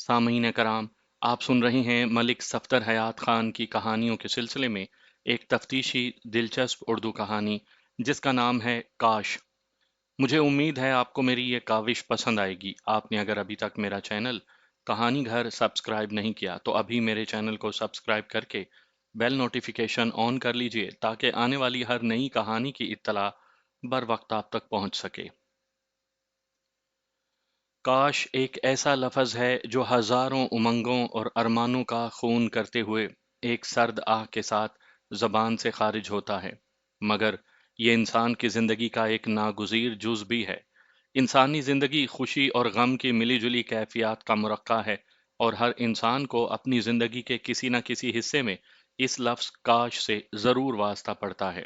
सामीन कराम, आप सुन रहे हैं मलिक सफदर हयात खान की कहानियों के सिलसिले में एक तफ्तीशी दिलचस्प उर्दू कहानी जिसका नाम है काश। मुझे उम्मीद है आपको मेरी ये काविश पसंद आएगी। आपने अगर अभी तक मेरा चैनल कहानी घर सब्सक्राइब नहीं किया तो अभी मेरे चैनल को सब्सक्राइब करके बेल नोटिफिकेशन ऑन कर लीजिए ताकि आने वाली हर नई कहानी की इत्तला बर वक्त आप तक पहुंच सके। काश एक ऐसा लफ्ज़ है जो हजारों उमंगों और अरमानों का खून करते हुए एक सर्द आह के साथ ज़बान से खारिज होता है, मगर ये इंसान की ज़िंदगी का एक नागुज़ीर जुज़ भी है। इंसानी ज़िंदगी खुशी और गम की मिली-जुली कैफ़ियत का मुरक्का है और हर इंसान को अपनी ज़िंदगी के किसी न किसी हिस्से में इस लफ्ज़ काश से ज़रूर वास्ता पड़ता है।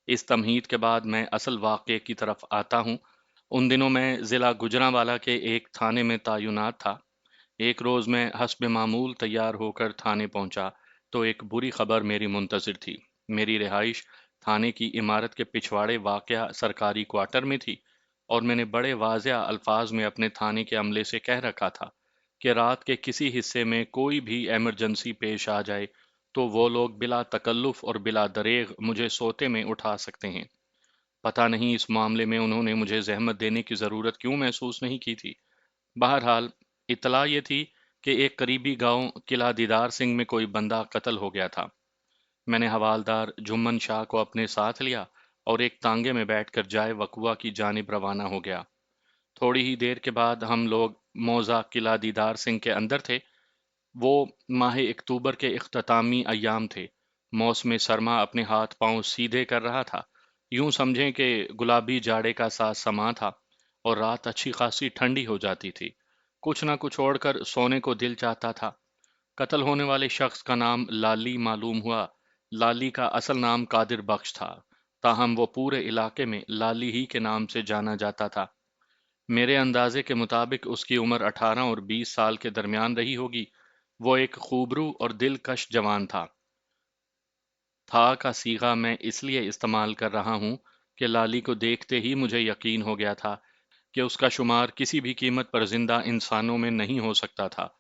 इस तमहीद के बाद मैं असल वाक़ये की तरफ आता हूँ। उन दिनों मैं ज़िला गुजरांवाला के एक थाने में तैनात था। एक रोज़ मैं हस्ब मामूल तैयार होकर थाने पहुंचा तो एक बुरी खबर मेरी मुंतज़िर थी। मेरी रिहाइश थाने की इमारत के पिछवाड़े वाक़या सरकारी क्वार्टर में थी और मैंने बड़े वाज़िया अल्फाज में अपने थाने के अमले से कह रखा था कि रात के किसी हिस्से में कोई भी इमरजेंसी पेश आ जाए तो वो लोग बिला तकल्लुफ़ और बिला दरेग मुझे सोते में उठा सकते हैं। पता नहीं इस मामले में उन्होंने मुझे ज़हमत देने की ज़रूरत क्यों महसूस नहीं की थी। बहरहाल इत्तला ये थी कि एक करीबी गांव किला दीदार सिंह में कोई बंदा कत्ल हो गया था। मैंने हवालदार जुम्मन शाह को अपने साथ लिया और एक तांगे में बैठकर जाए वकुआ की जानिब रवाना हो गया। थोड़ी ही देर के बाद हम लोग मौजा किला दीदार सिंह के अंदर थे। वो माह अक्टूबर के इख्तितामी अय्याम थे। मौसम सरमा अपने हाथ पांव सीधे कर रहा था। यूं समझें कि गुलाबी जाड़े का सा समा था और रात अच्छी खासी ठंडी हो जाती थी। कुछ ना कुछ ओढ़कर सोने को दिल चाहता था। कत्ल होने वाले शख्स का नाम लाली मालूम हुआ। लाली का असल नाम कादिर बख्श था, ताहम वो पूरे इलाके में लाली ही के नाम से जाना जाता था। मेरे अंदाजे के मुताबिक उसकी उम्र 18 और 20 साल के दरमियान रही होगी। वो एक खूबरू और दिलकश जवान था। था का सीगा मैं इसलिए इस्तेमाल कर रहा हूं कि लाली को देखते ही मुझे यकीन हो गया था कि उसका शुमार किसी भी कीमत पर जिंदा इंसानों में नहीं हो सकता था।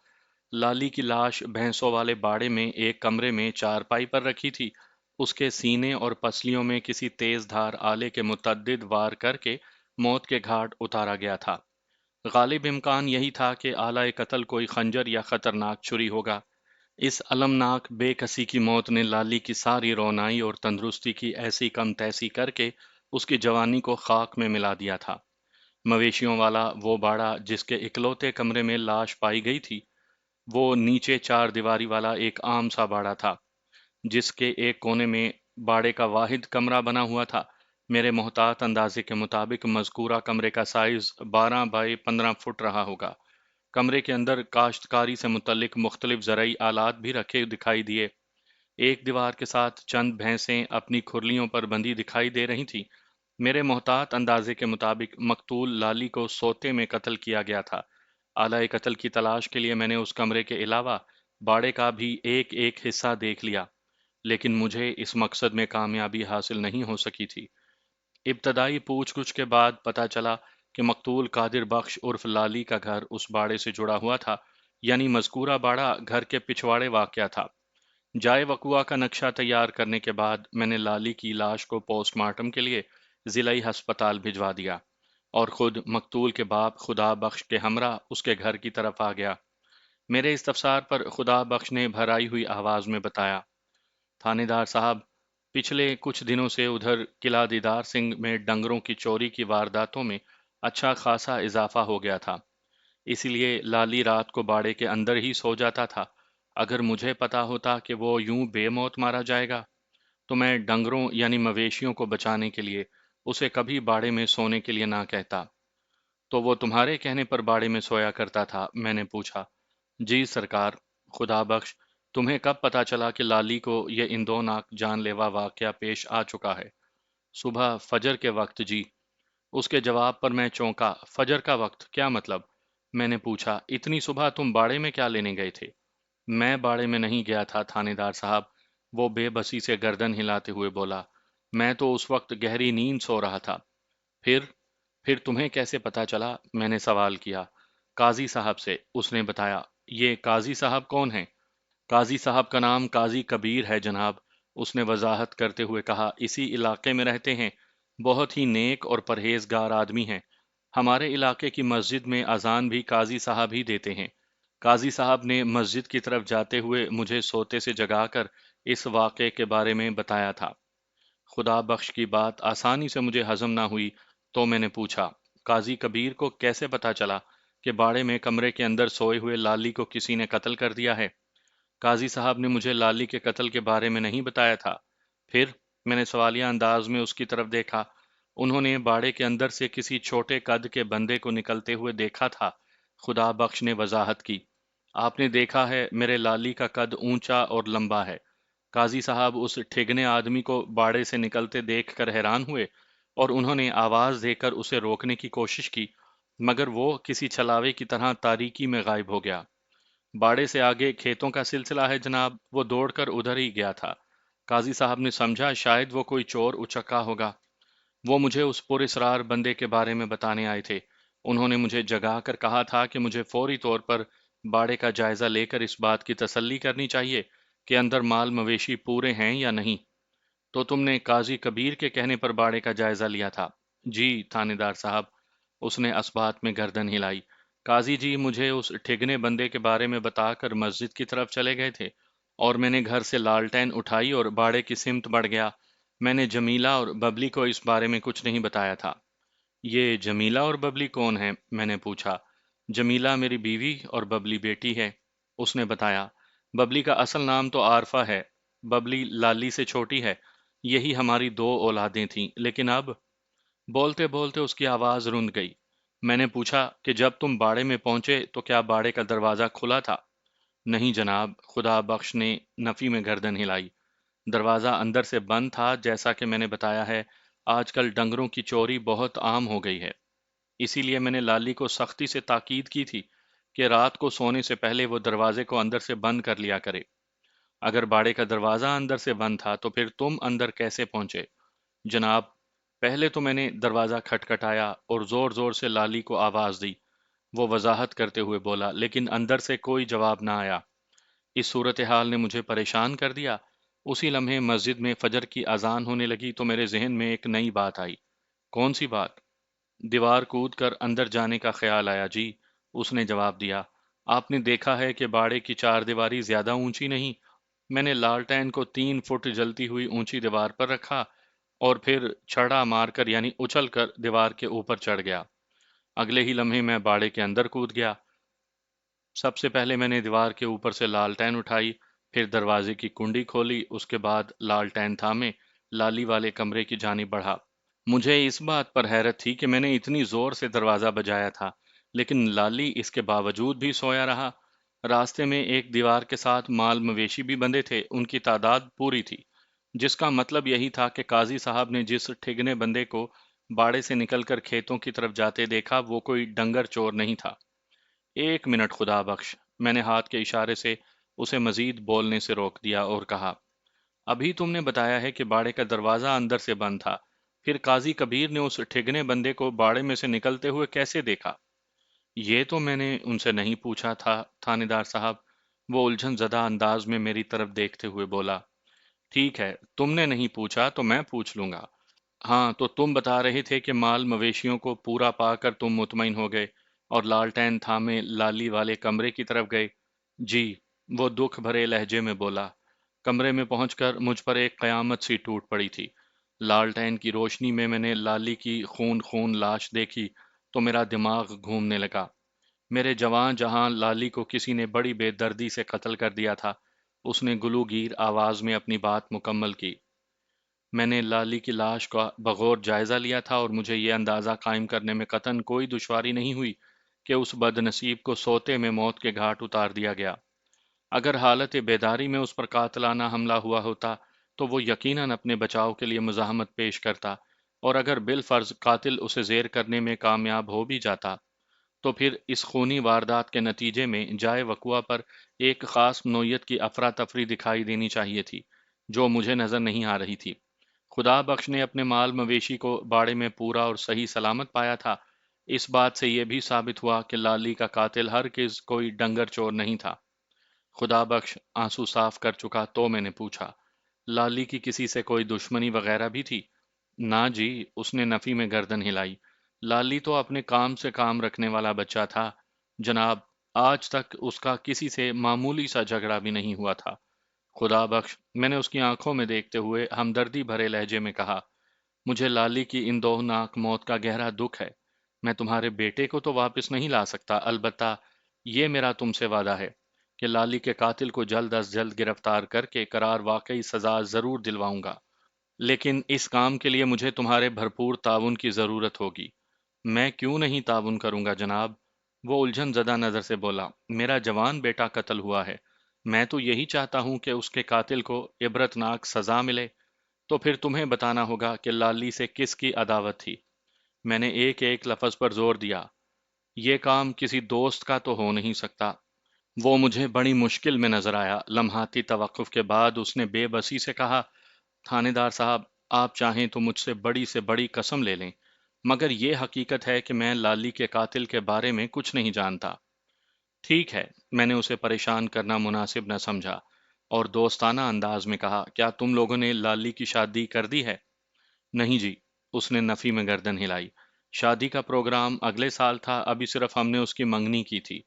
लाली की लाश भैंसों वाले बाड़े में एक कमरे में चारपाई पर रखी थी। उसके सीने और पसलियों में किसी तेज धार आले के मुतद्दिद वार करके मौत के घाट उतारा गया था। गालिब इम्कान यही था कि आला कत्ल कोई खंजर या खतरनाक छुरी होगा। इस अलमनाक बेकसी की मौत ने लाली की सारी रौनाई और तंदुरुस्ती की ऐसी कम तैसी करके उसकी जवानी को खाक में मिला दिया था। मवेशियों वाला वो बाड़ा जिसके इकलौते कमरे में लाश पाई गई थी, वो नीचे चार दीवारी वाला एक आम सा बाड़ा था, जिसके एक कोने में बाड़े का वाहिद कमरा बना हुआ था। मेरे मोहतात अंदाजे के मुताबिक मजकूरा कमरे का साइज 12 बाई 15 फुट रहा होगा। कमरे के अंदर काश्तकारी से मुतल्लिक मुख्तलिफ ज़रई आलात भी रखे दिखाई दिए। एक दीवार के साथ चंद भैंसें अपनी खुरलियों पर बंधी दिखाई दे रही थीं। मेरे मोहतात अंदाजे के मुताबिक मकतूल लाली को सोते में कत्ल किया गया था। आला कत्ल की तलाश के लिए मैंने उस कमरे के अलावा बाड़े का भी एक एक हिस्सा देख लिया, लेकिन मुझे इस मकसद में कामयाबी हासिल नहीं हो सकी थी। इब्तदाई पूछ-गुछ के बाद पता चला कि मकतूल कादिर बख्श उर्फ लाली का घर उस बाड़े से जुड़ा हुआ था, यानी मज़कूरा बाड़ा घर के पिछवाड़े वाक़या था। जाए वक़ुआ का नक्शा तैयार करने के बाद मैंने लाली की लाश को पोस्टमार्टम के लिए ज़िलाई अस्पताल भिजवा दिया और ख़ुद मकतूल के बाप खुदा बख्श के हमरा उसके घर की तरफ आ गया। मेरे इस्तफसार पर खुदा बख्श ने भराई हुई आवाज़ में बताया, थानेदार साहब, पिछले कुछ दिनों से उधर किला दीदार सिंह में डंगरों की चोरी की वारदातों में अच्छा खासा इजाफा हो गया था। इसलिए लाली रात को बाड़े के अंदर ही सो जाता था। अगर मुझे पता होता कि वो यूं बेमौत मारा जाएगा तो मैं डंगरों यानी मवेशियों को बचाने के लिए उसे कभी बाड़े में सोने के लिए ना कहता। तो वो तुम्हारे कहने पर बाड़े में सोया करता था? मैंने पूछा। जी सरकार। खुदा बख्श, तुम्हें कब पता चला कि लाली को ये इंदोनाक जानलेवा वाकया पेश आ चुका है? सुबह फजर के वक्त जी। उसके जवाब पर मैं चौंका। फजर का वक्त क्या मतलब? मैंने पूछा। इतनी सुबह तुम बाड़े में क्या लेने गए थे? मैं बाड़े में नहीं गया था थानेदार साहब, वो बेबसी से गर्दन हिलाते हुए बोला। मैं तो उस वक्त गहरी नींद सो रहा था। फिर फिर तुम्हें कैसे पता चला? मैंने सवाल किया। काजी साहब से, उसने बताया। یہ قاضی صاحب کون ہیں؟ قاضی صاحب کا نام قاضی کبیر ہے جناب، اس نے وضاحت کرتے ہوئے کہا۔ اسی علاقے میں رہتے ہیں، بہت ہی نیک اور پرہیزگار آدمی ہیں۔ ہمارے علاقے کی مسجد میں اذان بھی قاضی صاحب ہی دیتے ہیں۔ قاضی صاحب نے مسجد کی طرف جاتے ہوئے مجھے سوتے سے جگا کر اس واقعے کے بارے میں بتایا تھا۔ خدا بخش کی بات آسانی سے مجھے ہضم نہ ہوئی تو میں نے پوچھا، قاضی کبیر کو کیسے پتا چلا کہ باڑے میں کمرے کے اندر سوئے ہوئے لالی کو کسی نے قتل کر دیا ہے؟ قاضی صاحب نے مجھے لالی کے قتل کے بارے میں نہیں بتایا تھا۔ پھر میں نے سوالیہ انداز میں اس کی طرف دیکھا۔ انہوں نے باڑے کے اندر سے کسی چھوٹے قد کے بندے کو نکلتے ہوئے دیکھا تھا، خدا بخش نے وضاحت کی۔ آپ نے دیکھا ہے، میرے لالی کا قد اونچا اور لمبا ہے۔ قاضی صاحب اس ٹھگنے آدمی کو باڑے سے نکلتے دیکھ کر حیران ہوئے اور انہوں نے آواز دے کر اسے روکنے کی کوشش کی، مگر وہ کسی چھلاوے کی طرح تاریکی میں غائب ہو گیا۔ باڑے سے آگے کھیتوں کا سلسلہ ہے جناب، وہ دوڑ کر ادھر ہی گیا تھا۔ قاضی صاحب نے سمجھا شاید وہ کوئی چور اچکا ہوگا۔ وہ مجھے اس پر اسرار بندے کے بارے میں بتانے آئے تھے۔ انہوں نے مجھے جگا کر کہا تھا کہ مجھے فوری طور پر باڑے کا جائزہ لے کر اس بات کی تسلی کرنی چاہیے کہ اندر مال مویشی پورے ہیں یا نہیں۔ تو تم نے قاضی کبیر کے کہنے پر باڑے کا جائزہ لیا تھا؟ جی تھانے دار صاحب، اس نے اسبات میں گردن ہلائی۔ قاضی جی مجھے اس ٹھگنے بندے کے بارے میں بتا کر مسجد کی طرف چلے گئے تھے اور میں نے گھر سے لالٹین اٹھائی اور باڑے کی سمت بڑھ گیا۔ میں نے جمیلہ اور ببلی کو اس بارے میں کچھ نہیں بتایا تھا۔ یہ جمیلہ اور ببلی کون ہیں؟ میں نے پوچھا۔ جمیلہ میری بیوی اور ببلی بیٹی ہے، اس نے بتایا۔ ببلی کا اصل نام تو عارفہ ہے، ببلی لالی سے چھوٹی ہے۔ یہی ہماری دو اولادیں تھیں، لیکن اب… بولتے بولتے اس کی آواز رند گئی۔ میں نے پوچھا کہ جب تم باڑے میں پہنچے تو کیا باڑے کا دروازہ کھلا تھا؟ نہیں جناب، خدا بخش نے نفی میں گردن ہلائی۔ دروازہ اندر سے بند تھا، جیسا کہ میں نے بتایا ہے، آج کل ڈنگروں کی چوری بہت عام ہو گئی ہے۔ اسی لیے میں نے لالی کو سختی سے تاکید کی تھی کہ رات کو سونے سے پہلے وہ دروازے کو اندر سے بند کر لیا کرے۔ اگر باڑے کا دروازہ اندر سے بند تھا تو پھر تم اندر کیسے پہنچے؟ جناب، پہلے تو میں نے دروازہ کھٹکھٹایا اور زور زور سے لالی کو آواز دی، وہ وضاحت کرتے ہوئے بولا، لیکن اندر سے کوئی جواب نہ آیا۔ اس صورتحال نے مجھے پریشان کر دیا۔ اسی لمحے مسجد میں فجر کی اذان ہونے لگی تو میرے ذہن میں ایک نئی بات آئی۔ کون سی بات؟ دیوار کود کر اندر جانے کا خیال آیا جی، اس نے جواب دیا۔ آپ نے دیکھا ہے کہ باڑے کی چار دیواری زیادہ اونچی نہیں۔ میں نے لالٹین کو 3 فٹ جلتی ہوئی اونچی دیوار پر رکھا اور پھر چھڑا مار کر یعنی اچھل کر دیوار کے اوپر چڑھ گیا۔ اگلے ہی لمحے میں باڑے کے اندر کود گیا۔ سب سے پہلے میں نے دیوار کے اوپر سے لالٹین اٹھائی، پھر دروازے کی کنڈی کھولی، اس کے بعد لالٹین تھامے لالی والے کمرے کی جانب بڑھا۔ مجھے اس بات پر حیرت تھی کہ میں نے اتنی زور سے دروازہ بجایا تھا، لیکن لالی اس کے باوجود بھی سویا رہا۔ راستے میں ایک دیوار کے ساتھ مال مویشی بھی بندھے تھے، ان کی تعداد پوری تھی، جس کا مطلب یہی تھا کہ قاضی صاحب نے جس ٹھگنے بندے کو باڑے سے نکل کر کھیتوں کی طرف جاتے دیکھا وہ کوئی ڈنگر چور نہیں تھا۔ 1 منٹ خدا بخش، میں نے ہاتھ کے اشارے سے اسے مزید بولنے سے روک دیا اور کہا، ابھی تم نے بتایا ہے کہ باڑے کا دروازہ اندر سے بند تھا، پھر قاضی کبیر نے اس ٹھگنے بندے کو باڑے میں سے نکلتے ہوئے کیسے دیکھا؟ یہ تو میں نے ان سے نہیں پوچھا تھا تھانے دار صاحب، وہ الجھن زدہ انداز میں میری طرف دیکھتے ہوئے بولا۔ ٹھیک ہے، تم نے نہیں پوچھا تو میں پوچھ لوں گا۔ ہاں، تو تم بتا رہے تھے کہ مال مویشیوں کو پورا پا کر تم مطمئن ہو گئے اور لالٹین تھامے لالی والے کمرے کی طرف گئے؟ جی، وہ دکھ بھرے لہجے میں بولا۔ کمرے میں پہنچ کر مجھ پر ایک قیامت سی ٹوٹ پڑی تھی۔ لالٹین کی روشنی میں نے لالی کی خون خون لاش دیکھی تو میرا دماغ گھومنے لگا۔ میرے جوان جہاں لالی کو کسی نے بڑی بے دردی سے قتل کر دیا تھا، اس نے گلوگیر آواز میں اپنی بات مکمل کی۔ میں نے لالی کی لاش کا بغور جائزہ لیا تھا اور مجھے یہ اندازہ قائم کرنے میں قطعاً کوئی دشواری نہیں ہوئی کہ اس بد نصیب کو سوتے میں موت کے گھاٹ اتار دیا گیا۔ اگر حالت بیداری میں اس پر قاتلانہ حملہ ہوا ہوتا تو وہ یقیناً اپنے بچاؤ کے لیے مزاحمت پیش کرتا، اور اگر بالفرض قاتل اسے زیر کرنے میں کامیاب ہو بھی جاتا تو پھر اس خونی واردات کے نتیجے میں جائے وقوع پر ایک خاص نوعیت کی افراتفری دکھائی دینی چاہیے تھی، جو مجھے نظر نہیں آ رہی تھی۔ خدا بخش نے اپنے مال مویشی کو باڑے میں پورا اور صحیح سلامت پایا تھا، اس بات سے یہ بھی ثابت ہوا کہ لالی کا قاتل ہرگز کوئی ڈنگر چور نہیں تھا۔ خدا بخش آنسو صاف کر چکا تو میں نے پوچھا، لالی کی کسی سے کوئی دشمنی وغیرہ بھی تھی؟ نہ جی، اس نے نفی میں گردن ہلائی۔ لالی تو اپنے کام سے کام رکھنے والا بچہ تھا جناب، آج تک اس کا کسی سے معمولی سا جھگڑا بھی نہیں ہوا تھا۔ خدا بخش، میں نے اس کی آنکھوں میں دیکھتے ہوئے ہمدردی بھرے لہجے میں کہا، مجھے لالی کی ان دوہناک موت کا گہرا دکھ ہے۔ میں تمہارے بیٹے کو تو واپس نہیں لا سکتا، البتہ یہ میرا تم سے وعدہ ہے کہ لالی کے قاتل کو جلد از جلد گرفتار کر کے قرار واقعی سزا ضرور دلواؤں گا، لیکن اس کام کے لیے مجھے تمہارے بھرپور تعاون کی ضرورت ہوگی۔ میں کیوں نہیں تعاون کروں گا جناب؟ وہ الجھن زدہ نظر سے بولا، میرا جوان بیٹا قتل ہوا ہے، میں تو یہی چاہتا ہوں کہ اس کے قاتل کو عبرتناک سزا ملے۔ تو پھر تمہیں بتانا ہوگا کہ لالی سے کس کی عداوت تھی۔ میں نے ایک ایک لفظ پر زور دیا، یہ کام کسی دوست کا تو ہو نہیں سکتا۔ وہ مجھے بڑی مشکل میں نظر آیا۔ لمحاتی توقف کے بعد اس نے بے بسی سے کہا، تھانے دار صاحب، آپ چاہیں تو مجھ سے بڑی قسم لے لیں، مگر یہ حقیقت ہے کہ میں لالی کے قاتل کے بارے میں کچھ نہیں جانتا۔ ٹھیک ہے، میں نے اسے پریشان کرنا مناسب نہ سمجھا اور دوستانہ انداز میں کہا، کیا تم لوگوں نے لالی کی شادی کر دی ہے؟ نہیں جی، اس نے نفی میں گردن ہلائی۔ شادی کا پروگرام اگلے سال تھا، ابھی صرف ہم نے اس کی منگنی کی تھی۔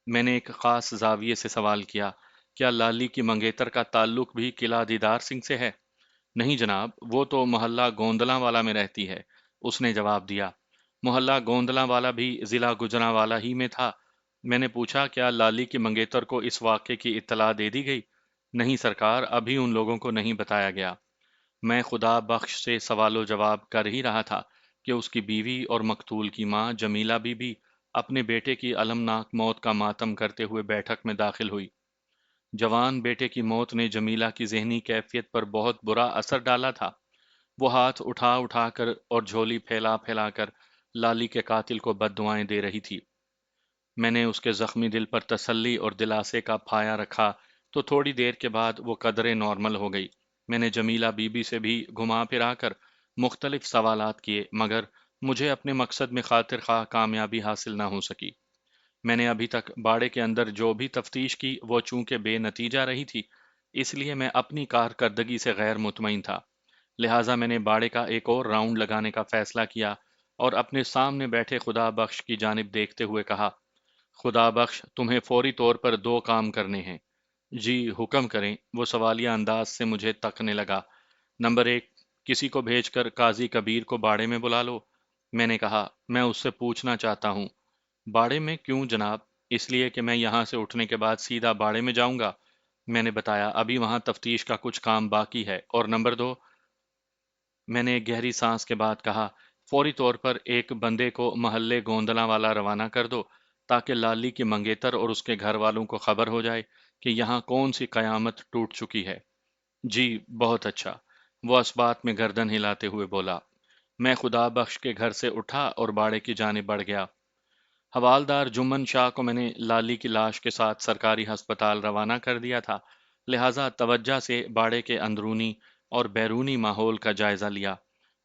میں نے ایک خاص زاویے سے سوال کیا، کیا لالی کی منگیتر کا تعلق بھی قلعہ دیدار سنگھ سے ہے؟ نہیں جناب، وہ تو محلہ گوندلاں والا میں رہتی ہے، اس نے جواب دیا۔ محلہ گوندلاں والا بھی ضلع گوجرانوالا ہی میں تھا۔ میں نے پوچھا، کیا لالی کی منگیتر کو اس واقعے کی اطلاع دے دی گئی؟ نہیں سرکار، ابھی ان لوگوں کو نہیں بتایا گیا۔ میں خدا بخش سے سوال و جواب کر ہی رہا تھا کہ اس کی بیوی اور مقتول کی ماں جمیلہ بی بی اپنے بیٹے کی المناک موت کا ماتم کرتے ہوئے بیٹھک میں داخل ہوئی۔ جوان بیٹے کی موت نے جمیلہ کی ذہنی کیفیت پر بہت برا اثر ڈالا تھا۔ وہ ہاتھ اٹھا اٹھا کر اور جھولی پھیلا پھیلا کر لالی کے قاتل کو بد دعائیں دے رہی تھی۔ میں نے اس کے زخمی دل پر تسلی اور دلاسے کا پھایا رکھا تو تھوڑی دیر کے بعد وہ قدرے نارمل ہو گئی۔ میں نے جمیلہ بی بی سے بھی گھما پھرا کر مختلف سوالات کیے، مگر مجھے اپنے مقصد میں خاطر خواہ کامیابی حاصل نہ ہو سکی۔ میں نے ابھی تک باڑے کے اندر جو بھی تفتیش کی وہ چونکہ بے نتیجہ رہی تھی، اس لیے میں اپنی کارکردگی سے غیر مطمئن تھا۔ لہٰذا میں نے باڑے کا ایک اور راؤنڈ لگانے کا فیصلہ کیا اور اپنے سامنے بیٹھے خدا بخش کی جانب دیکھتے ہوئے کہا، خدا بخش، تمہیں فوری طور پر دو کام کرنے ہیں۔ جی حکم کریں، وہ سوالیہ انداز سے مجھے تکنے لگا۔ نمبر ایک، کسی کو بھیج کر قاضی کبیر کو باڑے میں بلا لو۔ میں نے کہا، میں اس سے پوچھنا چاہتا ہوں۔ باڑے میں کیوں جناب؟ اس لیے کہ میں یہاں سے اٹھنے کے بعد سیدھا باڑے میں جاؤں گا۔ میں نے بتایا، ابھی وہاں تفتیش کا کچھ کام باقی ہے۔ اور نمبر دو، میں نے ایک گہری سانس کے بعد کہا، فوری طور پر ایک بندے کو محلے گوندلاں والا روانہ کر دو تاکہ لالی کی منگیتر اور اس کے گھر والوں کو خبر ہو جائے کہ یہاں کون سی قیامت ٹوٹ چکی ہے۔ جی بہت اچھا، وہ اسبات میں گردن ہلاتے ہوئے بولا۔ میں خدا بخش کے گھر سے اٹھا اور باڑے کی جانب بڑھ گیا۔ حوالدار جمن شاہ کو میں نے لالی کی لاش کے ساتھ سرکاری ہسپتال روانہ کر دیا تھا، لہٰذا توجہ سے باڑے کے اندرونی اور بیرونی ماحول کا جائزہ لیا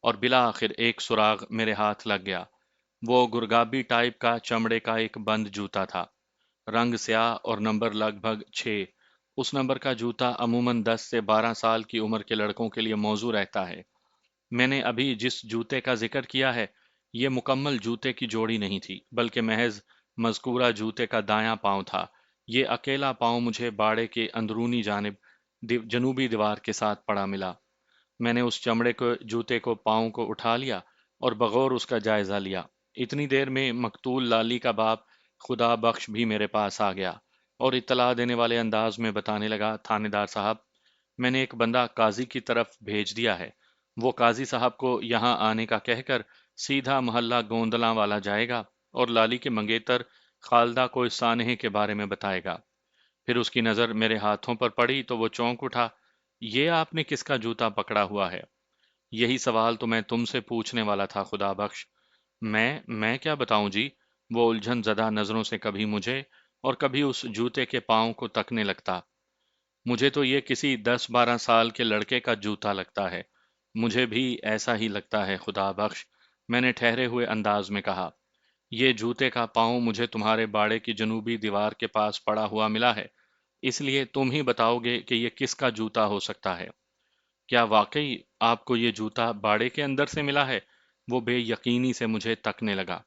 اور بالآخر ایک سراغ میرے ہاتھ لگ گیا۔ وہ گرگابی ٹائپ کا چمڑے کا ایک بند جوتا تھا، رنگ سیاہ اور نمبر لگ بھگ 6۔ اس نمبر کا جوتا عموماً 10 سے 12 سال کی عمر کے لڑکوں کے لیے موزوں رہتا ہے۔ میں نے ابھی جس جوتے کا ذکر کیا ہے، یہ مکمل جوتے کی جوڑی نہیں تھی، بلکہ محض مذکورہ جوتے کا دایاں پاؤں تھا۔ یہ اکیلا پاؤں مجھے باڑے کے اندرونی جانب جنوبی دیوار کے ساتھ پڑا ملا۔ میں نے اس چمڑے کے جوتے کو پاؤں کو اٹھا لیا اور بغور اس کا جائزہ لیا۔ اتنی دیر میں مقتول لالی کا باپ خدا بخش بھی میرے پاس آ گیا اور اطلاع دینے والے انداز میں بتانے لگا، تھانے دار صاحب، میں نے ایک بندہ قاضی کی طرف بھیج دیا ہے۔ وہ قاضی صاحب کو یہاں آنے کا کہہ کر سیدھا محلہ گوندلاں والا جائے گا اور لالی کے منگیتر خالدہ کو اس سانحے کے بارے میں بتائے گا۔ پھر اس کی نظر میرے ہاتھوں پر پڑی تو وہ چونک اٹھا، یہ آپ نے کس کا جوتا پکڑا ہوا ہے؟ یہی سوال تو میں تم سے پوچھنے والا تھا خدا بخش۔ میں کیا بتاؤں جی؟ وہ الجھن زدہ نظروں سے کبھی مجھے اور کبھی اس جوتے کے پاؤں کو تکنے لگتا۔ مجھے تو یہ کسی 10-12 سال کے لڑکے کا جوتا لگتا ہے۔ مجھے بھی ایسا ہی لگتا ہے خدا بخش، میں نے ٹھہرے ہوئے انداز میں کہا۔ یہ جوتے کا پاؤں مجھے تمہارے باڑے کی جنوبی دیوار کے پاس پڑا ہوا ملا ہے، اس لیے تم ہی بتاؤ گے کہ یہ کس کا جوتا ہو سکتا ہے۔ کیا واقعی آپ کو یہ جوتا باڑے کے اندر سے ملا ہے؟ وہ بے یقینی سے مجھے تکنے لگا۔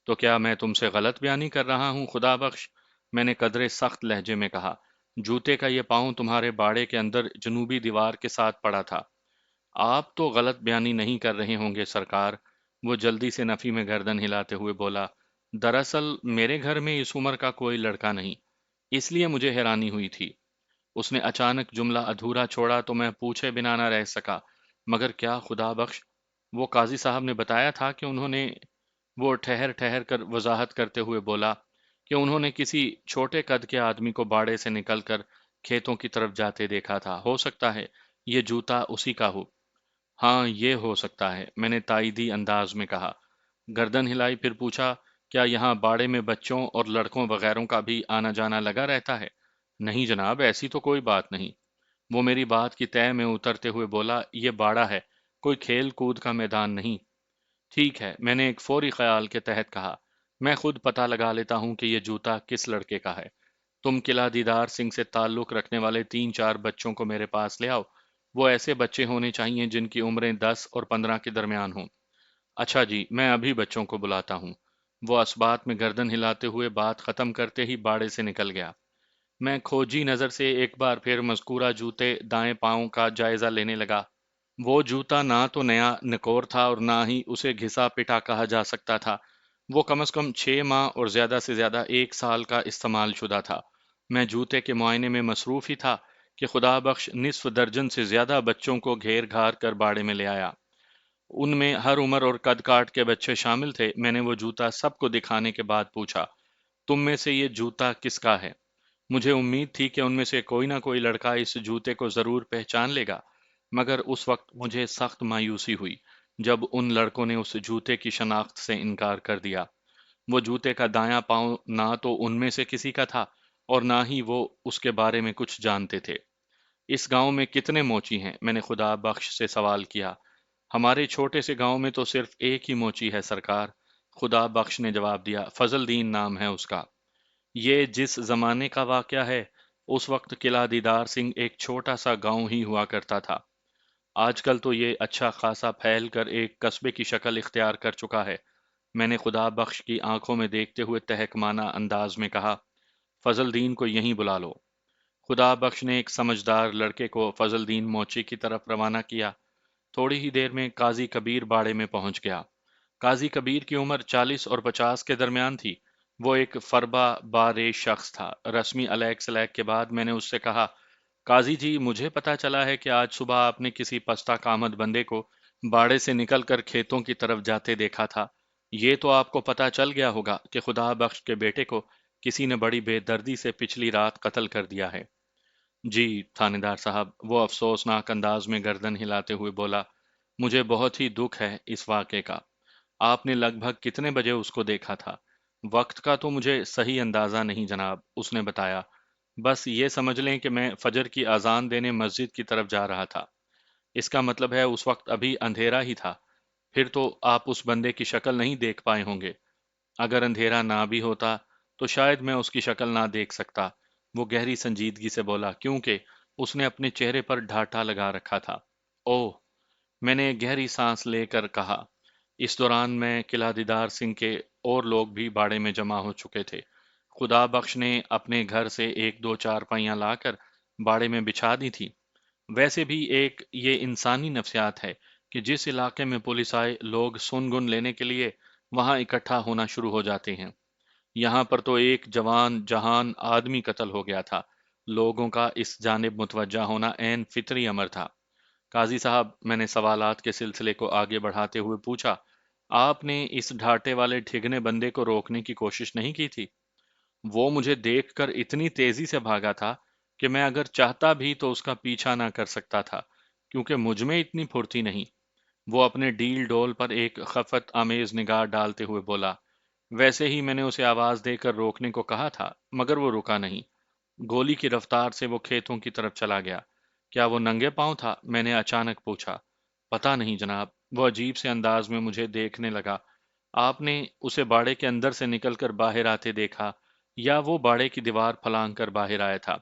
تو کیا میں تم سے غلط بیانی کر رہا ہوں خدا بخش؟ میں نے قدرے سخت لہجے میں کہا۔ جوتے کا یہ پاؤں تمہارے باڑے کے اندر جنوبی دیوار کے ساتھ پڑا تھا۔ آپ تو غلط بیانی نہیں کر رہے ہوں گے سرکار، وہ جلدی سے نفی میں گردن ہلاتے ہوئے بولا۔ دراصل میرے گھر میں اس عمر کا کوئی لڑکا نہیں، اس لیے مجھے حیرانی ہوئی تھی۔ اس نے اچانک جملہ ادھورا چھوڑا تو میں پوچھے بنا نہ رہ سکا، مگر کیا خدا بخش؟ وہ قاضی صاحب نے بتایا تھا کہ انہوں نے، وہ ٹھہر ٹھہر کر وضاحت کرتے ہوئے بولا کہ انہوں نے کسی چھوٹے قد کے آدمی کو باڑے سے نکل کر کھیتوں کی طرف جاتے دیکھا تھا۔ ہو سکتا ہے یہ جوتا اسی کا ہو۔ ہاں یہ ہو سکتا ہے، میں نے تائیدی انداز میں کہا۔ گردن ہلائی، پھر پوچھا، کیا یہاں باڑے میں بچوں اور لڑکوں وغیروں کا بھی آنا جانا لگا رہتا ہے؟ نہیں جناب، ایسی تو کوئی بات نہیں۔ وہ میری بات کی تہہ میں اترتے ہوئے بولا، یہ باڑہ ہے، کوئی کھیل کود کا میدان نہیں۔ ٹھیک ہے، میں نے ایک فوری خیال کے تحت کہا، میں خود پتہ لگا لیتا ہوں کہ یہ جوتا کس لڑکے کا ہے۔ تم قلعہ دیدار سنگھ سے تعلق رکھنے والے 3-4 بچوں کو میرے پاس لے آؤ۔ وہ ایسے بچے ہونے چاہیے جن کی عمریں 10 اور 15 کے درمیان ہوں۔ اچھا جی، میں ابھی بچوں کو بلاتا ہوں۔ وہ اسبات میں گردن ہلاتے ہوئے بات ختم کرتے ہی باڑے سے نکل گیا۔ میں کھوجی نظر سے ایک بار پھر مذکورہ جوتے دائیں پاؤں کا جائزہ لینے لگا۔ وہ جوتا نہ تو نیا نکور تھا اور نہ ہی اسے گھسا پٹا کہا جا سکتا تھا۔ وہ کم از کم 6 ماہ اور زیادہ سے زیادہ 1 سال کا استعمال شدہ تھا۔ میں جوتے کے معائنے میں مصروف ہی تھا کہ خدا بخش نصف درجن سے زیادہ بچوں کو گھیر گھار کر باڑے میں لے آیا۔ ان میں ہر عمر اور قد کاٹ کے بچے شامل تھے۔ میں نے وہ جوتا سب کو دکھانے کے بعد پوچھا، تم میں سے یہ جوتا کس کا ہے؟ مجھے امید تھی کہ ان میں سے کوئی نہ کوئی لڑکا اس جوتے کو ضرور پہچان لے گا، مگر اس وقت مجھے سخت مایوسی ہوئی جب ان لڑکوں نے اس جوتے کی شناخت سے انکار کر دیا۔ وہ جوتے کا دایاں پاؤں نہ تو ان میں سے کسی کا تھا اور نہ ہی وہ اس کے بارے میں کچھ جانتے تھے۔ اس گاؤں میں کتنے موچی ہیں؟ میں نے خدا بخش سے سوال کیا۔ ہمارے چھوٹے سے گاؤں میں تو صرف ایک ہی موچی ہے سرکار، خدا بخش نے جواب دیا۔ فضل دین نام ہے اس کا۔ یہ جس زمانے کا واقعہ ہے، اس وقت قلعہ دیدار سنگھ ایک چھوٹا سا گاؤں ہی ہوا کرتا تھا۔ آج کل تو یہ اچھا خاصا پھیل کر ایک قصبے کی شکل اختیار کر چکا ہے۔ میں نے خدا بخش کی آنکھوں میں دیکھتے ہوئے تہکمانہ انداز میں کہا، فضل دین کو یہیں بلا لو۔ خدا بخش نے ایک سمجھدار لڑکے کو فضل دین موچی کی طرف روانہ کیا۔ تھوڑی ہی دیر میں قاضی کبیر باڑے میں پہنچ گیا۔ قاضی کبیر کی عمر 40 اور 50 کے درمیان تھی۔ وہ ایک فربا باریش شخص تھا۔ رسمی علیک سلیک کے بعد میں نے اس سے کہا، قاضی جی، مجھے پتا چلا ہے کہ آج صبح آپ نے کسی پستہ کامد بندے کو باڑے سے نکل کر کھیتوں کی طرف جاتے دیکھا تھا۔ یہ تو آپ کو پتا چل گیا ہوگا کہ خدا بخش کے بیٹے کو کسی نے بڑی بے دردی سے پچھلی رات قتل کر دیا ہے۔ جی تھانے دار صاحب، وہ افسوسناک انداز میں گردن ہلاتے ہوئے بولا، مجھے بہت ہی دکھ ہے اس واقعے کا۔ آپ نے لگ بھگ کتنے بجے اس کو دیکھا تھا؟ وقت کا تو مجھے صحیح اندازہ نہیں جناب، اس نے بتایا۔ بس یہ سمجھ لیں کہ میں فجر کی اذان دینے مسجد کی طرف جا رہا تھا۔ اس کا مطلب ہے اس وقت ابھی اندھیرا ہی تھا۔ پھر تو آپ اس بندے کی شکل نہیں دیکھ پائے ہوں گے۔ اگر اندھیرا نہ بھی ہوتا تو شاید میں اس کی شکل نہ دیکھ سکتا، وہ گہری سنجیدگی سے بولا، کیونکہ اس نے اپنے چہرے پر ڈھاٹا لگا رکھا تھا۔ اوہ، میں نے گہری سانس لے کر کہا۔ اس دوران میں قلعہ دیدار سنگھ کے اور لوگ بھی باڑے میں جمع ہو چکے تھے۔ خدا بخش نے اپنے گھر سے 1-2 چارپائیاں لا کر باڑے میں بچھا دی تھی۔ ویسے بھی ایک یہ انسانی نفسیات ہے کہ جس علاقے میں پولیس آئے، لوگ سن گن لینے کے لیے وہاں اکٹھا ہونا شروع ہو جاتے ہیں۔ یہاں پر تو ایک جوان جہان آدمی قتل ہو گیا تھا۔ لوگوں کا اس جانب متوجہ ہونا عین فطری امر تھا۔ قاضی صاحب، میں نے سوالات کے سلسلے کو آگے بڑھاتے ہوئے پوچھا، آپ نے اس ڈھاٹے والے ٹھگنے بندے کو روکنے کی کوشش نہیں کی تھی؟ وہ مجھے دیکھ کر اتنی تیزی سے بھاگا تھا کہ میں اگر چاہتا بھی تو اس کا پیچھا نہ کر سکتا تھا، کیونکہ مجھ میں اتنی پھرتی نہیں۔ وہ اپنے ڈیل ڈول پر ایک خفت آمیز نگاہ ڈالتے ہوئے بولا، ویسے ہی میں نے اسے آواز دے کر روکنے کو کہا تھا، مگر وہ رکا نہیں۔ گولی کی رفتار سے وہ کھیتوں کی طرف چلا گیا۔ کیا وہ ننگے پاؤں تھا؟ میں نے اچانک پوچھا۔ پتہ نہیں جناب، وہ عجیب سے انداز میں مجھے دیکھنے لگا۔ آپ نے اسے باڑے کے اندر سے نکل کر باہر آتے دیکھا یا وہ باڑے کی دیوار پھلانگ کر باہر آیا تھا؟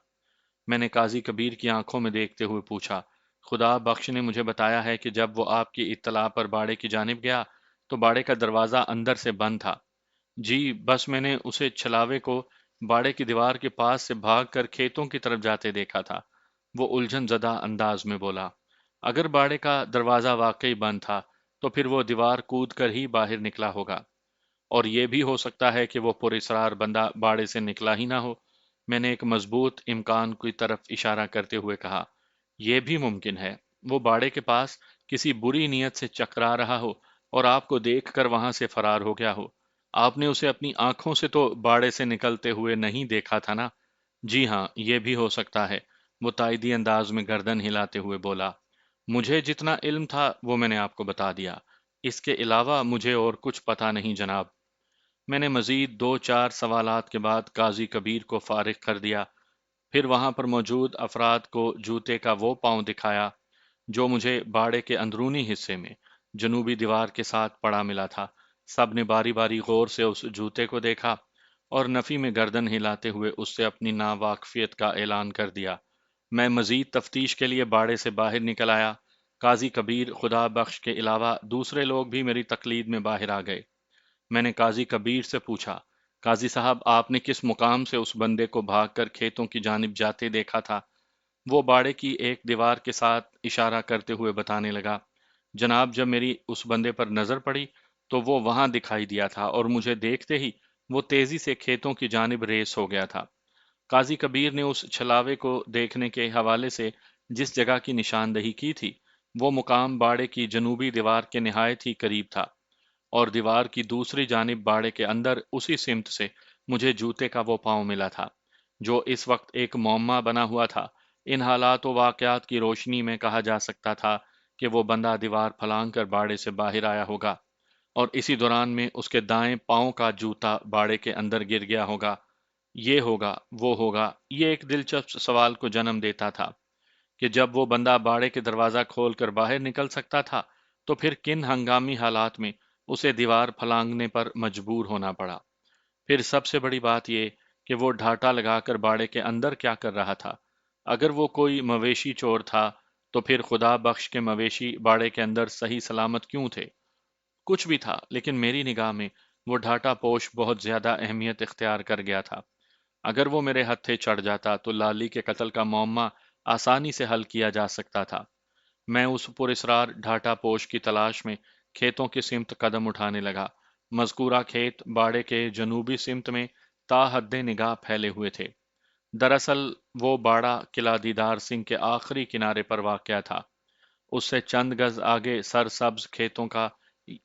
میں نے قاضی کبیر کی آنکھوں میں دیکھتے ہوئے پوچھا۔ خدا بخش نے مجھے بتایا ہے کہ جب وہ آپ کی اطلاع پر باڑے کی جانب گیا تو باڑے کا دروازہ اندر سے بند تھا۔ جی، بس میں نے اسے چھلاوے کو باڑے کی دیوار کے پاس سے بھاگ کر کھیتوں کی طرف جاتے دیکھا تھا، وہ الجھن زدہ انداز میں بولا۔ اگر باڑے کا دروازہ واقعی بند تھا تو پھر وہ دیوار کود کر ہی باہر نکلا ہوگا، اور یہ بھی ہو سکتا ہے کہ وہ پر اسرار بندہ باڑے سے نکلا ہی نہ ہو۔ میں نے ایک مضبوط امکان کی طرف اشارہ کرتے ہوئے کہا، یہ بھی ممکن ہے وہ باڑے کے پاس کسی بری نیت سے چکرا رہا ہو اور آپ کو دیکھ کر وہاں سے فرار ہو گیا ہو۔ آپ نے اسے اپنی آنکھوں سے تو باڑے سے نکلتے ہوئے نہیں دیکھا تھا نا؟ جی ہاں، یہ بھی ہو سکتا ہے، وہ تائیدی انداز میں گردن ہلاتے ہوئے بولا۔ مجھے جتنا علم تھا وہ میں نے آپ کو بتا دیا، اس کے علاوہ مجھے اور کچھ پتا نہیں جناب۔ میں نے مزید دو چار سوالات کے بعد قاضی کبیر کو فارغ کر دیا، پھر وہاں پر موجود افراد کو جوتے کا وہ پاؤں دکھایا جو مجھے باڑے کے اندرونی حصے میں جنوبی دیوار کے ساتھ پڑا ملا تھا۔ سب نے باری باری غور سے اس جوتے کو دیکھا اور نفی میں گردن ہلاتے ہوئے اس سے اپنی ناواقفیت کا اعلان کر دیا۔ میں مزید تفتیش کے لیے باڑے سے باہر نکل آیا۔ قاضی کبیر، خدا بخش کے علاوہ دوسرے لوگ بھی میری تقلید میں باہر آ گئے۔ میں نے قاضی کبیر سے پوچھا، قاضی صاحب آپ نے کس مقام سے اس بندے کو بھاگ کر کھیتوں کی جانب جاتے دیکھا تھا؟ وہ باڑے کی ایک دیوار کے ساتھ اشارہ کرتے ہوئے بتانے لگا، جناب جب میری اس بندے پر نظر پڑی تو وہ وہاں دکھائی دیا تھا اور مجھے دیکھتے ہی وہ تیزی سے کھیتوں کی جانب ریس ہو گیا تھا۔ قاضی کبیر نے اس چھلاوے کو دیکھنے کے حوالے سے جس جگہ کی نشاندہی کی تھی وہ مقام باڑے کی جنوبی دیوار کے نہایت ہی قریب تھا، اور دیوار کی دوسری جانب باڑے کے اندر اسی سمت سے مجھے جوتے کا وہ پاؤں ملا تھا جو اس وقت ایک معمہ بنا ہوا تھا۔ ان حالات و واقعات کی روشنی میں کہا جا سکتا تھا کہ وہ بندہ دیوار پھلانگ کر باڑے سے باہر آیا ہوگا اور اسی دوران میں اس کے دائیں پاؤں کا جوتا باڑے کے اندر گر گیا ہوگا۔ یہ ہوگا، وہ ہوگا، یہ ایک دلچسپ سوال کو جنم دیتا تھا کہ جب وہ بندہ باڑے کے دروازہ کھول کر باہر نکل سکتا تھا تو پھر کن ہنگامی حالات میں اسے دیوار پھلانگنے پر مجبور ہونا پڑا۔ پھر سب سے بڑی بات یہ کہ وہ ڈھاٹا لگا کر باڑے کے اندر کیا کر رہا تھا؟ اگر وہ کوئی مویشی چور تھا تو پھر خدا بخش کے مویشی باڑے کے اندر صحیح سلامت کیوں تھے؟ کچھ بھی تھا، لیکن میری نگاہ میں وہ ڈھاٹا پوش بہت زیادہ اہمیت اختیار کر گیا تھا۔ اگر وہ میرے ہتھے چڑھ جاتا تو لالی کے قتل کا معمہ آسانی سے حل کیا جا سکتا تھا۔ میں اس پراسرار ڈھاٹا پوش کی تلاش میں کھیتوں کی سمت قدم اٹھانے لگا۔ مذکورہ کھیت باڑے کے جنوبی سمت میں تا حد نگاہ پھیلے ہوئے تھے۔ دراصل وہ باڑہ قلعہ دیدار سنگھ کے آخری کنارے پر واقع تھا۔ اس سے چند گز آگے سرسبز کھیتوں کا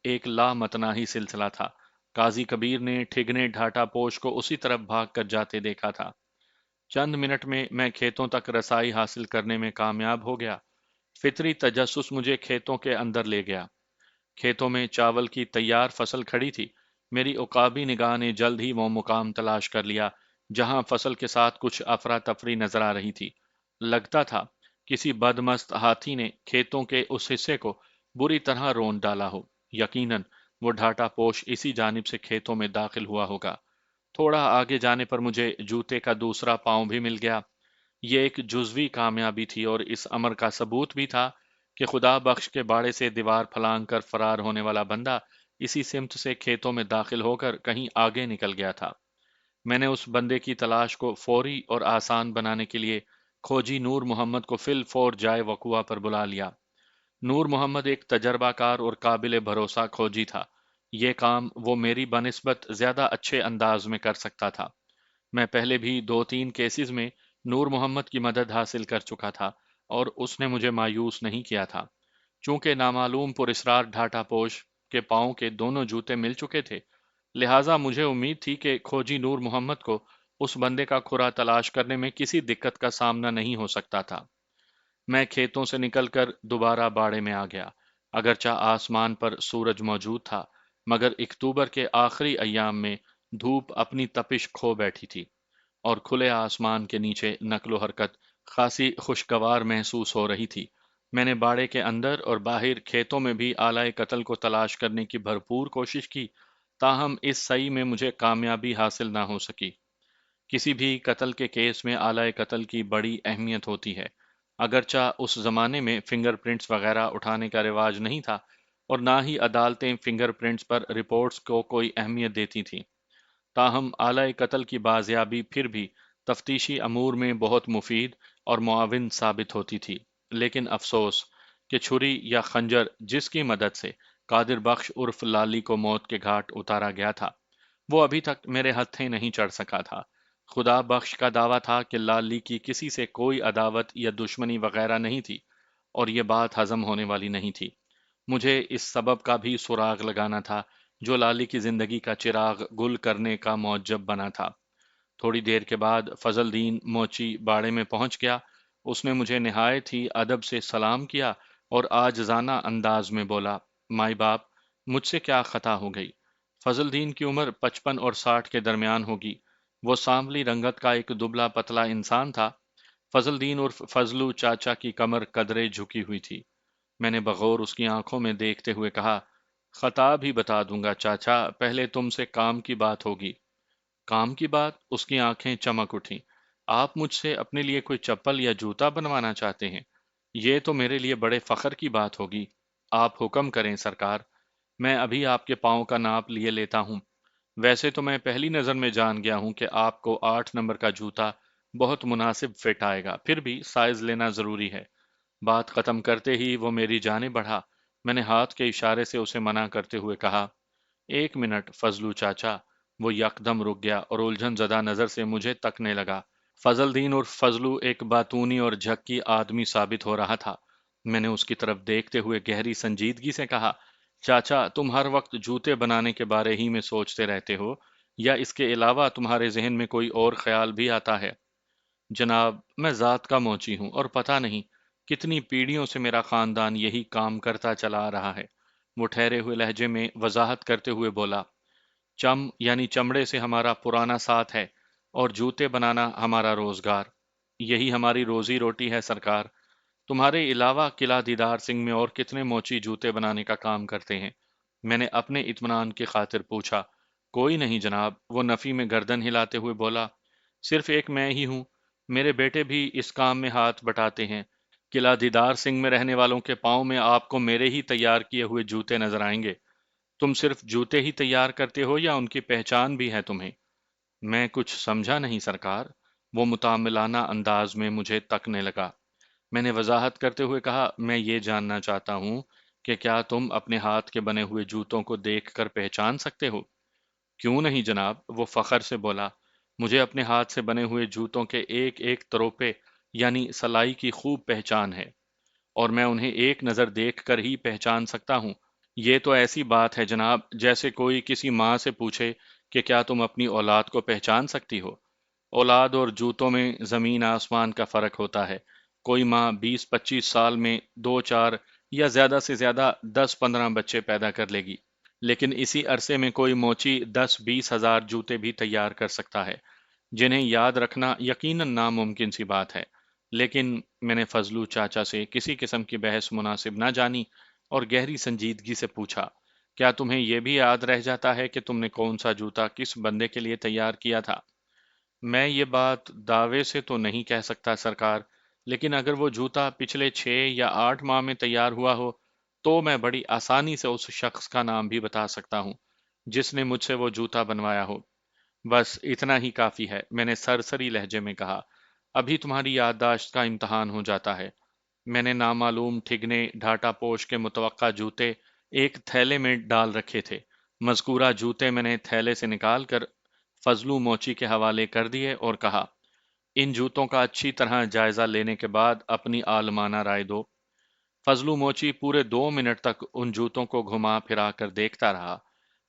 ایک لامتناہی سلسلہ تھا۔ قاضی کبیر نے ٹھگنے ڈھاٹا پوش کو اسی طرف بھاگ کر جاتے دیکھا تھا۔ چند منٹ میں میں کھیتوں تک رسائی حاصل کرنے میں کامیاب ہو گیا۔ فطری تجسس مجھے کھیتوں کے اندر لے گیا۔ کھیتوں میں چاول کی تیار فصل کھڑی تھی۔ میری عقابی نگاہ نے جلد ہی وہ مقام تلاش کر لیا جہاں فصل کے ساتھ کچھ افراتفری نظر آ رہی تھی۔ لگتا تھا کسی بدمست ہاتھی نے کھیتوں کے اس حصے کو بری طرح رون ڈالا ہو۔ یقیناً وہ ڈھاٹا پوش اسی جانب سے کھیتوں میں داخل ہوا ہوگا۔ تھوڑا آگے جانے پر مجھے جوتے کا دوسرا پاؤں بھی مل گیا۔ یہ ایک جزوی کامیابی تھی اور اس امر کا ثبوت بھی تھا کہ خدا بخش کے باڑے سے دیوار پھلانگ کر فرار ہونے والا بندہ اسی سمت سے کھیتوں میں داخل ہو کر کہیں آگے نکل گیا تھا۔ میں نے اس بندے کی تلاش کو فوری اور آسان بنانے کے لیے کھوجی نور محمد کو فی الفور جائے وقوع پر بلا لیا۔ نور محمد ایک تجربہ کار اور قابل بھروسہ کھوجی تھا۔ یہ کام وہ میری بنسبت زیادہ اچھے انداز میں کر سکتا تھا۔ میں پہلے بھی دو تین کیسز میں نور محمد کی مدد حاصل کر چکا تھا اور اس نے مجھے مایوس نہیں کیا تھا۔ چونکہ نامعلوم پر اسرار ڈھاٹا پوش کے پاؤں کے دونوں جوتے مل چکے تھے، لہٰذا مجھے امید تھی کہ کھوجی نور محمد کو اس بندے کا کھرا تلاش کرنے میں کسی دقت کا سامنا نہیں ہو سکتا تھا۔ میں کھیتوں سے نکل کر دوبارہ باڑے میں آ گیا۔ اگرچہ آسمان پر سورج موجود تھا، مگر اکتوبر کے آخری ایام میں دھوپ اپنی تپش کھو بیٹھی تھی اور کھلے آسمان کے نیچے نقل و حرکت خاصی خوشگوار محسوس ہو رہی تھی۔ میں نے باڑے کے اندر اور باہر کھیتوں میں بھی آلائے قتل کو تلاش کرنے کی بھرپور کوشش کی، ताहम इस सही में मुझे कामयाबी हासिल ना हो सकी। किसी भी कत्ल के केस में आला कत्ल की बड़ी अहमियत होती है। अगरचा उस ज़माने में फिंगरप्रिंट्स वगैरह उठाने का रिवाज नहीं था और ना ही अदालतें फिंगरप्रिंट्स पर रिपोर्ट्स को कोई अहमियत देती थीं। ताहम आला कत्ल की बाजियाबी फिर भी तफ्तीशी अमूर में बहुत मुफीद और मुआविन साबित होती थी। लेकिन अफसोस कि छुरी या खंजर जिसकी मदद से कादिर बख्श उर्फ लाली को मौत के घाट उतारा गया था, वो अभी तक मेरे हत्थे नहीं चढ़ सका था। खुदा बख्श का दावा था कि लाली की किसी से कोई अदावत या दुश्मनी वगैरह नहीं थी और ये बात हजम होने वाली नहीं थी। मुझे इस सबब का भी सुराग लगाना था जो लाली की जिंदगी का चिराग गुल करने का मौजब बना था। थोड़ी देर के बाद फजलदीन मोची बाड़े में पहुंच गया। उसने मुझे निहायत ही अदब से सलाम किया और आजजाना अंदाज में बोला, माई बाप, मुझसे क्या खता हो गई। फजलदीन की उम्र 55 और 60 के दरमियान होगी। वो सांवली रंगत का एक दुबला पतला इंसान था। फजलदीन उर्फ फजलू चाचा की कमर कदरे झुकी हुई थी। मैंने बगौर उसकी आंखों में देखते हुए कहा, खता भी बता दूंगा चाचा, पहले तुमसे काम की बात होगी। काम की बात? उसकी आंखें चमक उठीं। आप मुझसे अपने लिए कोई चप्पल या जूता बनवाना चाहते हैं? ये तो मेरे लिए बड़े फख्र की बात होगी। आप हुक्म करें सरकार, मैं अभी आपके पाँव का नाप लिए लेता हूँ। वैसे तो मैं पहली नज़र में जान गया हूँ कि आपको 8 नंबर का जूता बहुत मुनासिब फिट आएगा, फिर भी साइज लेना ज़रूरी है। बात खत्म करते ही वो मेरी जाने बढ़ा। मैंने हाथ के इशारे से उसे मना करते हुए कहा, एक मिनट फजलू चाचा। वो यकदम रुक गया और उलझन जदा नजर से मुझे तकने लगा। फजलदीन और फजलू एक बातूनी और झक्की आदमी साबित हो रहा था। मैंने उसकी तरफ देखते हुए गहरी संजीदगी से कहा, चाचा, तुम हर वक्त जूते बनाने के बारे ही में सोचते रहते हो या इसके अलावा तुम्हारे जहन में कोई और ख्याल भी आता है? जनाब, मैं ज़ात का मोची हूँ और पता नहीं कितनी पीढ़ियों से मेरा ख़ानदान यही काम करता चला आ रहा है। वो ठहरे हुए लहजे में वजाहत करते हुए बोला, चम यानी चमड़े से हमारा पुराना साथ है और जूते बनाना हमारा रोज़गार। यही हमारी रोज़ी रोटी है सरकार। तुम्हारे अलावा किला दीदार सिंह में और कितने मोची जूते बनाने का काम करते हैं? मैंने अपने इत्मीनान की खातिर पूछा। कोई नहीं जनाब, वो नफ़ी में गर्दन हिलाते हुए बोला, सिर्फ एक मैं ही हूँ। मेरे बेटे भी इस काम में हाथ बटाते हैं। किला दीदार सिंह में रहने वालों के पाँव में आपको मेरे ही तैयार किए हुए जूते नजर आएंगे। तुम सिर्फ जूते ही तैयार करते हो या उनकी पहचान भी है तुम्हें? मैं कुछ समझा नहीं सरकार। वो मुतामिलाना अंदाज में मुझे तकने लगा। मैंने वजाहत करते हुए कहा, मैं ये जानना चाहता हूँ कि क्या तुम अपने हाथ के बने हुए जूतों को देखकर पहचान सकते हो? क्यों नहीं जनाब, वो फखर से बोला, मुझे अपने हाथ से बने हुए जूतों के एक एक तरोपे यानी सलाई की खूब पहचान है और मैं उन्हें एक नज़र देखकर ही पहचान सकता हूँ। ये तो ऐसी बात है जनाब जैसे कोई किसी माँ से पूछे कि क्या तुम अपनी औलाद को पहचान सकती हो। औलाद और जूतों में ज़मीन आसमान का फ़र्क होता है। कोई माँ 20-25 साल में 2-4 या ज़्यादा से ज़्यादा 10-15 बच्चे पैदा कर लेगी, लेकिन इसी अरसे में कोई मोची 10-20 हज़ार जूते भी तैयार कर सकता है, जिन्हें याद रखना यकीनन नामुमकिन सी बात है। लेकिन मैंने फजलू चाचा से किसी किस्म की बहस मुनासिब ना जानी और गहरी संजीदगी से पूछा, क्या तुम्हें यह भी याद रह जाता है कि तुमने कौन सा जूता किस बंदे के लिए तैयार किया था? मैं ये बात दावे से तो नहीं कह सकता सरकार, लेकिन अगर वो जूता पिछले 6 या 8 माह में तैयार हुआ हो, तो मैं बड़ी आसानी से उस शख्स का नाम भी बता सकता हूँ, जिसने मुझसे वो जूता बनवाया हो। बस इतना ही काफी है, मैंने सरसरी लहजे में कहा। अभी तुम्हारी याददाश्त का इम्तहान हो जाता है। मैंने नामालूम ठिगने ढाटा पोश के मुतवक्का जूते एक थैले में डाल रखे थे। मज़कूरा जूते मैंने थैले से निकाल कर फजलू मोची के हवाले कर दिए और कहा, इन जूतों का अच्छी तरह जायजा लेने के बाद अपनी आलमाना राय दो। फजलू मोची पूरे 2 मिनट तक उन जूतों को घुमा फिरा कर देखता रहा।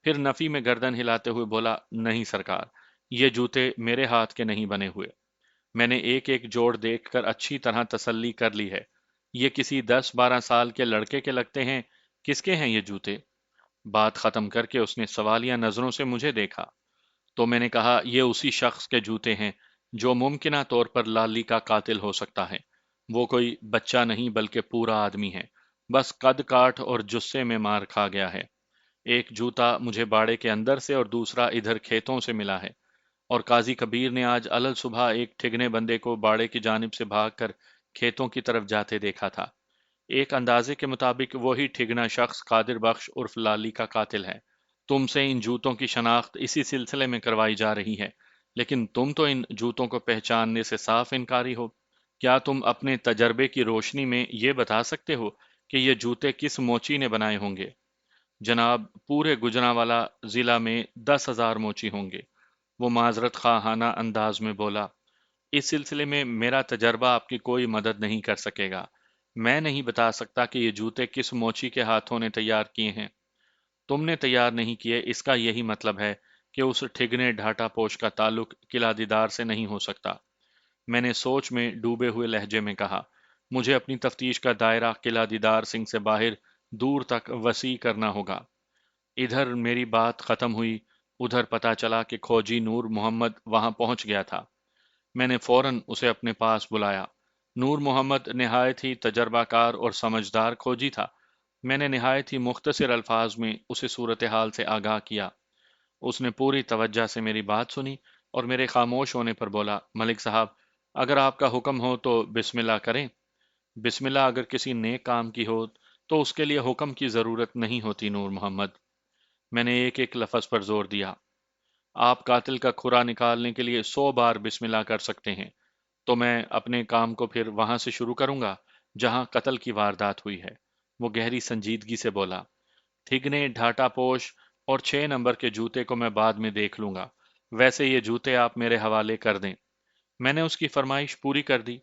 फिर नफी में गर्दन हिलाते हुए बोला, नहीं सरकार, ये जूते मेरे हाथ के नहीं बने हुए। मैंने एक एक जोड़ देखकर अच्छी तरह तसल्ली कर ली है। ये किसी 10-12 साल के लड़के के लगते हैं। किसके हैं ये जूते? बात खत्म करके उसने सवालिया नजरों से मुझे देखा। तो मैंने कहा, ये उसी शख्स के जूते हैं जो मुमकिना तौर पर लाली का कातिल हो सकता है। वो कोई बच्चा नहीं बल्कि पूरा आदमी है, बस कद काठ और जुस्से में मार खा गया है। ایک جوتا مجھے باڑے کے اندر سے اور دوسرا ادھر کھیتوں سے ملا ہے، اور قاضی کبیر نے آج علل صبح ایک ٹھگنے بندے کو باڑے کی جانب سے بھاگ کر کھیتوں کی طرف جاتے دیکھا تھا۔ ایک اندازے کے مطابق وہی ٹھگنا شخص قادر بخش عرف لالی کا قاتل ہے۔ تم سے ان جوتوں کی شناخت اسی سلسلے میں کروائی جا رہی ہے، لیکن تم تو ان جوتوں کو پہچاننے سے صاف انکاری ہو۔ کیا تم اپنے تجربے کی روشنی میں یہ بتا سکتے ہو کہ یہ جوتے کس موچی نے بنائے ہوں گے؟ جناب، پورے گجرانوالہ ضلع میں 10,000 موچی ہوں گے، وہ معذرت خواہانہ انداز میں بولا۔ اس سلسلے میں میرا تجربہ آپ کی کوئی مدد نہیں کر سکے گا۔ میں نہیں بتا سکتا کہ یہ جوتے کس موچی کے ہاتھوں نے تیار کیے ہیں۔ تم نے تیار نہیں کیے، اس کا یہی مطلب ہے کہ اس ٹھگنے ڈھاٹا پوش کا تعلق قلعہ دیدار سے نہیں ہو سکتا۔ میں نے سوچ میں ڈوبے ہوئے لہجے میں کہا، مجھے اپنی تفتیش کا دائرہ قلعہ دیدار سنگھ سے باہر دور تک وسیع کرنا ہوگا۔ ادھر میری بات ختم ہوئی، ادھر پتا چلا کہ کھوجی نور محمد وہاں پہنچ گیا تھا۔ میں نے فوراً اسے اپنے پاس بلایا۔ نور محمد نہایت ہی تجربہ کار اور سمجھدار کھوجی تھا۔ میں نے نہایت ہی مختصر الفاظ میں اسے صورتحال سے آگاہ کیا۔ اس نے پوری توجہ سے میری بات سنی اور میرے خاموش ہونے پر بولا، ملک صاحب، اگر آپ کا حکم ہو تو بسم اللہ کریں۔ بسم اللہ اگر کسی نیک کام کی ہو تو اس کے لیے حکم کی ضرورت نہیں ہوتی نور محمد۔ میں نے ایک ایک لفظ پر زور دیا۔ آپ قاتل کا کھرا نکالنے کے لیے 100 بار بسم اللہ کر سکتے ہیں، تو میں اپنے کام کو پھر وہاں سے شروع کروں گا جہاں قتل کی واردات ہوئی ہے، وہ گہری سنجیدگی سے بولا۔ ٹھگنے، ڈھاٹا پوش اور 6 نمبر کے جوتے کو میں بعد میں دیکھ لوں گا، ویسے یہ جوتے آپ میرے حوالے کر دیں۔ میں نے اس کی فرمائش پوری کر دی۔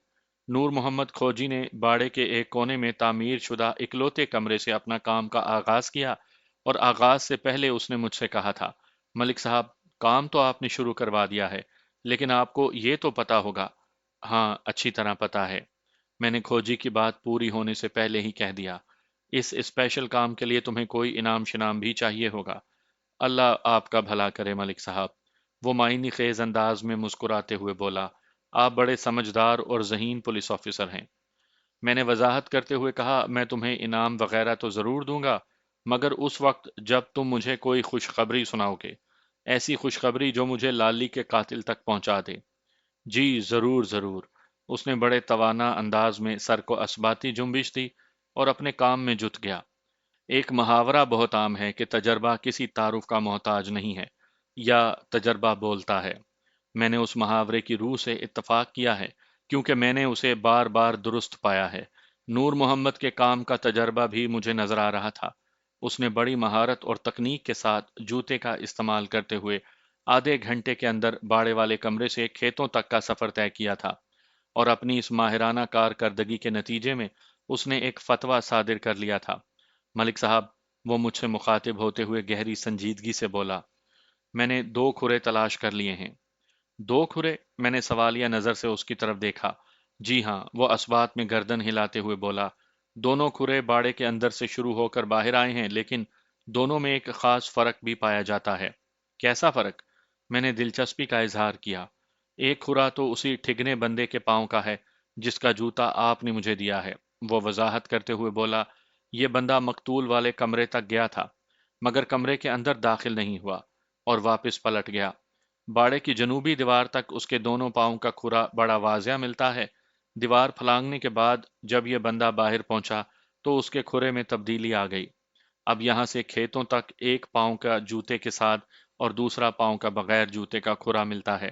نور محمد کھوجی نے باڑے کے ایک کونے میں تعمیر شدہ اکلوتے کمرے سے اپنا کام کا آغاز کیا، اور آغاز سے پہلے اس نے مجھ سے کہا تھا، ملک صاحب، کام تو آپ نے شروع کروا دیا ہے، لیکن آپ کو یہ تو پتا ہوگا۔ ہاں، اچھی طرح پتا ہے، میں نے کھوجی کی بات پوری ہونے سے پہلے ہی کہہ دیا۔ اس اسپیشل کام کے لیے تمہیں کوئی انعام شنام بھی چاہیے ہوگا۔ اللہ آپ کا بھلا کرے ملک صاحب، وہ معنی خیز انداز میں مسکراتے ہوئے بولا۔ آپ بڑے سمجھدار اور ذہین پولیس آفیسر ہیں۔ میں نے وضاحت کرتے ہوئے کہا، میں تمہیں انعام وغیرہ تو ضرور دوں گا، مگر اس وقت جب تم مجھے کوئی خوشخبری سناؤ گے، ایسی خوشخبری جو مجھے لالی کے قاتل تک پہنچا دے۔ جی ضرور ضرور، اس نے بڑے توانا انداز میں سر کو اثباتی جنبش دی اور اپنے کام میں جت گیا۔ ایک محاورہ بہت عام ہے کہ تجربہ کسی تعارف کا محتاج نہیں ہے، یا تجربہ بولتا ہے۔ میں نے اس محاورے کی روح سے اتفاق کیا ہے، کیونکہ میں نے اسے بار بار درست پایا ہے۔ نور محمد کے کام کا تجربہ بھی مجھے نظر آ رہا تھا۔ اس نے بڑی مہارت اور تکنیک کے ساتھ جوتے کا استعمال کرتے ہوئے آدھے گھنٹے کے اندر باڑے والے کمرے سے کھیتوں تک کا سفر طے کیا تھا، اور اپنی اس ماہرانہ کارکردگی کے نتیجے میں اس نے ایک فتویٰ صادر کر لیا تھا۔ ملک صاحب، وہ مجھ سے مخاطب ہوتے ہوئے گہری سنجیدگی سے بولا، میں نے 2 کھرے تلاش کر لیے ہیں۔ 2 کھرے؟ میں نے سوالیہ نظر سے اس کی طرف دیکھا۔ جی ہاں، وہ اثبات میں گردن ہلاتے ہوئے بولا، دونوں کھرے باڑے کے اندر سے شروع ہو کر باہر آئے ہیں، لیکن دونوں میں ایک خاص فرق بھی پایا جاتا ہے۔ کیسا فرق؟ میں نے دلچسپی کا اظہار کیا۔ ایک کھرا تو اسی ٹھگنے بندے کے پاؤں کا ہے جس کا جوتا آپ نے مجھے دیا ہے، وہ وضاحت کرتے ہوئے بولا۔ یہ بندہ مقتول والے کمرے تک گیا تھا، مگر کمرے کے اندر داخل نہیں ہوا اور واپس پلٹ گیا۔ باڑے کی جنوبی دیوار تک اس کے دونوں پاؤں کا کھرا بڑا واضح ملتا ہے۔ دیوار پھلانگنے کے بعد جب یہ بندہ باہر پہنچا تو اس کے کھرے میں تبدیلی آ گئی۔ اب یہاں سے کھیتوں تک ایک پاؤں کا جوتے کے ساتھ اور دوسرا پاؤں کا بغیر جوتے کا کھرا ملتا ہے۔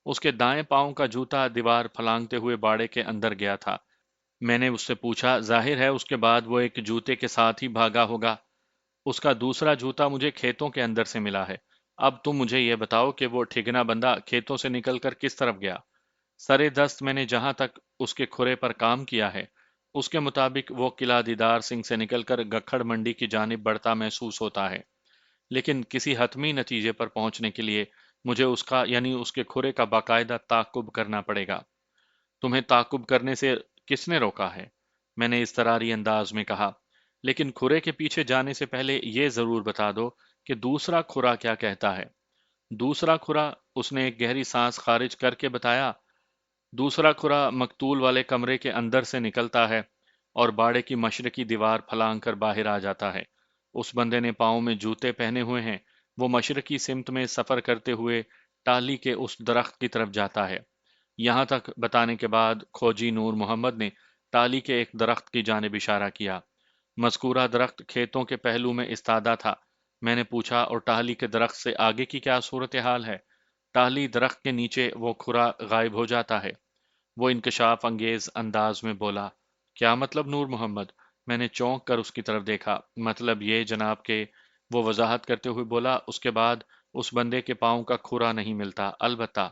اس کے دائیں پاؤں کا جوتا دیوار پھلانگتے ہوئے باڑے کے اندر گیا تھا۔ میں نے اس سے پوچھا، ظاہر ہے اس کے بعد وہ ایک جوتے کے ساتھ ہی بھاگا ہوگا۔ اس کا دوسرا جوتا مجھے کھیتوں کے اندر سے ملا ہے۔ اب تم مجھے یہ بتاؤ کہ وہ ٹھگنا بندہ کھیتوں سے نکل کر کس طرف گیا؟ سرے دست میں نے جہاں تک اس کے کھرے پر کام کیا ہے، اس کے مطابق وہ قلعہ دیدار سنگھ سے نکل کر گکھڑ منڈی کی جانب بڑھتا محسوس ہوتا ہے، لیکن کسی حتمی نتیجے پر پہنچنے کے لیے مجھے اس کا یعنی اس کے کھرے کا باقاعدہ تعاقب کرنا پڑے گا۔ تمہیں تعاقب کرنے سے کس نے روکا ہے؟ میں نے اضطراری انداز میں کہا، لیکن کھرے کے پیچھے جانے سے پہلے یہ ضرور بتا دو کہ دوسرا کھرا کیا کہتا ہے۔ دوسرا کھرا؟ اس نے ایک گہری سانس خارج کر کے بتایا، دوسرا کھرا مقتول والے کمرے کے اندر سے نکلتا ہے اور باڑے کی مشرقی دیوار پھلانگ کر باہر آ جاتا ہے۔ उस बंदे ने पाँव में जूते पहने हुए हैं। वो मशरकी सिमत में सफ़र करते हुए टाली के उस दरख्त की तरफ जाता है। यहाँ तक बताने के बाद खोजी नूर मोहम्मद ने टाली के एक दरख्त की जानिब इशारा किया। मज़कूरा दरख्त खेतों के पहलू में इस्तादा था। मैंने पूछा, और टाहली के दरख्त से आगे की क्या सूरत हाल है? टाहली दरख्त के नीचे वो खुरा गायब हो जाता है। वो इंकशाफ अंगेज अंदाज में बोला। क्या मतलब नूर मोहम्मद? मैंने चौंक कर उसकी तरफ देखा। मतलब ये जनाब के, वो वजाहत करते हुए बोला, उसके बाद उस बंदे के पाँव का खुरा नहीं मिलता। अलबत्ता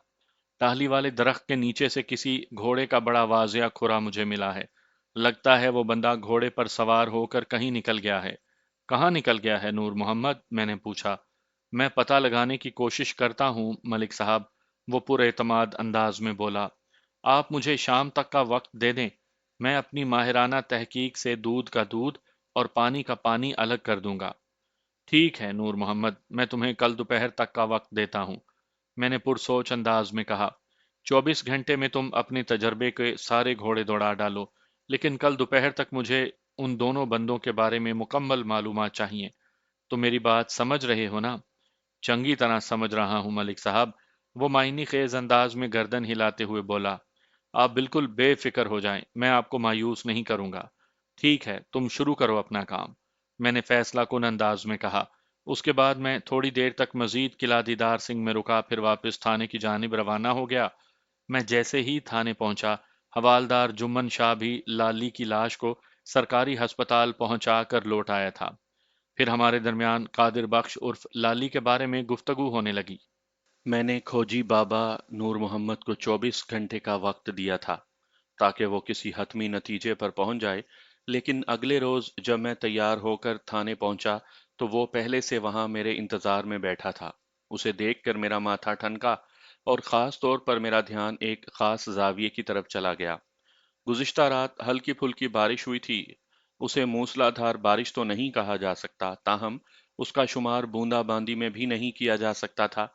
टाहली वाले दरख्त के नीचे से किसी घोड़े का बड़ा वाजिया खुरा मुझे मिला है। लगता है वो बंदा घोड़े पर सवार होकर कहीं निकल गया है। कहाँ निकल गया है नूर मोहम्मद? मैंने पूछा। मैं पता लगाने की कोशिश करता हूँ मलिक साहब, वो पुरएतमाद अंदाज में बोला। आप मुझे शाम तक का वक्त दे दें, मैं अपनी माहिराना तहकीक से दूध का दूध और पानी का पानी अलग कर दूंगा। ठीक है नूर मोहम्मद, मैं तुम्हें कल दोपहर तक का वक्त देता हूँ, मैंने पुरसोच अंदाज में कहा। 24 घंटे में तुम अपने तजर्बे के सारे घोड़े दौड़ा डालो, लेकिन कल दोपहर तक मुझे उन दोनों बंदों के बारे में मुकम्मल मालूमात चाहिए। तो मेरी बात समझ रहे हो ना? चंगी तरह समझ रहा हूँ मलिक साहब, वो मायनी खेज अंदाज में गर्दन हिलाते हुए बोला। आप बिल्कुल बेफिक्र हो जाएं, मैं आपको मायूस नहीं करूंगा। ठीक है, तुम शुरू करो अपना काम, मैंने फैसला कुन अंदाज में कहा। उसके बाद मैं थोड़ी देर तक मजीद किला दीदार सिंह में रुका, फिर वापस थाने की जानिब रवाना हो गया। मैं जैसे ही थाने पहुंचा, हवालदार जुम्मन शाह भी लाली की लाश को सरकारी अस्पताल पहुंचा कर लौट आया था। फिर हमारे दरमियान कादिर बख्श उर्फ लाली के बारे में गुफ्तगू होने लगी। मैंने खोजी बाबा नूर मोहम्मद को 24 घंटे का वक्त दिया था ताकि वो किसी हतमी नतीजे पर पहुंच जाए, लेकिन अगले रोज जब मैं तैयार होकर थाने पहुंचा तो वो पहले से वहां मेरे इंतजार में बैठा था। उसे देखकर मेरा माथा ठनका और खास तौर पर मेरा ध्यान एक खास जाविये की तरफ चला गया। गुज़िश्ता रात हल्की फुल्की बारिश हुई थी। उसे मूसलाधार बारिश तो नहीं कहा जा सकता, ताहम उसका शुमार बूंदाबांदी में भी नहीं किया जा सकता था।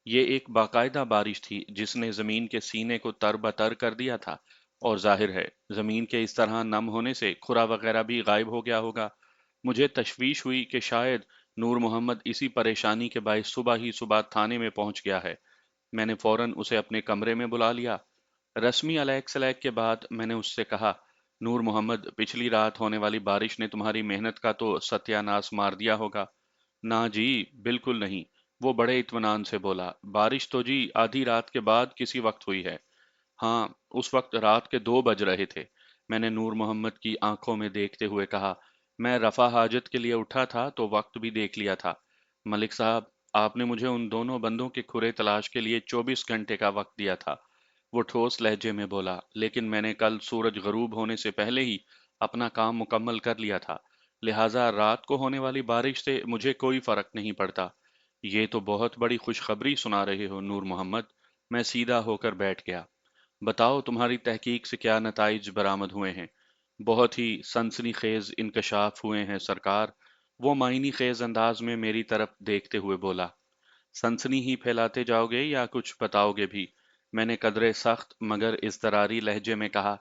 ये एक बाकायदा बारिश थी जिसने जमीन के सीने को तरबतर कर दिया था, और जाहिर है जमीन के इस तरह नम होने से खुरा वगैरह भी गायब हो गया होगा। मुझे तशवीश हुई कि शायद नूर मोहम्मद इसी परेशानी के बायस सुबह ही सुबह थाने में पहुंच गया है। मैंने फौरन उसे अपने कमरे में बुला लिया। रस्मी अलैक सलैक के बाद मैंने उससे कहा, नूर मोहम्मद, पिछली रात होने वाली बारिश ने तुम्हारी मेहनत का तो सत्यानाश मार दिया होगा। ना जी, बिल्कुल नहीं, वो बड़े इत्मीनान से बोला। बारिश तो जी आधी रात के बाद किसी वक्त हुई है। हाँ, उस वक्त रात के 2 बज रहे थे, मैंने नूर मोहम्मद की आंखों में देखते हुए कहा। मैं रफा हाजत के लिए उठा था तो वक्त भी देख लिया था। मलिक साहब, आपने मुझे उन दोनों बंदों के खुरे तलाश के लिए 24 घंटे का वक्त दिया था, वो ठोस लहजे में बोला, लेकिन मैंने कल सूरज गरूब होने से पहले ही अपना काम मुकम्मल कर लिया था, लिहाजा रात को होने वाली बारिश से मुझे कोई फर्क नहीं पड़ता। ये तो बहुत बड़ी खुशखबरी सुना रहे हो नूर मोहम्मद। मैं सीधा होकर बैठ गया। बताओ, तुम्हारी तहकीक से क्या नताइज बरामद हुए हैं? बहुत ही सनसनीखेज इंकशाफ हुए हैं सरकार, वो मायनी खेज अंदाज में मेरी तरफ देखते हुए बोला। सनसनी ही फैलाते जाओगे या कुछ बताओगे भी? मैंने कदरे सख्त मगर इज़्तरारी लहजे में कहा।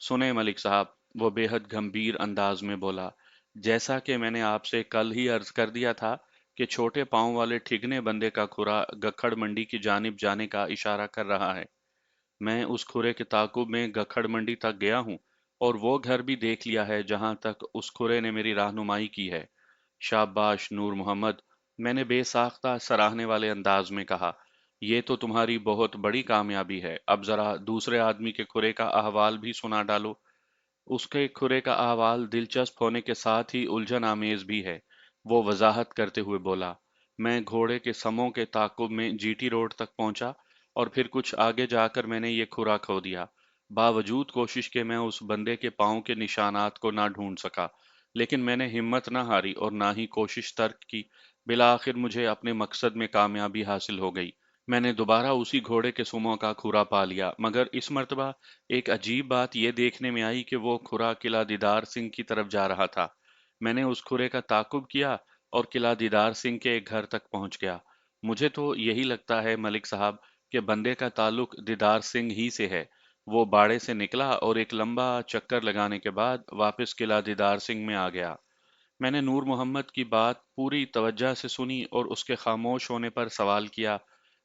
सुने मलिक साहब, वो बेहद गंभीर अंदाज में बोला। जैसा कि मैंने आपसे कल ही अर्ज कर दिया था कि छोटे पाँव वाले ठिगने बंदे का खुरा गखड़ मंडी की जानिब जाने का इशारा कर रहा है। मैं उस खुरे के ताकुब में गखड़ मंडी तक गया हूँ और वो घर भी देख लिया है जहां तक उस खुरे ने मेरी रहनुमाई की है। शाबाश नूर मोहम्मद, मैंने बेसाख्ता सराहने वाले अंदाज में कहा। ये तो तुम्हारी बहुत बड़ी कामयाबी है। अब जरा दूसरे आदमी के खुरे का अहवाल भी सुना डालो। उसके खुरे का अहवाल दिलचस्प होने के साथ ही उलझन आमेज भी है, वो वजाहत करते हुए बोला। मैं घोड़े के समों के ताकुब में जीटी रोड तक पहुंचा और फिर कुछ आगे जाकर मैंने ये खुरा खो दिया। बावजूद कोशिश के मैं उस बंदे के पाँव के निशानात को ना ढूंढ सका, लेकिन मैंने हिम्मत ना हारी और ना ही कोशिश तर्क की। बिलाखिर मुझे अपने मकसद में कामयाबी हासिल हो गई। मैंने दोबारा उसी घोड़े के सुमों का खुरा पा लिया, मगर इस मर्तबा एक अजीब बात यह देखने में आई कि वो खुरा किला दीदार सिंह की तरफ जा रहा था। मैंने उस खुरे का ताकुब किया और किला दीदार सिंह के एक घर तक पहुंच गया। मुझे तो यही लगता है मलिक साहब कि बंदे का ताल्लुक दीदार सिंह ही से है। वो बाड़े से निकला और एक लंबा चक्कर लगाने के बाद वापस किला दीदार सिंह में आ गया। میں نے نور محمد کی بات پوری توجہ سے سنی اور اس کے خاموش ہونے پر سوال کیا،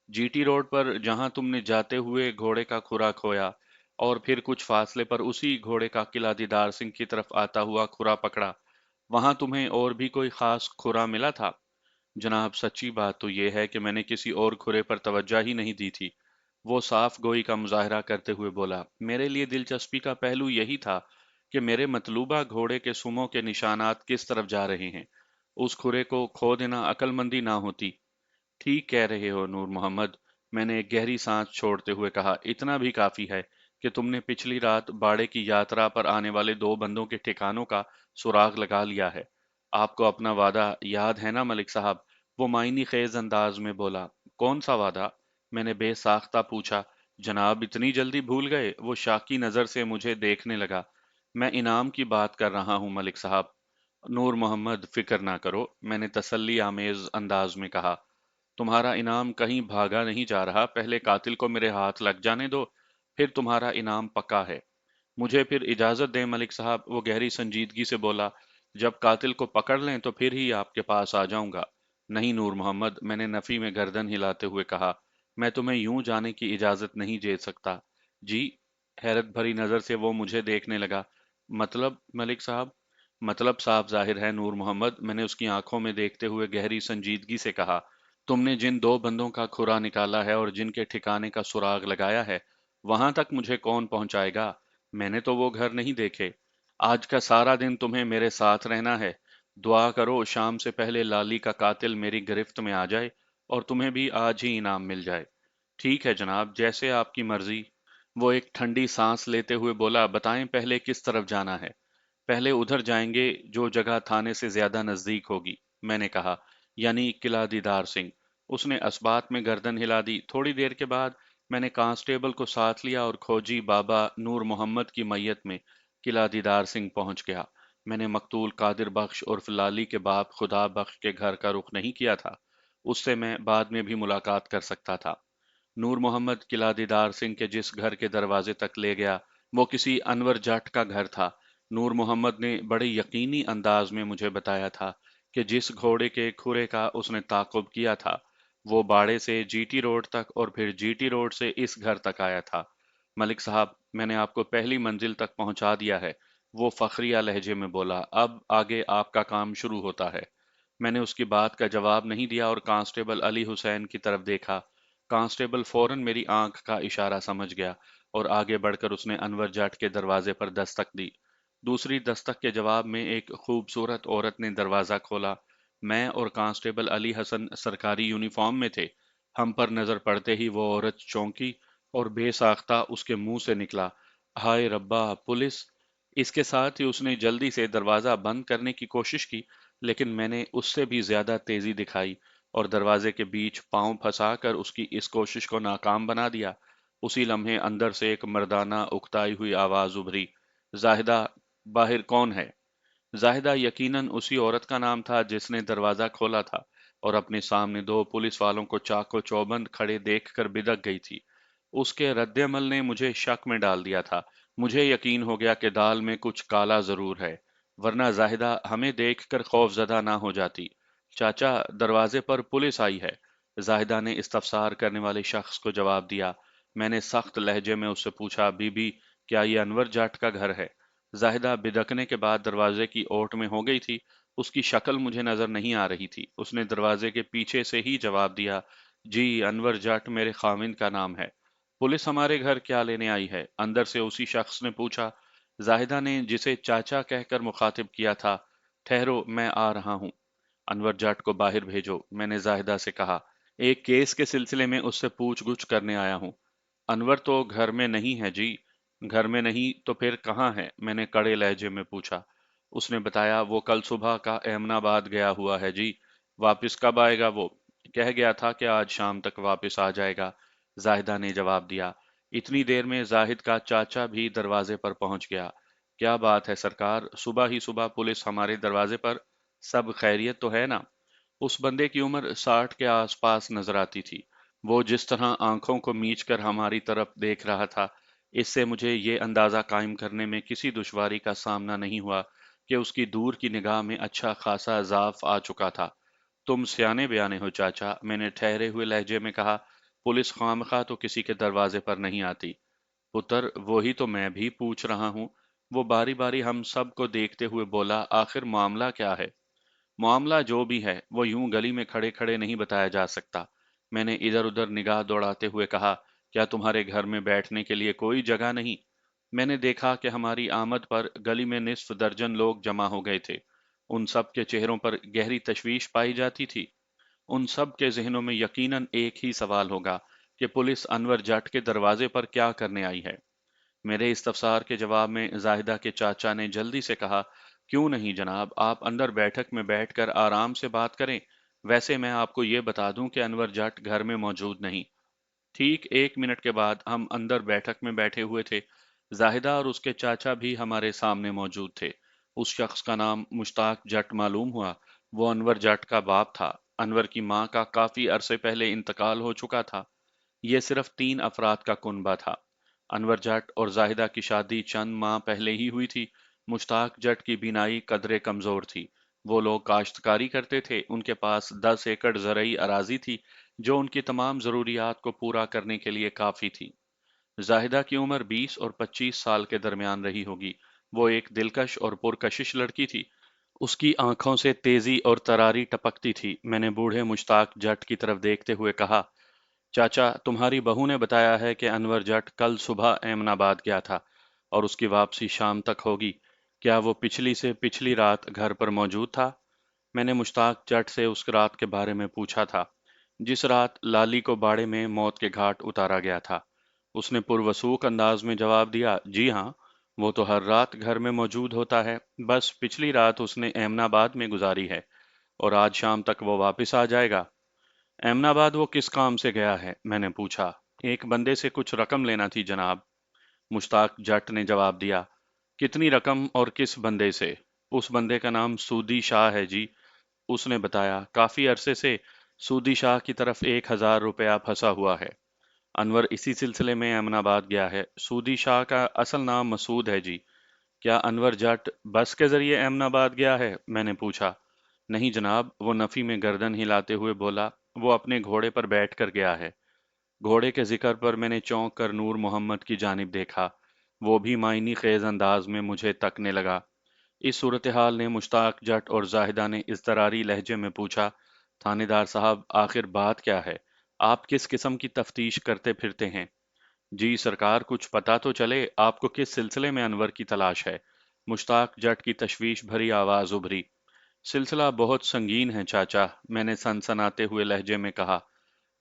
جی ٹی روڈ پر جہاں تم نے جاتے ہوئے گھوڑے کا کھرا کھویا اور پھر کچھ فاصلے پر اسی گھوڑے کا قلعہ دیدار سنگھ کی طرف آتا ہوا کھرا پکڑا، وہاں تمہیں اور بھی کوئی خاص کھرا ملا تھا؟ جناب، سچی بات تو یہ ہے کہ میں نے کسی اور کھرے پر توجہ ہی نہیں دی تھی، وہ صاف گوئی کا مظاہرہ کرتے ہوئے بولا۔ میرے لیے دلچسپی کا پہلو یہی تھا کہ میرے مطلوبہ گھوڑے کے سموں کے نشانات کس طرف جا رہے ہیں۔ اس کھرے کو کھو دینا عقل مندی نہ ہوتی۔ ٹھیک کہہ رہے ہو نور محمد، میں نے ایک گہری سانس چھوڑتے ہوئے کہا، اتنا بھی کافی ہے کہ تم نے پچھلی رات باڑے کی یاترا پر آنے والے دو بندوں کے ٹھکانوں کا سراغ لگا لیا ہے۔ آپ کو اپنا وعدہ یاد ہے نا ملک صاحب؟ وہ معنی خیز انداز میں بولا۔ کون سا وعدہ؟ میں نے بے ساختہ پوچھا۔ جناب اتنی جلدی بھول گئے؟ وہ شاکی نظر سے مجھے دیکھنے لگا۔ میں انعام کی بات کر رہا ہوں ملک صاحب۔ نور محمد فکر نہ کرو، میں نے تسلی آمیز انداز میں کہا، تمہارا انعام کہیں بھاگا نہیں جا رہا، پہلے قاتل کو میرے ہاتھ لگ جانے دو، پھر تمہارا انعام پکا ہے۔ مجھے پھر اجازت دیں ملک صاحب، وہ گہری سنجیدگی سے بولا، جب قاتل کو پکڑ لیں تو پھر ہی آپ کے پاس آ جاؤں گا۔ نہیں نور محمد، میں نے نفی میں گردن ہلاتے ہوئے کہا، میں تمہیں یوں جانے کی اجازت نہیں دے سکتا۔ جی؟ حیرت بھری نظر سے وہ مجھے دیکھنے لگا۔ مطلب ملک صاحب؟ مطلب صاحب ظاہر ہے نور محمد، میں نے اس کی آنکھوں میں دیکھتے ہوئے گہری سنجیدگی سے کہا، تم نے جن دو بندوں کا کھرا نکالا ہے اور جن کے ٹھکانے کا سراغ لگایا ہے، وہاں تک مجھے کون پہنچائے گا؟ میں نے تو وہ گھر نہیں دیکھے۔ آج کا سارا دن تمہیں میرے ساتھ رہنا ہے۔ دعا کرو شام سے پہلے لالی کا قاتل میری گرفت میں آ جائے اور تمہیں بھی آج ہی انعام مل جائے۔ ٹھیک ہے جناب، جیسے آپ کی مرضی۔ وہ ایک ٹھنڈی سانس لیتے ہوئے بولا، بتائیں پہلے کس طرف جانا ہے؟ پہلے ادھر جائیں گے جو جگہ تھانے سے زیادہ نزدیک ہوگی، میں نے کہا، یعنی قلعہ دیدار سنگھ۔ اس نے اسبات میں گردن ہلا دی۔ تھوڑی دیر کے بعد میں نے کانسٹیبل کو ساتھ لیا اور کھوجی بابا نور محمد کی میت میں قلعہ دیدار سنگھ پہنچ گیا۔ میں نے مقتول قادر بخش اور لالی کے باپ خدا بخش کے گھر کا رخ نہیں کیا تھا، اس سے میں بعد میں بھی ملاقات کر سکتا تھا۔ نور محمد قلعہ دیدار سنگھ کے جس گھر کے دروازے تک لے گیا وہ کسی انور جٹ کا گھر تھا۔ نور محمد نے بڑے یقینی انداز میں مجھے بتایا تھا کہ جس گھوڑے کے کھرے کا اس نے تعاقب کیا تھا وہ باڑے سے جی ٹی روڈ تک اور پھر جی ٹی روڈ سے اس گھر تک آیا تھا۔ ملک صاحب، میں نے آپ کو پہلی منزل تک پہنچا دیا ہے، وہ فخریہ لہجے میں بولا، اب آگے آپ کا کام شروع ہوتا ہے۔ میں نے اس کی بات کا جواب نہیں دیا اور کانسٹیبل علی حسین کی طرف دیکھا۔ کانسٹیبل فوراً میری آنکھ کا اشارہ سمجھ گیا اور آگے بڑھ کر اس نے انور جٹ کے دروازے پر دستک دی۔ دوسری دستک کے جواب میں ایک خوبصورت عورت نے دروازہ کھولا۔ میں اور کانسٹیبل علی حسن سرکاری یونیفارم میں تھے۔ ہم پر نظر پڑتے ہی وہ عورت چونکی اور بے ساختہ اس کے منہ سے نکلا، ہائے ربا، پولیس! اس کے ساتھ ہی اس نے جلدی سے دروازہ بند کرنے کی کوشش کی، لیکن میں نے اس سے بھی زیادہ تیزی دکھائی اور دروازے کے بیچ پاؤں پھنسا کر اس کی اس کوشش کو ناکام بنا دیا۔ اسی لمحے اندر سے ایک مردانہ اکتائی ہوئی آواز ابھری، زاہدہ، باہر کون ہے؟ زاہدہ یقیناً اسی عورت کا نام تھا جس نے دروازہ کھولا تھا اور اپنے سامنے دو پولیس والوں کو چاق و چوبند کھڑے دیکھ کر بدک گئی تھی۔ اس کے رد عمل نے مجھے شک میں ڈال دیا تھا۔ مجھے یقین ہو گیا کہ دال میں کچھ کالا ضرور ہے، ورنہ زاہدہ ہمیں دیکھ کر خوف زدہ نہ ہو جاتی۔ چاچا، دروازے پر پولیس آئی ہے، زاہدہ نے استفسار کرنے والے شخص کو جواب دیا۔ میں نے سخت لہجے میں اس سے پوچھا، بی بی، کیا یہ انور جٹ کا گھر ہے؟ زاہدہ بدکنے کے بعد دروازے کی اوٹ میں ہو گئی تھی۔ اس کی شکل مجھے نظر نہیں آ رہی تھی۔ اس نے دروازے کے پیچھے سے ہی جواب دیا، جی، انور جٹ میرے خاوند کا نام ہے۔ پولیس ہمارے گھر کیا لینے آئی ہے؟ اندر سے اسی شخص نے پوچھا۔ زاہدہ نے جسے چاچا کہہ کر مخاطب کیا تھا، ٹھہرو، میں آ رہا ہوں۔ انور جٹ کو باہر بھیجو، میں نے زاہدہ سے کہا، ایک کیس کے سلسلے میں اس سے پوچھ گچھ کرنے آیا ہوں۔ انور تو گھر میں نہیں ہے جی۔ گھر میں نہیں تو پھر کہاں ہے؟ میں نے کڑے لہجے میں پوچھا۔ اس نے بتایا، وہ کل صبح کا احمد آباد گیا ہوا ہے جی۔ واپس کب آئے گا وہ؟ کہہ گیا تھا کہ آج شام تک واپس آ جائے گا، زاہدہ نے جواب دیا۔ اتنی دیر میں زاہد کا چاچا بھی دروازے پر پہنچ گیا۔ کیا بات ہے سرکار، صبح ہی صبح پولیس ہمارے دروازے پر؟ سب خیریت تو ہے نا؟ اس بندے کی عمر 60 کے آس پاس نظر آتی تھی۔ وہ جس طرح آنکھوں کو میچ کر ہماری طرف دیکھ رہا تھا، اس سے مجھے یہ اندازہ قائم کرنے میں کسی دشواری کا سامنا نہیں ہوا کہ उसकी दूर की निगाह में अच्छा खासा ज़ाफ आ चुका था। तुम सियाने बयाने हो चाचा, मैंने ठहरे हुए लहजे में कहा। पुलिस खामखा तो किसी के दरवाजे पर नहीं आती। पुत्र, वही तो मैं भी पूछ रहा हूँ। वो बारी बारी हम सब को देखते हुए बोला, आखिर मामला क्या है? मामला जो भी है वो यूं गली में खड़े खड़े नहीं बताया जा सकता। मैंने इधर उधर निगाह दौड़ाते हुए कहा, क्या तुम्हारे घर में बैठने के लिए कोई जगह नहीं? मैंने देखा कि हमारी आमद पर गली में निस्फ दर्जन लोग जमा हो गए थे। उन सब के चेहरों पर गहरी तशवीश पाई जाती थी। उन सब के जहनों में यकीनन एक ही सवाल होगा कि पुलिस अनवर जट के दरवाजे पर क्या करने आई है। मेरे इस्तफसार के जवाब में जाहिदा के चाचा ने जल्दी से कहा, क्यों नहीं जनाब, आप अंदर बैठक में बैठकर आराम से बात करें। वैसे मैं आपको ये बता दूं कि अनवर जट घर में मौजूद नहीं। ठीक 1 मिनट के बाद हम अंदर बैठक में बैठे हुए थे। जाहिदा और उसके चाचा भी हमारे सामने मौजूद थे। उस शख्स का नाम मुश्ताक जट मालूम हुआ। वो अनवर जट का बाप था। अनवर की माँ का काफी अरसे पहले इंतकाल हो चुका था। ये सिर्फ 3 अफराद का कुनबा था। अनवर जट और जाहिदा की शादी चंद माह पहले ही हुई थी। मुश्ताक जट की बीनाई कदरे कमजोर थी। वो लोग काश्तकारी करते थे। उनके पास 10 एकड़ ज़रई अराजी थी जो उनकी तमाम ज़रूरियात को पूरा करने के लिए काफ़ी थी। जाहिदा की उम्र 20 और 25 साल के दरमियान रही होगी। वो एक दिलकश और पुरकशिश लड़की थी। उसकी आंखों से तेजी और तरारी टपकती थी। मैंने बूढ़े मुश्ताक जट की तरफ देखते हुए कहा, चाचा, तुम्हारी बहू ने बताया है कि अनवर जट कल सुबह एमनाबाद गया था और उसकी वापसी शाम तक होगी। क्या वो पिछली से पिछली रात घर पर मौजूद था? मैंने मुश्ताक जट से उस रात के बारे में पूछा था जिस रात लाली को बाड़े में मौत के घाट उतारा गया था। उसने पुरवसूख अंदाज में जवाब दिया, जी हाँ, वो तो हर रात घर में मौजूद होता है। बस पिछली रात उसने एमनाबाद में गुजारी है और आज शाम तक वो वापस आ जाएगा। एमनाबाद वो किस काम से गया है? मैंने पूछा। एक बंदे से कुछ रकम लेना थी जनाब, मुश्ताक जट ने जवाब दिया। कितनी रकम और किस बंदे से? उस बंदे का नाम सूदी शाह है जी, उसने बताया। काफी अरसे से सूदी शाह की तरफ 1,000 रुपया फंसा हुआ है। अनवर इसी सिलसिले में एमनाबाद गया है। सूदी शाह का असल नाम मसूद है जी। क्या अनवर जट बस के जरिए एमनाबाद गया है? मैंने पूछा। नहीं जनाब, वो नफी में गर्दन हिलाते हुए बोला, वो अपने घोड़े पर बैठ कर गया है। घोड़े के जिक्र पर मैंने चौंक कर नूर मोहम्मद की जानिब देखा। वो भी मायनी खेज अंदाज में मुझे तकने लगा। इस सूरत हाल ने मुश्ताक जट और जाहिदा ने इज़तरारी लहजे में पूछा, थानेदार साहब, आखिर बात क्या है? आप किस किस्म की तफ्तीश करते फिरते हैं? जी सरकार, कुछ पता तो चले, आपको किस सिलसिले में अनवर की तलाश है? मुश्ताक जट की तशवीश भरी आवाज उभरी। सिलसिला बहुत संगीन है चाचा, मैंने सनसनाते हुए लहजे में कहा।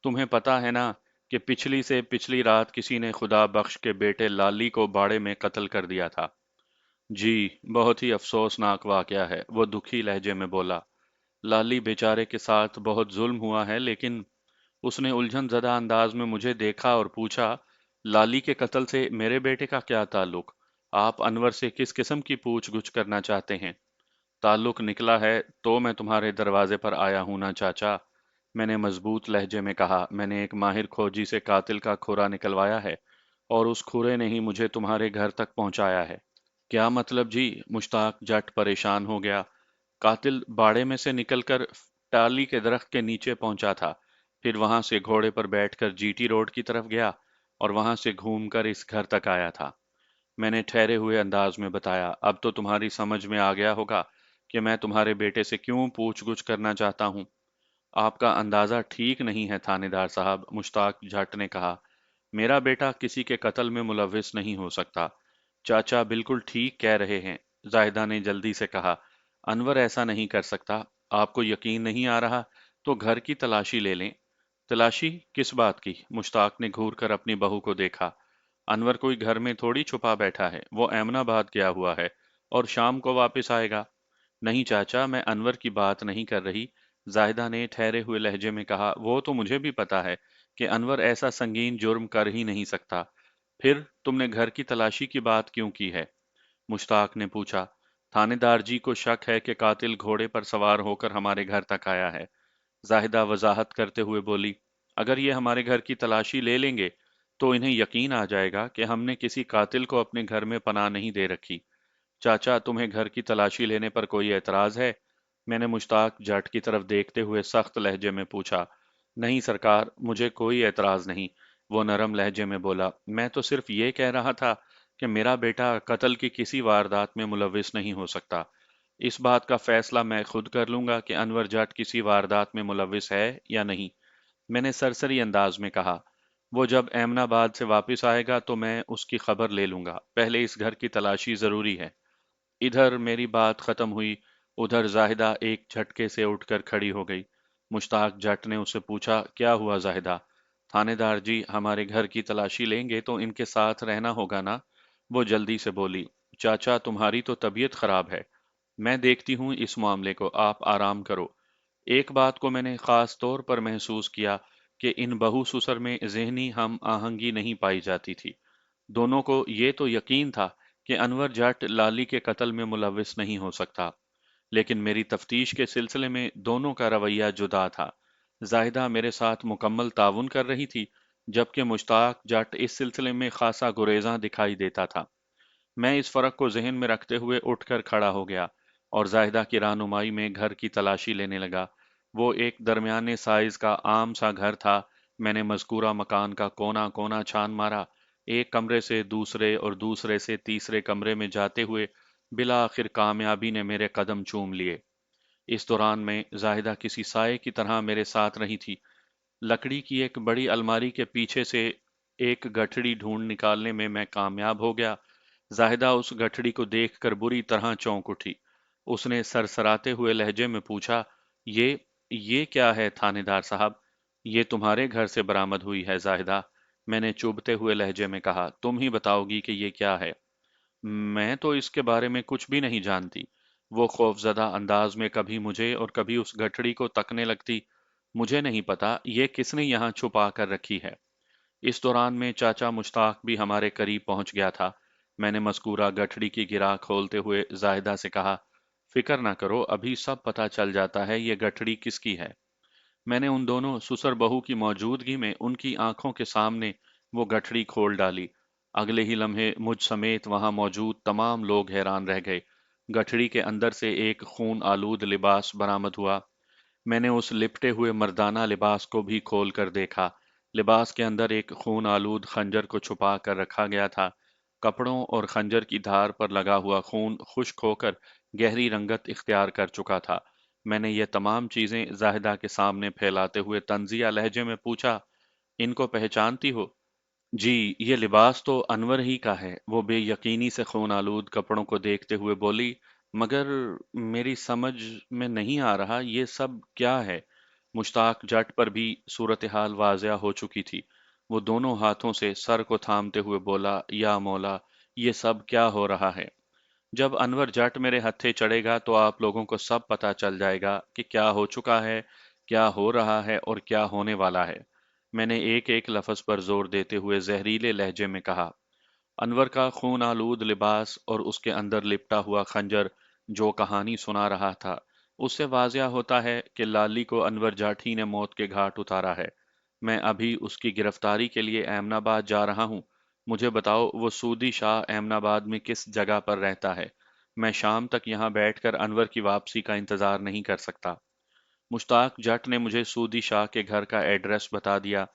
तुम्हें पता है ना कि पिछली से पिछली रात किसी ने खुदा बख्श के बेटे लाली को बाड़े में कत्ल कर दिया था। जी, बहुत ही अफसोसनाक वाकया है, वो दुखी लहजे में बोला। लाली बेचारे के साथ बहुत जुल्म हुआ है, लेकिन उसने उलझन ज़दा अंदाज में मुझे देखा और पूछा, लाली के कत्ल से मेरे बेटे का क्या ताल्लुक? आप अनवर से किस किस्म की पूछ गुछ करना चाहते हैं? ताल्लुक निकला है तो मैं तुम्हारे दरवाजे पर आया हूं ना चाचा, मैंने मजबूत लहजे में कहा। मैंने एक माहिर खोजी से कातिल का खुरा निकलवाया है और उस खुरे ने ही मुझे तुम्हारे घर तक पहुंचाया है। क्या मतलब जी? मुश्ताक जट परेशान हो गया। कातिल बाड़े में से निकलकर टाली के दरख्त के नीचे पहुंचा था, फिर वहां से घोड़े पर बैठकर जीटी रोड की तरफ गया और वहां से घूमकर इस घर तक आया था, मैंने ठहरे हुए अंदाज में बताया। अब तो तुम्हारी समझ में आ गया होगा कि मैं तुम्हारे बेटे से क्यों पूछ-गुछ करना चाहता हूँ। आपका अंदाजा ठीक नहीं है थानेदार साहब, मुश्ताक जट ने कहा। मेरा बेटा किसी के कत्ल में मुलविस नहीं हो सकता। चाचा बिल्कुल ठीक कह रहे हैं, जाहिदा ने जल्दी से कहा। अनवर ऐसा नहीं कर सकता। आपको यकीन नहीं आ रहा तो घर की तलाशी ले लें। तलाशी किस बात की? मुश्ताक ने घूर कर अपनी बहू को देखा। अनवर कोई घर में थोड़ी छुपा बैठा है, वो एमनाबाद गया हुआ है और शाम को वापस आएगा। नहीं चाचा, मैं अनवर की बात नहीं कर रही, जाहिदा ने ठहरे हुए लहजे में कहा। वो तो मुझे भी पता है कि अनवर ऐसा संगीन जुर्म कर ही नहीं सकता। फिर तुमने घर की तलाशी की बात क्यों की है? मुश्ताक ने पूछा। थानेदार जी को शक है कि कातिल घोड़े पर सवार होकर हमारे घर तक आया है, जाहिदा वजाहत करते हुए बोली। अगर ये हमारे घर की तलाशी ले लेंगे तो इन्हें यकीन आ जाएगा कि हमने किसी कातिल को अपने घर में पनाह नहीं दे रखी। चाचा, तुम्हें घर की तलाशी लेने पर कोई एतराज है? मैंने मुश्ताक जाट की तरफ देखते हुए सख्त लहजे में पूछा। नहीं सरकार, मुझे कोई एतराज नहीं, वो नरम लहजे में बोला। मैं तो सिर्फ ये कह रहा था कि मेरा बेटा कत्ल की किसी वारदात में मुलविस नहीं हो सकता। इस बात का फैसला मैं खुद कर लूंगा कि अनवर जाट किसी वारदात में मुलविस है या नहीं, मैंने सरसरी अंदाज में कहा। वो जब एमनाबाद से वापस आएगा तो मैं उसकी खबर ले लूंगा, पहले इस घर की तलाशी जरूरी है। इधर मेरी बात खत्म हुई, उधर जाहिदा एक झटके से उठकर खड़ी हो गई। मुश्ताक जट ने उससे पूछा, क्या हुआ जाहिदा? थानेदार जी हमारे घर की तलाशी लेंगे तो इनके साथ रहना होगा ना? वो जल्दी से बोली। चाचा, तुम्हारी तो तबीयत खराब है, मैं देखती हूँ इस मामले को, आप आराम करो। एक बात को मैंने खास तौर पर महसूस किया कि इन बहू ससुर में ज़हनी हम आहंगी नहीं पाई जाती थी। दोनों को ये तो यकीन था कि अनवर जट लाली के कत्ल में मुलविस नहीं हो सकता, लेकिन मेरी तफ्तीश के सिलसिले में दोनों का रवैया जुदा था। जाहिदा मेरे साथ मुकम्मल ताउन कर रही थी, जबकि मुश्ताक जट इस सिलसिले में खासा गुरेज़ां दिखाई देता था। मैं इस फर्क को जहन में रखते हुए उठकर खड़ा हो गया और जाहिदा की रहनुमाई में घर की तलाशी लेने लगा। वो एक दरमियाने साइज का आम सा घर था। मैंने मज़कूरा मकान का कोना कोना छान मारा, एक कमरे से दूसरे और दूसरे से तीसरे कमरे में जाते हुए बिला आखिर कामयाबी ने मेरे कदम चूम लिए। इस दौरान में जाहिदा किसी साए की तरह मेरे साथ रही थी। लकड़ी की एक बड़ी अलमारी के पीछे से एक गठड़ी ढूंढ निकालने में मैं कामयाब हो गया। जाहिदा उस गठड़ी को देखकर बुरी तरह चौंक उठी। उसने सरसराते हुए लहजे में पूछा, ये ये क्या है थानेदार साहब? ये तुम्हारे घर से बरामद हुई है जाहिदा, मैंने चुभते हुए लहजे में कहा। तुम ही बताओगी कि ये क्या है। मैं तो इसके बारे में कुछ भी नहीं जानती। वो खौफजदा अंदाज में कभी मुझे और कभी उस गठड़ी को तकने लगती। मुझे नहीं पता ये किसने यहाँ छुपा कर रखी है। इस दौरान में चाचा मुश्ताक भी हमारे करीब पहुंच गया था। मैंने मस्कूरा गठड़ी की गिरा खोलते हुए जाहिदा से कहा, फिक्र ना करो, अभी सब पता चल जाता है ये गठड़ी किसकी है। मैंने उन दोनों ससुर बहू की मौजूदगी में उनकी आंखों के सामने वो गठड़ी खोल डाली। अगले ही लम्हे मुझ समेत वहां मौजूद तमाम लोग हैरान रह गए। गठड़ी के अंदर से एक खून आलूद लिबास बरामद हुआ। मैंने उस लिपटे हुए मर्दाना लिबास को भी खोल कर देखा। लिबास के अंदर एक खून आलूद खंजर को छुपा कर रखा गया था। कपड़ों और खंजर की धार पर लगा हुआ खून खुश्क होकर गहरी रंगत इख्तियार कर चुका था। मैंने ये तमाम चीजें जाहिदा के सामने फैलाते हुए तंजिया लहजे में पूछा, इनको पहचानती हो? जी, ये लिबास तो अनवर ही का है, वो बेयकीनी से खून आलूद कपड़ों को देखते हुए बोली। मगर मेरी समझ में नहीं आ रहा ये सब क्या है। मुश्ताक जट पर भी सूरत हाल वाज़िया हो चुकी थी। वो दोनों हाथों से सर को थामते हुए बोला, या मौला, ये सब क्या हो रहा है। जब अनवर जट मेरे हत्थे चढ़ेगा तो आप लोगों को सब पता चल जाएगा कि क्या हो चुका है, क्या हो रहा है और क्या होने वाला है। मैंने एक एक लफ्ज पर जोर देते हुए जहरीले लहजे में कहा। अनवर का खून आलूद लिबास और उसके अंदर लिपटा हुआ खंजर जो कहानी सुना रहा था, उससे वाजिया होता है कि लाली को अनवर जाठी ने मौत के घाट उतारा है। मैं अभी उसकी गिरफ्तारी के लिए एमनाबाद जा रहा हूँ। मुझे बताओ वो सूदी शाह एमनाबाद में किस जगह पर रहता है। मैं शाम तक यहाँ बैठकर अनवर की वापसी का इंतजार नहीं कर सकता। मुश्ताक जट ने मुझे सूदी शाह के घर का एड्रेस बता दिया।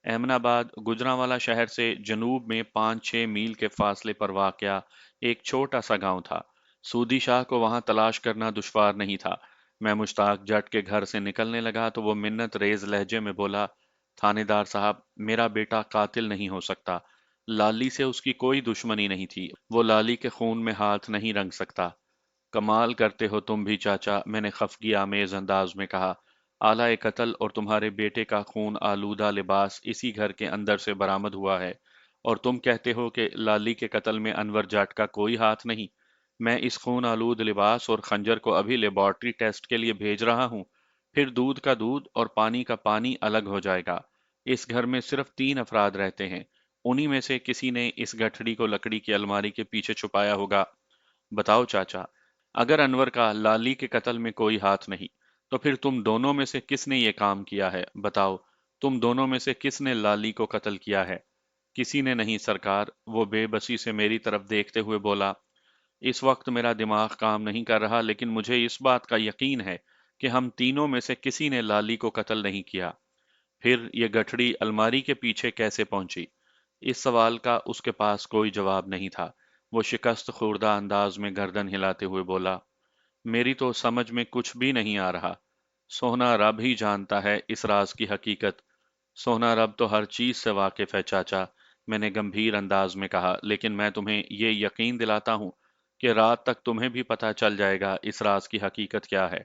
अहमदाबाद गुजरांवाला शहर से जनूब में 5-6 मील के फासले पर वाक़या एक छोटा सा गांव था। सूदी शाह को वहां तलाश करना दुश्वार नहीं था। मैं मुश्ताक जट के घर से निकलने लगा तो वो मिन्नत रेज लहजे में बोला, थानेदार साहब, मेरा बेटा कातिल नहीं हो सकता। लाली से उसकी कोई दुश्मनी नहीं थी, वो लाली के खून में हाथ नहीं रंग सकता। कमाल करते हो तुम भी चाचा, मैंने खफगी आमेज अंदाज में कहा। आला कत्ल और तुम्हारे बेटे का खून आलूदा लिबास इसी घर के अंदर से बरामद हुआ है, और तुम कहते हो कि लाली के कत्ल में अनवर जाट का कोई हाथ नहीं। मैं इस खून आलूद लिबास और खंजर को अभी लेबॉर्ट्री टेस्ट के लिए भेज रहा हूँ, फिर दूध का दूध और पानी का पानी अलग हो जाएगा। इस घर में सिर्फ 3 अफराद रहते हैं, उन्हीं में से किसी ने इस गठड़ी को लकड़ी की अलमारी के पीछे छुपाया होगा। बताओ चाचा, अगर अनवर का लाली के कत्ल में कोई हाथ नहीं, तो फिर तुम दोनों में से किसने ये काम किया है? बताओ, तुम दोनों में से किसने लाली को कत्ल किया है? किसी ने नहीं सरकार, वो बेबसी से मेरी तरफ देखते हुए बोला। اس وقت میرا دماغ کام نہیں کر رہا، لیکن مجھے اس بات کا یقین ہے کہ ہم تینوں میں سے کسی نے لالی کو قتل نہیں کیا۔ پھر یہ گٹھڑی الماری کے پیچھے کیسے پہنچی؟ اس سوال کا اس کے پاس کوئی جواب نہیں تھا۔ وہ شکست خوردہ انداز میں گردن ہلاتے ہوئے بولا، میری تو سمجھ میں کچھ بھی نہیں آ رہا۔ سونا رب ہی جانتا ہے اس راز کی حقیقت۔ سونا رب تو ہر چیز سے واقف ہے چاچا، میں نے گمبھیر انداز میں کہا، لیکن میں تمہیں یہ یقین دلاتا ہوں کہ رات تک تمہیں بھی پتہ چل جائے گا اس راز کی حقیقت کیا ہے۔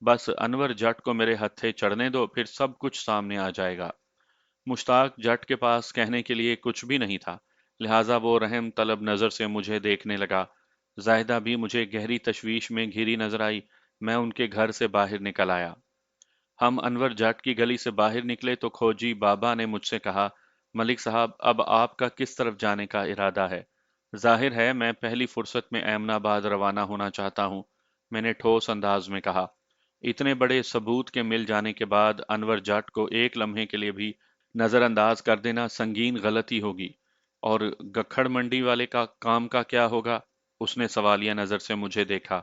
بس انور جٹ کو میرے ہتھے چڑھنے دو، پھر سب کچھ سامنے آ جائے گا۔ مشتاق جٹ کے پاس کہنے کے لیے کچھ بھی نہیں تھا، لہٰذا وہ رحم طلب نظر سے مجھے دیکھنے لگا۔ زاہدہ بھی مجھے گہری تشویش میں گھری نظر آئی۔ میں ان کے گھر سے باہر نکل آیا۔ ہم انور جٹ کی گلی سے باہر نکلے تو کھوجی بابا نے مجھ سے کہا، ملک صاحب اب آپ کا کس طرف جانے کا ارادہ ہے؟ ظاہر ہے میں پہلی فرصت میں ایمن آباد روانہ ہونا چاہتا ہوں، میں نے ٹھوس انداز میں کہا۔ اتنے بڑے ثبوت کے مل جانے کے بعد انور جٹ کو ایک لمحے کے لیے بھی نظر انداز کر دینا سنگین غلطی ہوگی۔ اور گکھڑ منڈی والے کا کام کا کیا ہوگا؟ اس نے سوالیہ نظر سے مجھے دیکھا۔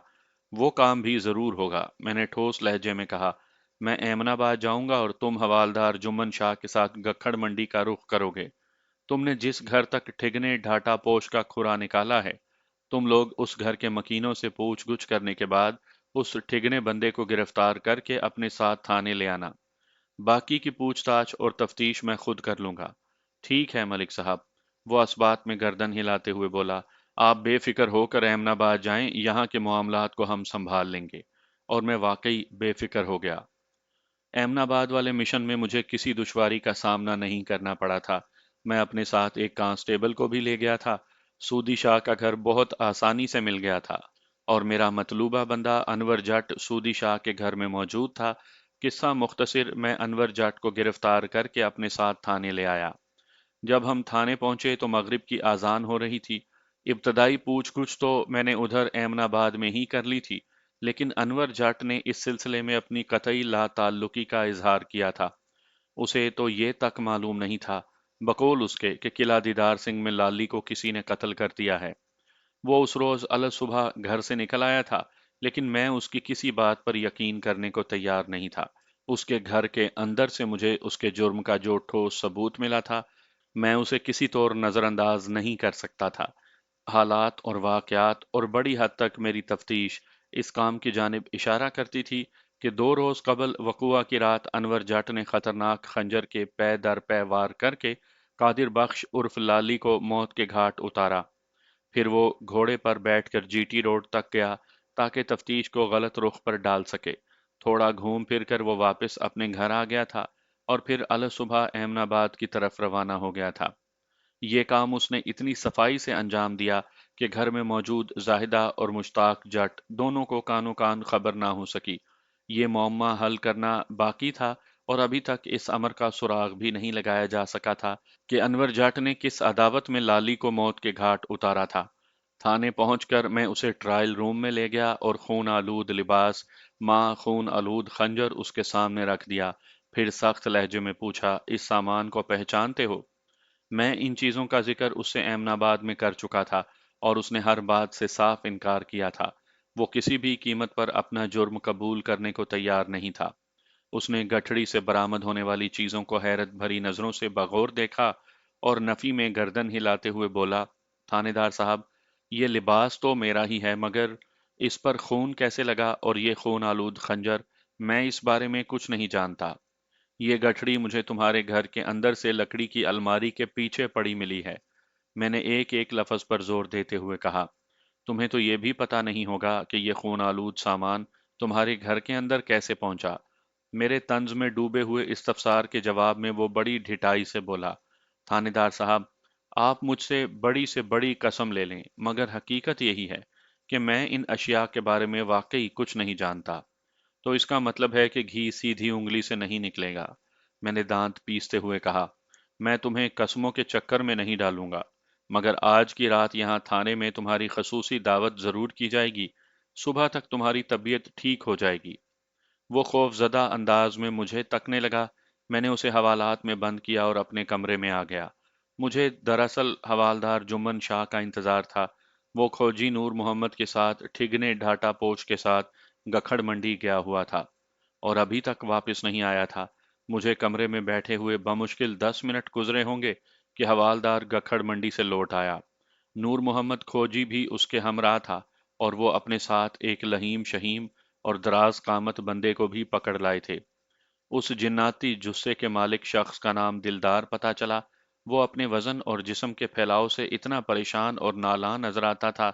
وہ کام بھی ضرور ہوگا، میں نے ٹھوس لہجے میں کہا۔ میں ایمن آباد جاؤں گا اور تم حوالدار جمن شاہ کے ساتھ گکھڑ منڈی کا رخ کرو گے۔ تم نے جس گھر تک ٹھگنے ڈھاٹا پوش کا کھرا نکالا ہے، تم لوگ اس گھر کے مکینوں سے پوچھ گچھ کرنے کے بعد اس ٹھگنے بندے کو گرفتار کر کے اپنے ساتھ تھانے لے آنا۔ باقی کی پوچھ تاچھ اور تفتیش میں خود کر لوں گا۔ ٹھیک ہے ملک صاحب، وہ اس بات میں گردن ہلاتے ہوئے بولا، آپ بے فکر ہو کر ایمن آباد جائیں، یہاں کے معاملات کو ہم سنبھال لیں گے۔ اور میں واقعی بے فکر ہو گیا۔ ایمن آباد والے مشن میں مجھے کسی دشواری کا سامنا نہیں کرنا پڑا تھا۔ میں اپنے ساتھ ایک کانسٹیبل کو بھی لے گیا تھا۔ سودی شاہ کا گھر بہت آسانی سے مل گیا تھا اور میرا مطلوبہ بندہ انور جٹ سودی شاہ کے گھر میں موجود تھا۔ قصہ مختصر، میں انور جٹ کو گرفتار کر کے اپنے ساتھ تھانے لے آیا۔ جب ہم تھانے پہنچے تو مغرب کی اذان ہو رہی تھی۔ ابتدائی پوچھ گچھ تو میں نے ادھر ایمن آباد میں ہی کر لی تھی، لیکن انور جٹ نے اس سلسلے میں اپنی قطعی لا تعلقی کا اظہار کیا تھا۔ اسے تو یہ تک معلوم نہیں تھا، بقول اس کے، کہ قلعہ دیدار سنگھ میں لالی کو کسی نے قتل کر دیا ہے۔ وہ اس روز صبح گھر سے نکل آیا تھا، لیکن میں اس کی کسی بات پر یقین کرنے کو تیار نہیں تھا۔ اس کے گھر کے اندر سے مجھے اس کے جرم کا جو ٹھوس ثبوت ملا تھا، میں اسے کسی طور نظر انداز نہیں کر سکتا تھا۔ حالات اور واقعات اور بڑی حد تک میری تفتیش اس کام کی جانب اشارہ کرتی تھی کہ 2 روز قبل وقوعہ کی رات انور جٹ نے خطرناک خنجر کے پے در پے وار کر کے قادر بخش عرف لالی کو موت کے گھاٹ اتارا۔ پھر وہ گھوڑے پر بیٹھ کر جی ٹی روڈ تک گیا تاکہ تفتیش کو غلط رخ پر ڈال سکے۔ تھوڑا گھوم پھر کر وہ واپس اپنے گھر آ گیا تھا اور پھر صبح احمد آباد کی طرف روانہ ہو گیا تھا۔ یہ کام اس نے اتنی صفائی سے انجام دیا کہ گھر میں موجود زاہدہ اور مشتاق جٹ دونوں کو کانوں کان خبر نہ ہو سکی۔ یہ معمہ حل کرنا باقی تھا اور ابھی تک اس امر کا سراغ بھی نہیں لگایا جا سکا تھا کہ انور جٹ نے کس عداوت میں لالی کو موت کے گھاٹ اتارا تھا۔ تھانے پہنچ کر میں اسے ٹرائل روم میں لے گیا اور خون آلود لباس، ماں خون آلود خنجر اس کے سامنے رکھ دیا۔ پھر سخت لہجے میں پوچھا، اس سامان کو پہچانتے ہو؟ میں ان چیزوں کا ذکر اس سے ایمن آباد میں کر چکا تھا اور اس نے ہر بات سے صاف انکار کیا تھا۔ وہ کسی بھی قیمت پر اپنا جرم قبول کرنے کو تیار نہیں تھا۔ اس نے گٹھڑی سے برآمد ہونے والی چیزوں کو حیرت بھری نظروں سے بغور دیکھا اور نفی میں گردن ہلاتے ہوئے بولا، تھانے دار صاحب، یہ لباس تو میرا ہی ہے، مگر اس پر خون کیسے لگا اور یہ خون آلود خنجر؟ میں اس بارے میں کچھ نہیں جانتا۔ یہ گٹھڑی مجھے تمہارے گھر کے اندر سے لکڑی کی الماری کے پیچھے پڑی ملی ہے، میں نے ایک ایک لفظ پر زور دیتے ہوئے کہا۔ تمہیں تو یہ بھی پتا نہیں ہوگا کہ یہ خون آلود سامان تمہارے گھر کے اندر کیسے پہنچا؟ میرے طنز میں ڈوبے ہوئے استفسار کے جواب میں وہ بڑی ڈھٹائی سے بولا، تھانے دار صاحب، آپ مجھ سے بڑی قسم لے لیں، مگر حقیقت یہی ہے کہ میں ان اشیاء کے بارے میں واقعی کچھ نہیں جانتا۔ تو اس کا مطلب ہے کہ گھی سیدھی انگلی سے نہیں نکلے گا، میں نے دانت پیستے ہوئے کہا۔ میں تمہیں قسموں کے چکر میں نہیں ڈالوں گا، مگر آج کی رات یہاں تھانے میں تمہاری خصوصی دعوت ضرور کی جائے گی۔ صبح تک تمہاری طبیعت ٹھیک ہو جائے گی۔ وہ خوف زدہ انداز میں مجھے تکنے لگا۔ میں نے اسے حوالات میں بند کیا اور اپنے کمرے میں آ گیا۔ مجھے دراصل حوالدار جمن شاہ کا انتظار تھا۔ वो खोजी नूर मोहम्मद के साथ ठिगने ढाटा पोच के साथ गखड़ मंडी गया हुआ था और अभी तक वापस नहीं आया था। मुझे कमरे में बैठे हुए बमुश्किल 10 मिनट गुजरे होंगे कि हवालदार गखड़ मंडी से लौट आया। नूर मोहम्मद खोजी भी उसके हमरा था और वो अपने साथ एक लहीम शहीम और दराज कामत बंदे को भी पकड़ लाए थे। उस जिन्नाती जुस्से के मालिक शख्स का नाम दिलदार पता चला। वो अपने वजन और जिस्म के फैलाव से इतना परेशान और नालां नजर आता था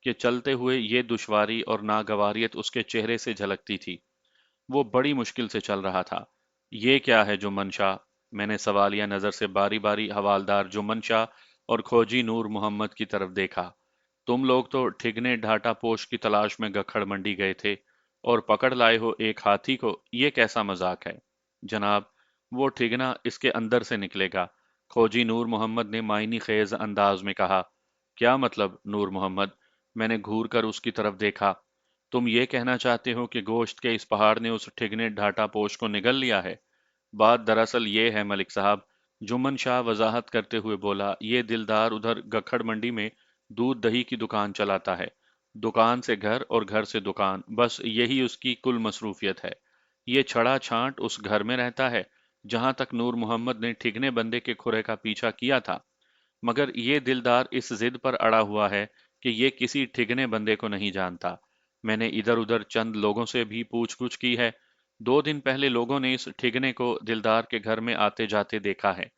कि चलते हुए ये दुश्वारी और नागवारियत उसके चेहरे से झलकती थी। वो बड़ी मुश्किल से चल रहा था। ये क्या है जुम्मन शाह? मैंने सवालिया नजर से बारी बारी हवालदार जुम्मन शाह और खोजी नूर मोहम्मद की तरफ देखा। तुम लोग तो ठिगने ढाटा पोश की तलाश में गखड़ मंडी गए थे और पकड़ लाए हो एक हाथी को। ये कैसा मजाक है? जनाब, वो ठिगना इसके अंदर से निकलेगा। खोजी नूर मोहम्मद ने मायनी खेज अंदाज में कहा। क्या मतलब नूर मोहम्मद? मैंने घूर कर उसकी तरफ देखा। तुम ये कहना चाहते हो कि गोश्त के इस पहाड़ ने उस ठिगने ढाटा पोश को निगल लिया है? बात दरअसल ये है मलिक साहब, जुम्मन शाह वजाहत करते हुए बोला, ये दिलदार उधर गखड़ मंडी में दूध दही की दुकान चलाता है। दुकान से घर और घर से दुकान, बस यही उसकी कुल मसरूफियत है। ये छड़ा छांट उस घर में रहता है जहां तक नूर मोहम्मद ने ठिगने बंदे के खुरे का पीछा किया था। मगर ये दिलदार इस जिद पर अड़ा हुआ है कि ये किसी ठिगने बंदे को नहीं जानता। मैंने इधर उधर चंद लोगों से भी पूछ-गुछ की है। 2 दिन पहले लोगों ने इस ठिगने को दिलदार के घर में आते जाते देखा है।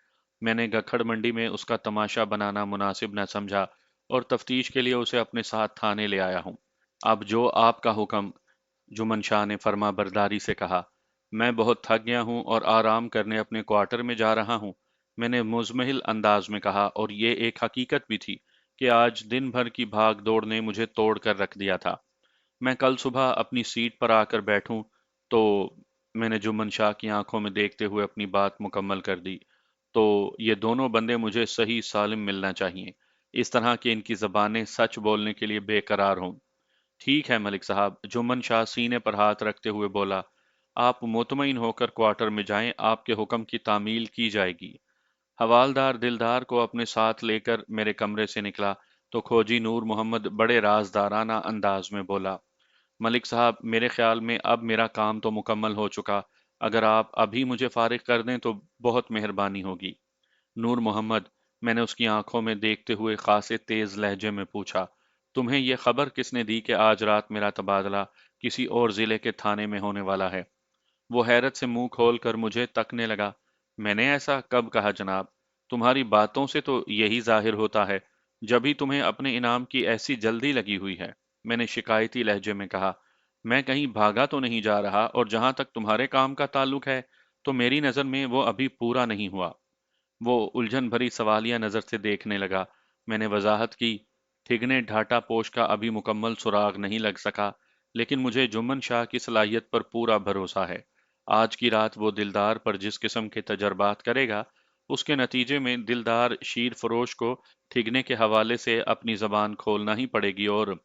मैंने गखड़ मंडी में उसका तमाशा बनाना मुनासिब न समझा और तफ्तीश के लिए उसे अपने साथ थाने ले आया हूँ। अब जो आपका हुक्म, जुमन शाह ने फर्मा बरदारी से कहा। मैं बहुत थक गया हूँ और आराम करने अपने क्वार्टर में जा रहा हूँ, मैंने मुजमहिल अंदाज में कहा, और ये एक हकीकत भी थी कि आज दिन भर की भाग दौड़ ने मुझे तोड़ कर रख दिया था। मैं कल सुबह अपनी सीट पर आकर बैठूं तो मैंने जुम्मन शाह की आंखों में देखते हुए अपनी बात मुकम्मल कर दी। तो ये दोनों बंदे मुझे सही सालिम मिलना चाहिए, इस तरह कि इनकी जबानें सच बोलने के लिए बेकरार हों। ठीक है मलिक साहब, जुम्मन शाह सीने पर हाथ रखते हुए बोला। आप मुतमईन होकर क्वार्टर में जाएं, आपके हुक्म की तामील की जाएगी। हवालदार दिलदार को अपने साथ लेकर मेरे कमरे से निकला तो खोजी नूर मोहम्मद बड़े राजदाराना अंदाज में बोला। मलिक साहब, मेरे ख्याल में अब मेरा काम तो मुकम्मल हो चुका। अगर आप अभी मुझे फारिग कर दें तो बहुत मेहरबानी होगी। नूर मोहम्मद, मैंने उसकी आंखों में देखते हुए खासे तेज लहजे में पूछा, तुम्हें यह खबर किसने दी कि आज रात मेरा तबादला किसी और जिले के थाने में होने वाला है? वो हैरत से मुंह खोलकर मुझे तकने लगा। मैंने ऐसा कब कहा जनाब? तुम्हारी बातों से तो यही जाहिर होता है। जब ही तुम्हें अपने इनाम की ऐसी जल्दी लगी हुई है। मैंने शिकायती लहजे में कहा। मैं कहीं भागा तो नहीं जा रहा, और जहां तक तुम्हारे काम का ताल्लुक है तो मेरी नज़र में वो अभी पूरा नहीं हुआ। वो उलझन भरी सवालिया नज़र से देखने लगा। मैंने वजाहत की, ठिगने ढाटा पोश का अभी मुकम्मल सुराग नहीं लग सका, लेकिन मुझे जुम्मन शाह की सलाहियत पर पूरा भरोसा है। आज की रात वो दिलदार पर जिस किस्म के तजर्बात करेगा, उसके नतीजे में दिलदार शीर फरोश को ठिगने के हवाले से अपनी जबान खोलना ही पड़ेगी। और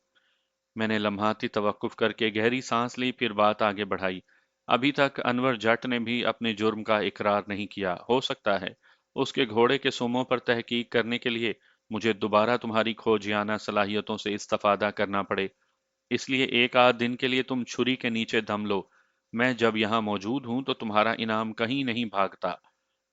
मैंने लम्हाती तवक्कुफ करके गहरी सांस ली, फिर बात आगे बढ़ाई। अभी तक अनवर जट ने भी अपने जुर्म का इकरार नहीं किया। हो सकता है उसके घोड़े के सुमों पर तहकीक करने के लिए मुझे दोबारा तुम्हारी खोजियाना सलाहियतों से इस्तेफादा करना पड़े। इसलिए एक आध दिन के लिए तुम छुरी के नीचे दम लो। मैं जब यहाँ मौजूद हूं तो तुम्हारा इनाम कहीं नहीं भागता।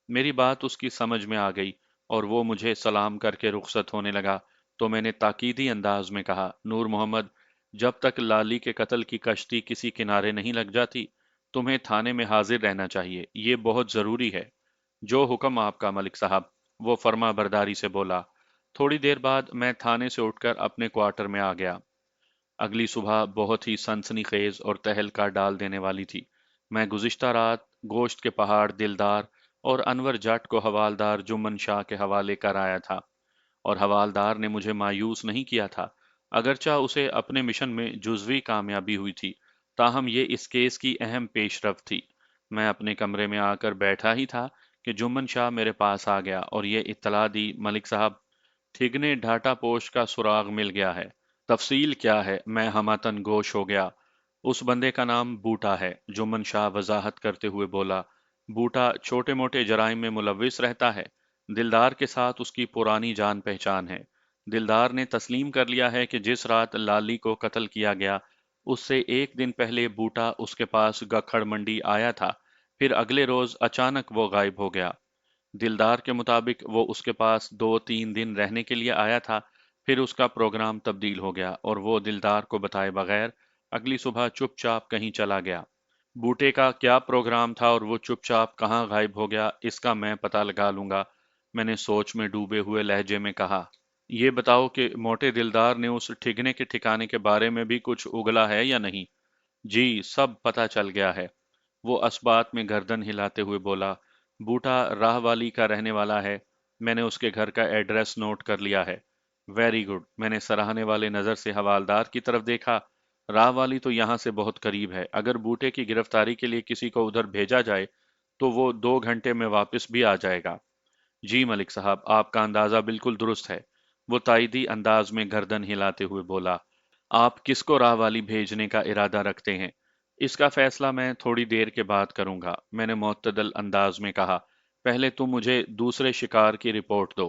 मेरी बात उसकी समझ में आ गई और वो मुझे सलाम करके रुखसत होने लगा। तो मैंने ताकीदी अंदाज में कहा, नूर मोहम्मद, जब तक लाली के कत्ल की कश्ती किसी किनारे नहीं लग जाती, तुम्हें थाने में हाजिर रहना चाहिए। ये बहुत जरूरी है। जो हुक्म आपका मलिक साहब, वो फर्मा बरदारी से बोला। थोड़ी देर बाद मैं थाने से उठकर अपने क्वार्टर में आ गया। अगली सुबह बहुत ही सनसनीखेज और तहलका डाल देने वाली थी। मैं गुज़िश्ता रात गोश्त के पहाड़ दिलदार और अनवर जट को हवालदार जुम्मन शाह के हवाले कर आया था, और हवालदार ने मुझे मायूस नहीं किया था। अगरचा उसे अपने मिशन में जुज़वी कामयाबी हुई थी, ताहम ये इस केस की अहम पेशरफ थी। मैं अपने कमरे में आकर बैठा ही था कि जुम्मन शाह मेरे पास आ गया और ये इत्तला दी, मलिक साहब, ठिगने ढाटा पोश का सुराग मिल गया है। तफसील क्या है? मैं हमातन गोश हो गया। उस बंदे का नाम बूटा है, जुम्मन शाह वजाहत करते हुए बोला। बूटा छोटे मोटे जराइम में मुलविस रहता है। दिलदार के साथ उसकी पुरानी जान पहचान है। दिलदार ने तस्लीम कर लिया है कि जिस रात लाली को कत्ल किया गया, उससे एक दिन पहले बूटा उसके पास गखड़ मंडी आया था। फिर अगले रोज अचानक वो गायब हो गया। दिलदार के मुताबिक वो उसके पास 2-3 दिन रहने के लिए आया था। फिर उसका प्रोग्राम तब्दील हो गया और वो दिलदार को बताए बगैर अगली सुबह चुपचाप कहीं चला गया। बूटे का क्या प्रोग्राम था और वो चुपचाप कहाँ गायब हो गया, इसका मैं पता लगा लूंगा, मैंने सोच में डूबे हुए लहजे में कहा। ये बताओ कि मोटे दिलदार ने उस ठिगने के ठिकाने के बारे में भी कुछ उगला है या नहीं? जी, सब पता चल गया है। वो अस्बात में गर्दन हिलाते हुए बोला, बूटा राहवाली का रहने वाला है। मैंने उसके घर का एड्रेस नोट कर लिया है। Very good. मैंने सराहने वाले नजर से हवालदार की तरफ देखा। राहवाली तो यहाँ से बहुत करीब है। अगर बूटे की गिरफ्तारी के लिए किसी को उधर भेजा जाए तो वो 2 घंटे में वापस भी आ जाएगा। जी मलिक साहब, आपका अंदाजा बिल्कुल दुरुस्त है। वो ताइदी अंदाज में गर्दन हिलाते हुए बोला। आप किसको राहवाली भेजने का इरादा रखते हैं? इसका फैसला मैं थोड़ी देर के बाद करूंगा, मैंने मुअत्तदल अंदाज में कहा। पहले तुम मुझे दूसरे शिकार की रिपोर्ट दो।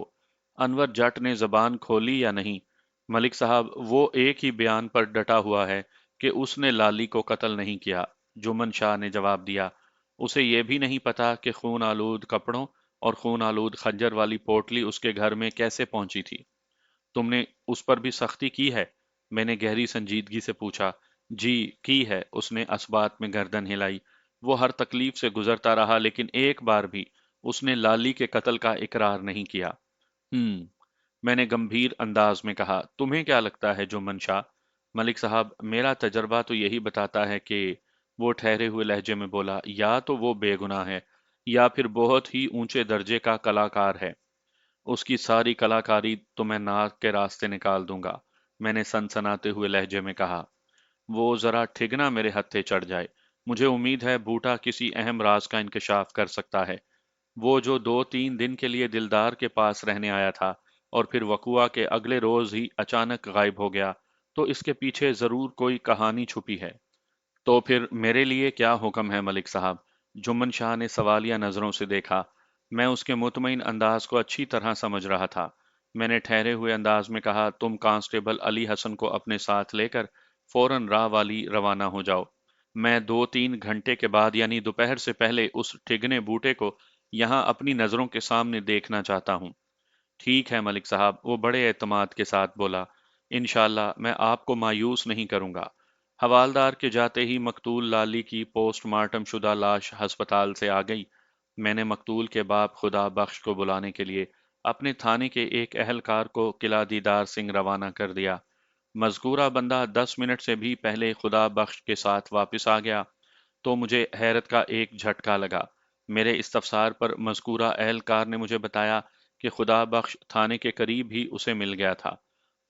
अनवर जट ने जबान खोली या नहीं? मलिक साहब, वो एक ही बयान पर डटा हुआ है कि उसने लाली को कत्ल नहीं किया। जुमन शाह ने जवाब दिया। उसे ये भी नहीं पता कि खून आलूद कपड़ों और खून आलूद खंजर वाली पोटली उसके घर में कैसे पहुंची थी। तुमने उस पर भी सख्ती की है? मैंने गहरी संजीदगी से पूछा। जी, की है, उसने अस्बात में गर्दन हिलाई। वो हर तकलीफ से गुजरता रहा लेकिन एक बार भी उसने लाली के कत्ल का इकरार नहीं किया। मैंने गंभीर अंदाज में कहा। तुम्हें क्या लगता है जुम्मन शाह? मलिक साहब, मेरा तजर्बा तो यही बताता है कि वो ठहरे हुए लहजे में बोला, या तो वो बेगुनाह है या फिर बहुत ही ऊंचे दर्जे का कलाकार है। उसकी सारी कलाकारी तो मैं नाक के रास्ते निकाल दूंगा, मैंने सनसनाते हुए लहजे में कहा। वो जरा ठिगना मेरे हत्थे चढ़ जाए। मुझे उम्मीद है बूटा किसी अहम राज का इंकशाफ कर सकता है। वो जो 2-3 दिन के लिए दिलदार के पास रहने आया था और फिर वकुआ के अगले रोज ही अचानक गायब हो गया, तो इसके पीछे जरूर कोई कहानी छुपी है। तो फिर मेरे लिए क्या हुक्म है मलिक साहब? जुम्मन शाह ने सवालिया नजरों से देखा। मैं उसके मुतमईन अंदाज को अच्छी तरह समझ रहा था। मैंने ठहरे हुए अंदाज में कहा, तुम कांस्टेबल अली हसन को अपने साथ लेकर फौरन राह वाली रवाना हो जाओ। मैं 2-3 घंटे के बाद यानी दोपहर से पहले उस ठिगने बूटे को यहाँ अपनी नजरों के सामने देखना चाहता हूँ। ठीक है मलिक साहब, वो बड़े एतमाद के साथ बोला। इंशाल्लाह मैं आपको मायूस नहीं करूंगा। हवालदार के जाते ही मकतूल लाली की पोस्टमार्टम शुदा लाश अस्पताल से आ गई। मैंने मकतूल के बाप खुदा बख्श को बुलाने के लिए अपने थाने के एक अहलकार को किला दीदार सिंह रवाना कर दिया। मजकूरा बंदा 10 मिनट से भी पहले खुदा बख्श के साथ वापस आ गया तो मुझे हैरत का एक झटका लगा। मेरे इस्तफसार पर मज़कूरा एहलकार ने मुझे बताया कि खुदा बख्श थाने के करीब ही उसे मिल गया था।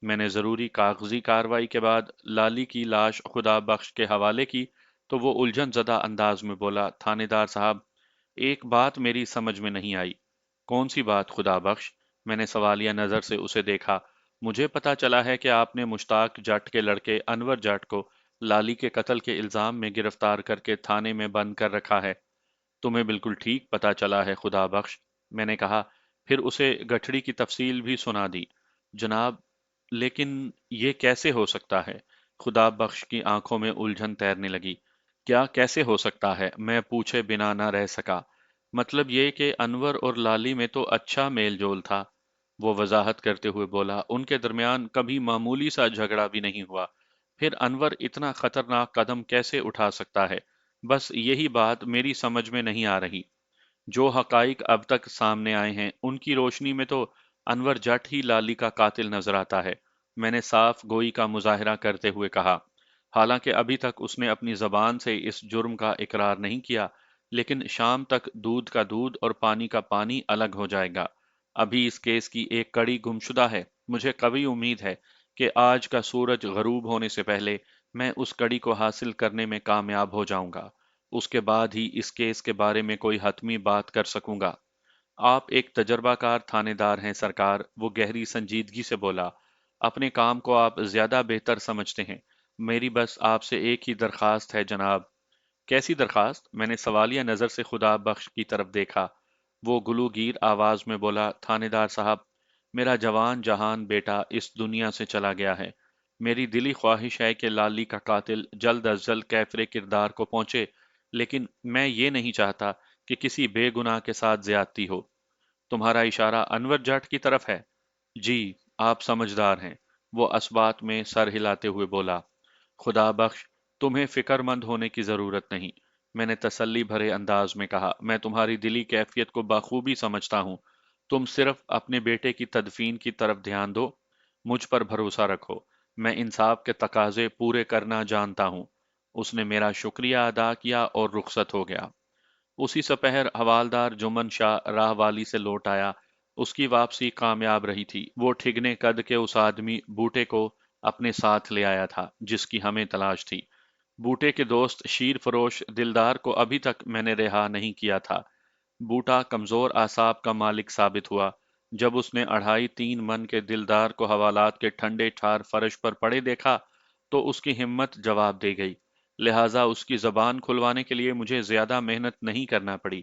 मैंने ज़रूरी कागजी कार्रवाई के बाद लाली की लाश खुदा बख्श के हवाले की तो वो उलझन ज़दा अंदाज में बोला, थानेदार साहब, एक बात मेरी समझ में नहीं आई। कौन सी बात खुदा बख्श? मैंने सवालिया नज़र से उसे देखा। मुझे पता चला है कि आपने मुश्ताक जट के लड़के अनवर जट को लाली के कत्ल के इल्जाम में गिरफ्तार करके थाने में बंद कर रखा है। तुम्हें बिल्कुल ठीक पता चला है खुदा बख्श, मैंने कहा। फिर उसे गठड़ी की तफसील भी सुना दी। जनाब, लेकिन ये कैसे हो सकता है? खुदा बख्श की आंखों में उलझन तैरने लगी। क्या कैसे हो सकता है? मैं पूछे बिना न रह सका। मतलब ये कि अनवर और लाली में तो अच्छा मेल जोल था, वो वजाहत करते हुए बोला। उनके दरमियान कभी मामूली सा झगड़ा भी नहीं हुआ। फिर अनवर इतना खतरनाक कदम कैसे उठा सकता है? बस यही बात मेरी समझ में नहीं आ रही। जो हकाइक अब तक सामने आए हैं उनकी रोशनी में तो अनवर जट ही लाली का कातिल नजर आता है, मैंने साफ गोई का मुजाहिरा करते हुए कहा। हालांकि अभी तक उसने अपनी जबान से इस जुर्म का इकरार नहीं किया, लेकिन शाम तक दूध का दूध और पानी का पानी अलग हो जाएगा। अभी इस केस की एक कड़ी गुमशुदा है। मुझे कभी उम्मीद है कि आज का सूरज गरूब होने से पहले मैं उस कड़ी को हासिल करने में कामयाब हो जाऊंगा। उसके बाद ही इस केस के बारे में कोई हतमी बात कर सकूंगा। आप एक तजर्बाकार थानेदार हैं सरकार, वो गहरी संजीदगी से बोला। अपने काम को आप ज्यादा बेहतर समझते हैं। मेरी बस आपसे एक ही दरखास्त है जनाब। कैसी दरखास्त? मैंने सवालिया नजर से खुदा बख्श की तरफ देखा। वो गुलूगीर आवाज में बोला, थानेदार साहब, میرا جوان جہان بیٹا اس دنیا سے چلا گیا ہے۔ میری دلی خواہش ہے کہ لالی کا قاتل جلد از جلد کیفر کردار کو پہنچے، لیکن میں یہ نہیں چاہتا کہ کسی بے گناہ کے ساتھ زیادتی ہو۔ تمہارا اشارہ انور جٹ کی طرف ہے؟ جی، آپ سمجھدار ہیں، وہ اسبات میں سر ہلاتے ہوئے بولا۔ خدا بخش، تمہیں فکر مند ہونے کی ضرورت نہیں، میں نے تسلی بھرے انداز میں کہا۔ میں تمہاری دلی کیفیت کو بخوبی سمجھتا ہوں۔ تم صرف اپنے بیٹے کی تدفین کی طرف دھیان دو، مجھ پر بھروسہ رکھو، میں انصاف کے تقاضے پورے کرنا جانتا ہوں۔ اس نے میرا شکریہ ادا کیا اور رخصت ہو گیا۔ اسی سپہر حوالدار جمن شاہ راہ والی سے لوٹ آیا۔ اس کی واپسی کامیاب رہی تھی۔ وہ ٹھگنے قد کے اس آدمی بوٹے کو اپنے ساتھ لے آیا تھا جس کی ہمیں تلاش تھی۔ بوٹے کے دوست شیر فروش دلدار کو ابھی تک میں نے رہا نہیں کیا تھا۔ بوٹا کمزور اعصاب کا مالک ثابت ہوا۔ جب اس نے 2.5-3 من کے دلدار کو حوالات کے ٹھنڈے ٹھار فرش پر پڑے دیکھا تو اس کی ہمت جواب دے گئی، لہٰذا اس کی زبان کھلوانے کے لیے مجھے زیادہ محنت نہیں کرنا پڑی۔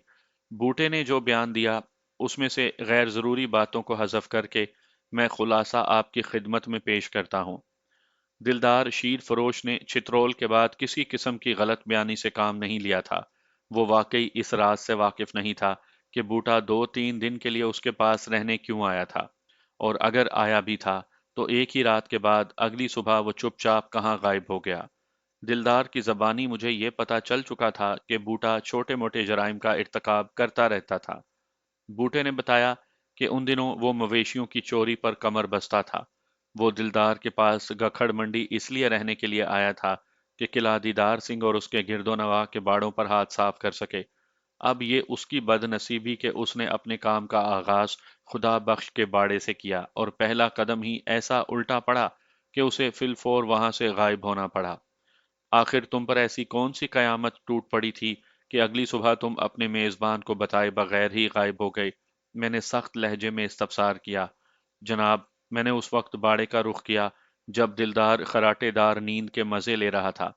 بوٹے نے جو بیان دیا اس میں سے غیر ضروری باتوں کو حذف کر کے میں خلاصہ آپ کی خدمت میں پیش کرتا ہوں۔ دلدار شیر فروش نے چترول کے بعد کسی قسم کی غلط بیانی سے کام نہیں لیا تھا۔ وہ واقعی اس راز سے واقف نہیں تھا کہ بوٹا 2-3 دن کے لیے اس کے پاس رہنے کیوں آیا تھا، اور اگر آیا بھی تھا تو ایک ہی رات کے بعد اگلی صبح وہ چپ چاپ کہاں غائب ہو گیا۔ دلدار کی زبانی مجھے یہ پتا چل چکا تھا کہ بوٹا چھوٹے موٹے جرائم کا ارتکاب کرتا رہتا تھا۔ بوٹے نے بتایا کہ ان دنوں وہ مویشیوں کی چوری پر کمر بستہ تھا۔ وہ دلدار کے پاس گکھڑ منڈی اس لیے رہنے کے لیے آیا تھا کہ قلعہ دیدار سنگھ اور اس کے گرد و نواح کے باڑوں پر ہاتھ صاف کر سکے۔ اب یہ اس کی بد نصیبی کہ اس نے اپنے کام کا آغاز خدا بخش کے باڑے سے کیا اور پہلا قدم ہی ایسا الٹا پڑا کہ اسے فی الفور وہاں سے غائب ہونا پڑا۔ آخر تم پر ایسی کون سی قیامت ٹوٹ پڑی تھی کہ اگلی صبح تم اپنے میزبان کو بتائے بغیر ہی غائب ہو گئے؟ میں نے سخت لہجے میں استفسار کیا۔ جناب، میں نے اس وقت باڑے کا رخ کیا جب دلدار خراٹے دار نیند کے مزے لے رہا تھا۔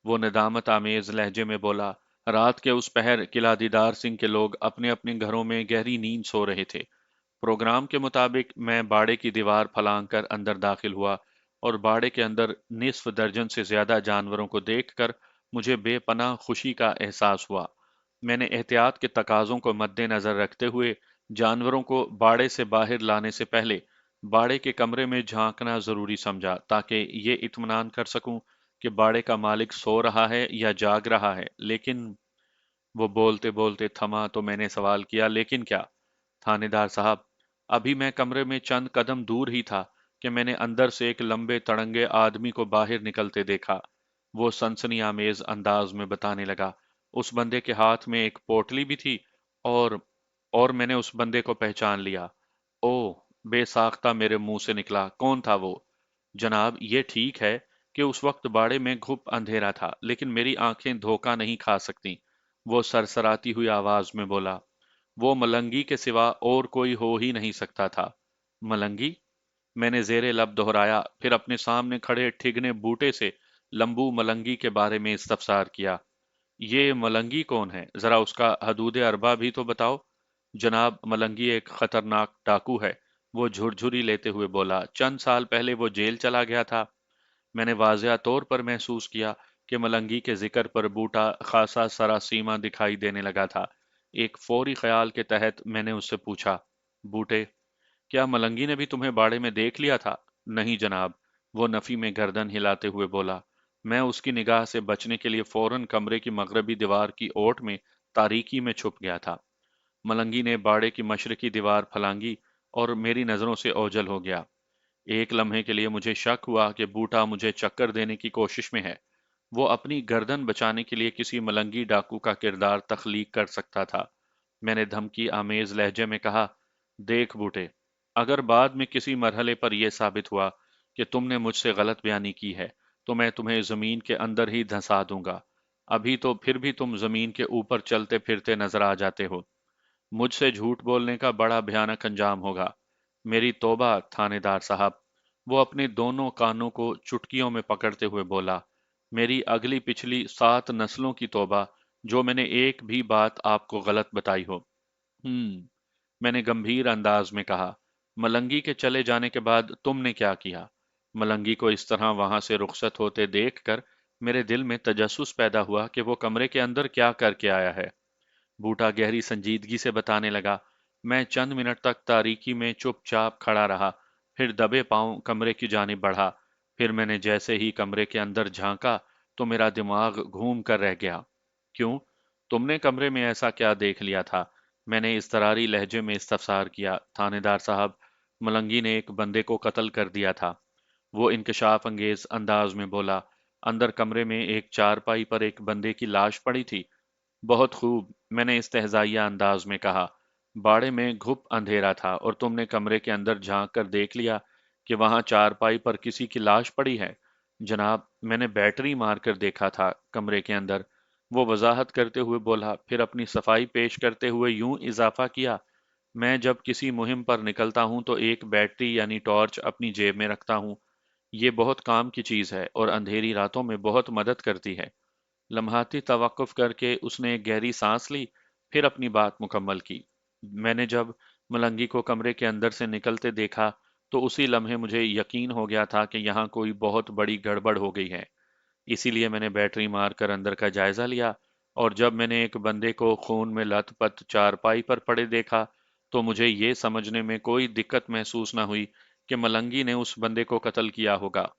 وہ ندامت آمیز لہجے میں بولا، رات کے اس پہر قلعہ دیدار سنگھ کے لوگ اپنے اپنے گھروں میں گہری نیند سو رہے تھے۔ پروگرام کے مطابق میں باڑے کی دیوار پھلانگ کر اندر داخل ہوا اور باڑے کے اندر نصف درجن سے زیادہ جانوروں کو دیکھ کر مجھے بے پناہ خوشی کا احساس ہوا۔ میں نے احتیاط کے تقاضوں کو مد نظر رکھتے ہوئے جانوروں کو باڑے سے باہر لانے سے پہلے باڑے کے کمرے میں جھانکنا ضروری سمجھا تاکہ یہ اطمینان کر سکوں کہ باڑے کا مالک سو رہا ہے یا جاگ رہا ہے۔ لیکن وہ بولتے بولتے تھما تو میں نے سوال کیا، لیکن کیا؟ تھانے دار صاحب، ابھی میں کمرے میں چند قدم دور ہی تھا کہ میں نے اندر سے ایک لمبے تڑنگے آدمی کو باہر نکلتے دیکھا۔ وہ سنسنی آمیز انداز میں بتانے لگا، اس بندے کے ہاتھ میں ایک پوٹلی بھی تھی، اور میں نے اس بندے کو پہچان لیا۔ او، بے ساختہ میرے منہ سے نکلا، کون تھا وہ؟ جناب، یہ ٹھیک ہے کہ اس وقت باڑے میں گھپ اندھیرا تھا، لیکن میری آنکھیں دھوکہ نہیں کھا سکتیں۔ وہ سرسراتی ہوئی آواز میں بولا، وہ ملنگی کے سوا اور کوئی ہو ہی نہیں سکتا تھا۔ ملنگی؟ میں نے زیر لب دہرایا، پھر اپنے سامنے کھڑے ٹھگنے بوٹے سے لمبو ملنگی کے بارے میں استفسار کیا۔ یہ ملنگی کون ہے؟ ذرا اس کا حدود اربا بھی تو بتاؤ۔ جناب، ملنگی ایک خطرناک ڈاکو ہے، وہ جھرجھری لیتے ہوئے بولا۔ چند سال پہلے وہ جیل چلا گیا تھا۔ میں نے واضح طور پر محسوس کیا کہ ملنگی کے ذکر پر بوٹا خاصا سراسیما دکھائی دینے لگا تھا۔ ایک فوری خیال کے تحت میں نے اس سے پوچھا، بوٹے، کیا ملنگی نے بھی تمہیں باڑے میں دیکھ لیا تھا؟ نہیں جناب، وہ نفی میں گردن ہلاتے ہوئے بولا۔ میں اس کی نگاہ سے بچنے کے لیے فوراً کمرے کی مغربی دیوار کی اوٹ میں تاریکی میں چھپ گیا تھا۔ ملنگی نے باڑے کی مشرقی دیوار پھلانگی اور میری نظروں سے اوجھل ہو گیا۔ ایک لمحے کے لیے مجھے شک ہوا کہ بوٹا مجھے چکر دینے کی کوشش میں ہے۔ وہ اپنی گردن بچانے کے لیے کسی ملنگی ڈاکو کا کردار تخلیق کر سکتا تھا۔ میں نے دھمکی آمیز لہجے میں کہا، دیکھ بوٹے، اگر بعد میں کسی مرحلے پر یہ ثابت ہوا کہ تم نے مجھ سے غلط بیانی کی ہے تو میں تمہیں زمین کے اندر ہی دھنسا دوں گا۔ ابھی تو پھر بھی تم زمین کے اوپر چلتے پھرتے نظر آ جاتے ہو۔ مجھ سے جھوٹ بولنے کا بڑا بھیانک انجام ہوگا۔ میری توبہ تھانے دار صاحب، وہ اپنے دونوں کانوں کو چٹکیوں میں پکڑتے ہوئے بولا، میری اگلی پچھلی 7 نسلوں کی توبہ جو میں نے ایک بھی بات آپ کو غلط بتائی ہو۔ میں نے گمبھیر انداز میں کہا، मलंगी के चले जाने के बाद तुमने क्या किया? मलंगी को इस तरह वहां से रुखसत होते देखकर मेरे दिल में तजस्सुस पैदा हुआ कि वो कमरे के अंदर क्या करके आया है। बूटा गहरी संजीदगी से बताने लगा। मैं चंद मिनट तक तारीकी में चुपचाप खड़ा रहा, फिर दबे पांव कमरे की जानिब बढ़ा। फिर मैंने जैसे ही कमरे के अंदर झांका तो मेरा दिमाग घूम कर रह गया। क्यों? तुमने कमरे में ऐसा क्या देख लिया था? मैंने इस्तरारी लहजे में इस्तफसार किया। थानेदार साहब, मलंगी ने एक बंदे को कत्ल कर दिया था। वो इंकशाफ अंगेज अंदाज में बोला। अंदर कमरे में एक चारपाई पर एक बंदे की लाश पड़ी थी। बहुत खूब, मैंने इस्तेहजाइया अंदाज में कहा। बाड़े में घुप अंधेरा था और तुमने कमरे के अंदर झांक कर देख लिया कि वहां चारपाई पर किसी की लाश पड़ी है। जनाब, मैंने बैटरी मार कर देखा था कमरे के अंदर, वो वजाहत करते हुए बोला। फिर अपनी सफाई पेश करते हुए यूं इजाफा किया, मैं जब किसी मुहिम पर निकलता हूं तो एक बैटरी यानी टॉर्च अपनी जेब में रखता हूं। ये बहुत काम की चीज है और अंधेरी रातों में बहुत मदद करती है। लम्हाती तवक्कुफ करके उसने एक गहरी सांस ली, फिर अपनी बात मुकम्मल की। मैंने जब मलंगी को कमरे के अंदर से निकलते देखा तो उसी लम्हे मुझे यकीन हो गया था कि यहाँ कोई बहुत बड़ी गड़बड़ हो गई है। इसीलिए मैंने बैटरी मारकर अंदर का जायजा लिया, और जब मैंने एक बंदे को खून में लथपथ चारपाई पर पड़े देखा तो मुझे ये समझने में कोई दिक्कत महसूस न हुई कि मलंगी ने उस बंदे को कत्ल किया होगा।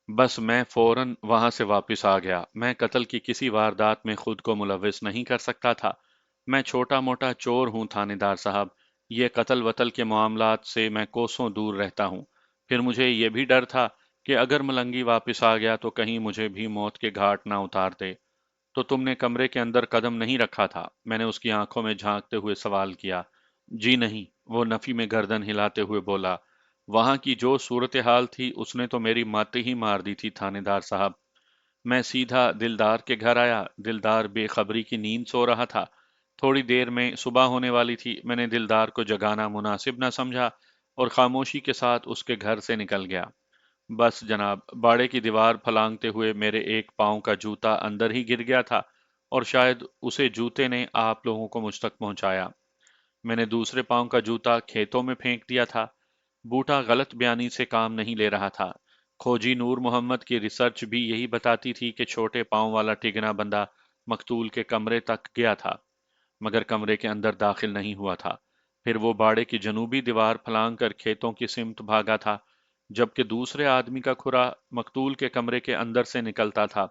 बस मैं फौरन वहां से वापस आ गया। मैं कत्ल की किसी वारदात में खुद को मुलविस नहीं कर सकता था। मैं छोटा मोटा चोर हूं थानेदार साहब। ये कत्ल वतल के मामलात से मैं कोसों दूर रहता हूं। फिर मुझे ये भी डर था कि अगर मलंगी वापस आ गया तो कहीं मुझे भी मौत के घाट ना उतार दे। तो तुमने कमरे के अंदर कदम नहीं रखा था? मैंने उसकी आंखों में झांकते हुए सवाल किया। जी नहीं, वो नफी में गर्दन हिलाते हुए बोला। वहां की जो सूरत हाल थी उसने तो मेरी मत ही मार दी थी थानेदार साहब। मैं सीधा दिलदार के घर आया। दिलदार बेखबरी की नींद सो रहा था। थोड़ी देर में सुबह होने वाली थी। मैंने दिलदार को जगाना मुनासिब न समझा और खामोशी के साथ उसके घर से निकल गया। बस जनाब, बाड़े की दीवार फलांगते हुए मेरे एक पांव का जूता अंदर ही गिर गया था और शायद उसे जूते ने आप लोगों को मुझ तक पहुंचाया। मैंने दूसरे पांव का जूता खेतों में फेंक दिया था। बूटा गलत बयानी से काम नहीं ले रहा था। खोजी नूर मोहम्मद की रिसर्च भी यही बताती थी कि छोटे पांव वाला टिगना बंदा मकतूल के कमरे तक गया था, मगर कमरे के अंदर दाखिल नहीं हुआ था। फिर वो बाड़े की जनूबी दीवार फलांग कर खेतों की सिमत भागा था, जबकि दूसरे आदमी का खुरा मकतूल के कमरे के अंदर से निकलता था,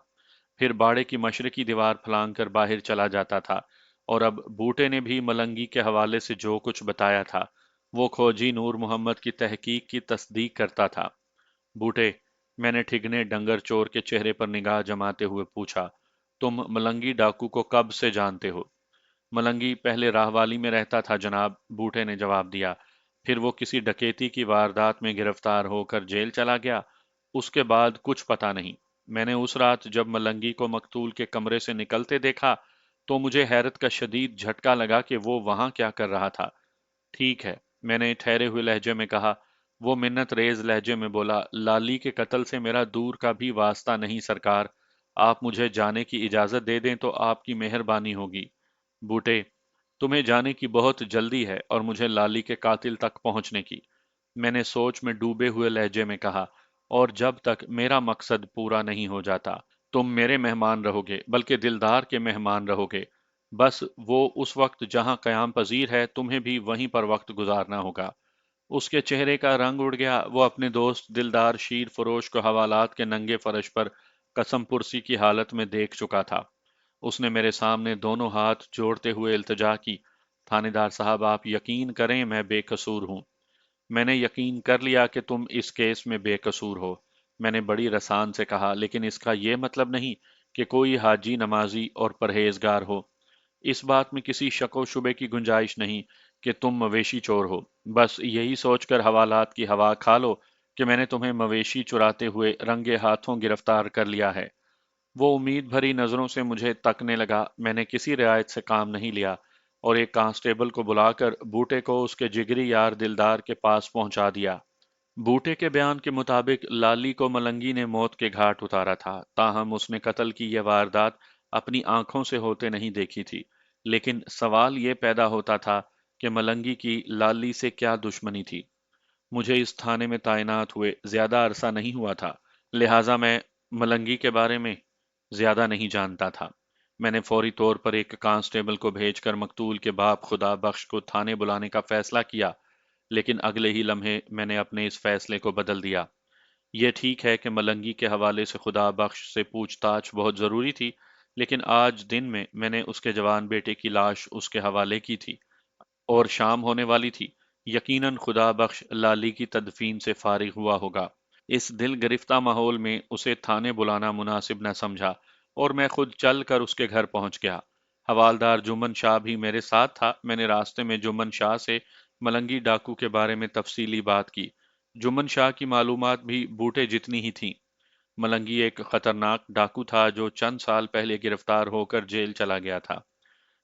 फिर बाड़े की मशरकी दीवार फलांग कर बाहर चला जाता था। और अब बूटे ने भी मलंगी के हवाले से जो कुछ बताया था वो खोजी नूर मोहम्मद की तहकीक की तस्दीक करता था। बूटे, मैंने ठिगने डंगर चोर के चेहरे पर निगाह जमाते हुए पूछा, तुम मलंगी डाकू को कब से जानते हो? मलंगी पहले राहवाली में रहता था जनाब, बूटे ने जवाब दिया। फिर वो किसी डकैती की वारदात में गिरफ्तार होकर जेल चला गया। उसके बाद कुछ पता नहीं। मैंने उस रात जब मलंगी को मकतूल के कमरे से निकलते देखा तो मुझे हैरत का शदीद झटका लगा कि वो वहां क्या कर रहा था। ठीक है, मैंने ठहरे हुए लहजे में कहा। वो मिन्नत रेज लहजे में बोला, लाली के कत्ल से मेरा दूर का भी वास्ता नहीं सरकार। आप मुझे जाने की इजाजत दे दें तो आपकी मेहरबानी होगी। बूटे, तुम्हें जाने की बहुत जल्दी है और मुझे लाली के कातिल तक पहुंचने की, मैंने सोच में डूबे हुए लहजे में कहा। और जब तक मेरा मकसद पूरा नहीं हो जाता तुम मेरे मेहमान रहोगे, बल्कि दिलदार के मेहमान रहोगे। बस वो उस वक्त जहां कयाम पजीर है तुम्हें भी वहीं पर वक्त गुजारना होगा। उसके चेहरे का रंग उड़ गया। वो अपने दोस्त दिलदार शीर फरोश को हवालात के नंगे फर्श पर कसम पुरसी की हालत में देख चुका था। उसने मेरे सामने दोनों हाथ जोड़ते हुए इल्तिजा की, थानेदार साहब, आप यकीन करें मैं बेकसूर हूं। मैंने यकीन कर लिया कि तुम इस केस में बेकसूर हो, मैंने बड़ी रसान से कहा, लेकिन इसका यह मतलब नहीं कि कोई हाजी नमाजी और परहेजगार हो। इस बात में किसी शक व शुबे की गुंजाइश नहीं कि तुम मवेशी चोर हो। बस यही सोचकर हवालात की हवा खा लो कि मैंने तुम्हें मवेशी चुराते हुए रंगे हाथों गिरफ्तार कर लिया है। वो उम्मीद भरी नजरों से मुझे तकने लगा। मैंने किसी रियायत से काम नहीं लिया और एक कांस्टेबल को बुलाकर बूटे को उसके जिगरी यार दिलदार के पास पहुंचा दिया। बूटे के बयान के मुताबिक लाली को मलंगी ने मौत के घाट उतारा था, ताहम उसने कत्ल की यह वारदात अपनी आंखों से होते नहीं देखी थी। लेकिन सवाल ये पैदा होता था कि मलंगी की लाली से क्या दुश्मनी थी। मुझे इस थाने में तैनात हुए ज्यादा अरसा नहीं हुआ था, लिहाजा मैं मलंगी के बारे में ज्यादा नहीं जानता था। मैंने फौरी तौर पर एक कांस्टेबल को भेजकर मकतूल के बाप खुदा बख्श को थाने बुलाने का फैसला किया, लेकिन अगले ही लम्हे मैंने अपने इस फैसले को बदल दिया। ये ठीक है कि मलंगी के हवाले से खुदा बख्श से पूछताछ बहुत ज़रूरी थी, लेकिन आज दिन में मैंने उसके जवान बेटे की लाश उसके हवाले की थी और शाम होने वाली थी। यकीनन खुदा बख्श लाली की तदफीन से फारिग हुआ होगा। इस दिल गिरफ्ता माहौल में उसे थाने बुलाना मुनासिब न समझा और मैं खुद चल कर उसके घर पहुंच गया। हवालदार जुम्मन शाह भी मेरे साथ था। मैंने रास्ते में जुम्मन शाह से मलंगी डाकू के बारे में तफसीली बात की। जुम्मन शाह की मालूमात भी बूटे जितनी ही थीं। मलंगी एक खतरनाक डाकू था जो चंद साल पहले गिरफ्तार होकर जेल चला गया था।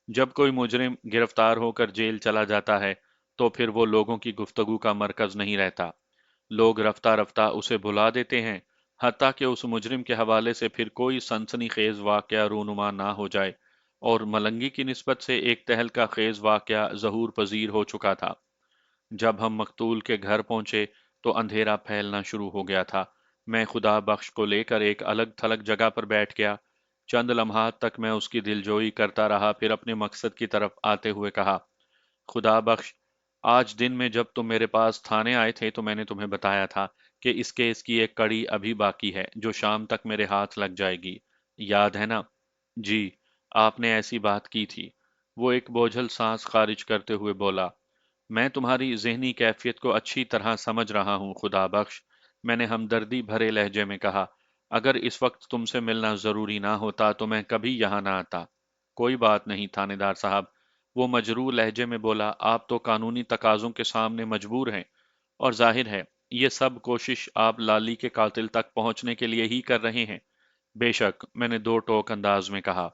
जब कोई मुजरिम गिरफ्तार होकर जेल चला जाता है तो फिर वो लोगों की गुफ्तगू का मरकज नहीं रहता। लोग रफ्ता रफ्ता उसे भुला देते हैं, हत्ता कि उस मुजरिम के हवाले से फिर कोई सनसनीखेज वाकया रूनुमा ना हो जाए। और मलंगी की निस्बत से एक तहलका खेज वाकया ज़हूर पजीर हो चुका था। जब हम मकतूल के घर पहुंचे तो अंधेरा फैलना शुरू हो गया था। मैं खुदा बख्श को लेकर एक अलग थलग जगह पर बैठ गया। चंद लम्हात तक मैं उसकी दिलजोई करता रहा, फिर अपने मकसद की तरफ आते हुए कहा, खुदा बख्श, आज दिन में जब तुम मेरे पास थाने आए थे तो मैंने तुम्हें बताया था कि इस केस की एक कड़ी अभी बाकी है जो शाम तक मेरे हाथ लग जाएगी। याद है ना? जी, आपने ऐसी बात की थी। वो एक बोझल सांस खारिज करते हुए बोला, मैं तुम्हारी ज़हनी कैफ़ियत को अच्छी तरह समझ रहा हूँ खुदा बख्श। मैंने हमदर्दी भरे लहजे में कहा, अगर इस वक्त तुमसे मिलना ज़रूरी ना होता तो मैं कभी यहाँ ना आता। कोई बात नहीं थानेदार साहब, वो मजरूह लहजे में बोला, आप तो कानूनी तकाज़ों के सामने मजबूर हैं और जाहिर है ये सब कोशिश आप लाली के कातिल तक पहुंचने के लिए ही कर रहे हैं। बेशक, मैंने दो टोक अंदाज में कहा,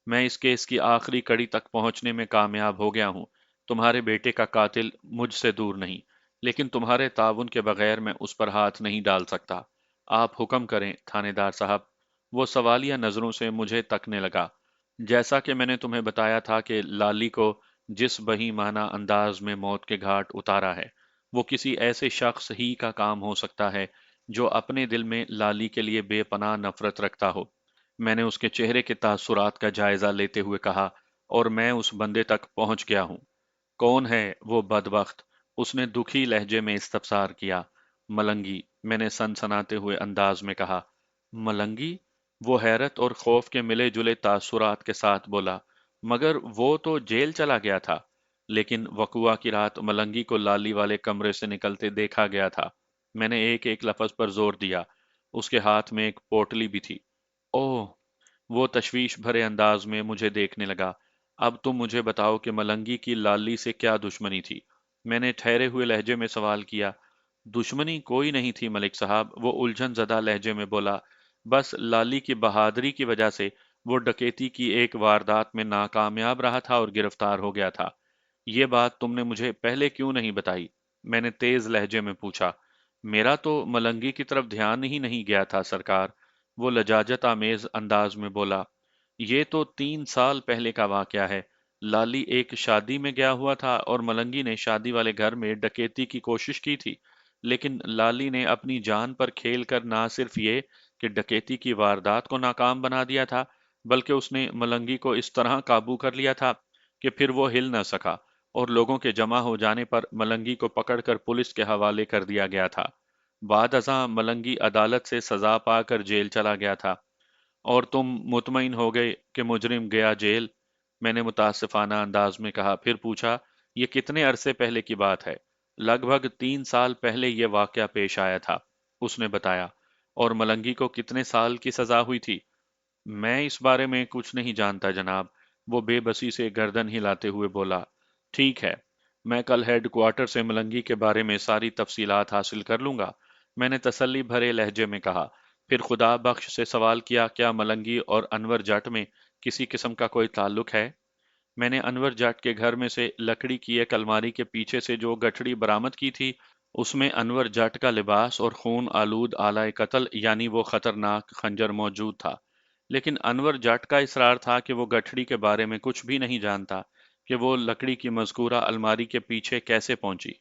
मैं इस केस की आखिरी कड़ी तक पहुंचने में कामयाब हो गया हूं। तुम्हारे बेटे का कातिल मुझसे दूर नहीं, लेकिन तुम्हारे ताउन के बगैर मैं उस पर हाथ नहीं डाल सकता। आप हुक्म करें थानेदार साहब। वो सवालिया नजरों से मुझे तकने लगा। जैसा कि मैंने तुम्हें बताया था कि लाली को जिस बहीमाना अंदाज में मौत के घाट उतारा है, वो किसी ऐसे शख्स ही का काम हो सकता है जो अपने दिल में लाली के लिए बेपनाह नफरत रखता हो। मैंने उसके चेहरे के तासुरात का जायजा लेते हुए कहा, और मैं उस बंदे तक पहुंच गया हूं। कौन है वो बदबख्त? उसने दुखी लहजे में इस्तफसार किया। मलंगी, मैंने सनसनाते हुए अंदाज में कहा। मलंगी? वो हैरत और खौफ के मिले जुले तासुरात के साथ बोला, मगर वो तो जेल चला गया था। लेकिन वकुआ की रात मलंगी को लाली वाले कमरे से निकलते देखा गया था। मैंने एक एक लफ्ज पर जोर दिया। उसके हाथ में एक पोटली भी थी। ओह! वो तशवीश भरे अंदाज में मुझे देखने लगा। अब तुम मुझे बताओ कि मलंगी की लाली से क्या दुश्मनी थी? मैंने ठहरे हुए लहजे में सवाल किया। दुश्मनी कोई नहीं थी मलिक साहब, वो उलझन ज़दा लहजे में बोला। बस लाली की बहादुरी की वजह से वो डकैती की एक वारदात में नाकामयाब रहा था और गिरफ्तार हो गया था। ये बात तुमने मुझे पहले क्यों नहीं बताई? मैंने तेज लहजे में पूछा। मेरा तो मलंगी की तरफ ध्यान ही नहीं गया था सरकार। वो लजाजत आमेज अंदाज में बोला, ये तो 3 साल पहले का वाकया है। लाली एक शादी में गया हुआ था और मलंगी ने शादी वाले घर में डकैती की कोशिश की थी। लेकिन लाली ने अपनी जान पर खेल कर ना सिर्फ ये कि डकैती की वारदात को नाकाम बना दिया था, बल्कि उसने मलंगी को इस तरह काबू कर लिया था कि फिर वो हिल न सका और लोगों के जमा हो जाने पर मलंगी को पकड़कर पुलिस के हवाले कर दिया गया था। बाद अज़ां मलंगी अदालत से सजा पाकर जेल चला गया था और तुम मुतमईन हो गए कि मुजरिम गया जेल। मैंने मुतासिफाना अंदाज में कहा, फिर पूछा, ये कितने अरसे पहले की बात है? लगभग 3 साल पहले ये वाकया पेश आया था, उसने बताया। और मलंगी को कितने साल की सजा हुई थी? मैं इस बारे में कुछ नहीं जानता जनाब। वो बेबसी से गर्दन हिलाते हुए बोला। ठीक है, मैं कल हेडक्वार्टर से मलंगी के बारे में सारी तफसीलात हासिल कर लूंगा, मैंने तसल्ली भरे लहजे में कहा। फिर खुदा बख्श से सवाल किया, क्या मलंगी और अनवर जट में किसी किस्म का कोई ताल्लुक है? मैंने अनवर जाट के घर में से लकड़ी की एक अलमारी के पीछे से जो गठड़ी बरामद की थी, उसमें अनवर जाट का लिबास और खून आलूद आलाए कत्ल यानी वो खतरनाक खंजर मौजूद था। लेकिन अनवर जाट का इसरार था कि वो गठड़ी के बारे में कुछ भी नहीं जानता, कि वो लकड़ी की मज़कूरा अलमारी के पीछे कैसे पहुंची।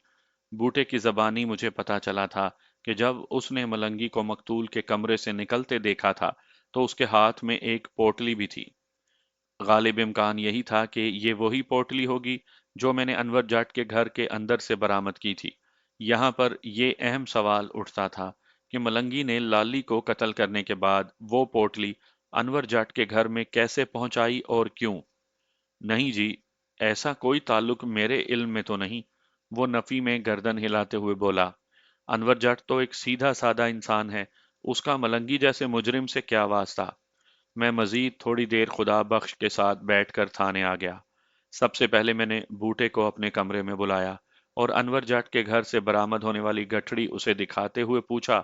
बूटे की ज़बानी मुझे पता चला था कि जब उसने मलंगी को मकतूल के कमरे से निकलते देखा था तो उसके हाथ में एक पोटली भी थी। गालिब इम्कान यही था कि ये वही पोटली होगी जो मैंने अनवर जाट के घर के अंदर से बरामद की थी। यहाँ पर ये अहम सवाल उठता था कि मलंगी ने लाली को कत्ल करने के बाद वो पोटली अनवर जाट के घर में कैसे पहुंचाई और क्यों? नहीं जी, ऐसा कोई ताल्लुक मेरे इल्म में तो नहीं। वो नफी में गर्दन हिलाते हुए बोला। अनवर जट तो एक सीधा साधा इंसान है, उसका मलंगी जैसे मुजरिम से क्या वास्ता। मैं मजीद थोड़ी देर खुदा बख्श के साथ बैठकर थाने आ गया। सबसे पहले मैंने बूटे को अपने कमरे में बुलाया और अनवर जाट के घर से बरामद होने वाली गठड़ी उसे दिखाते हुए पूछा,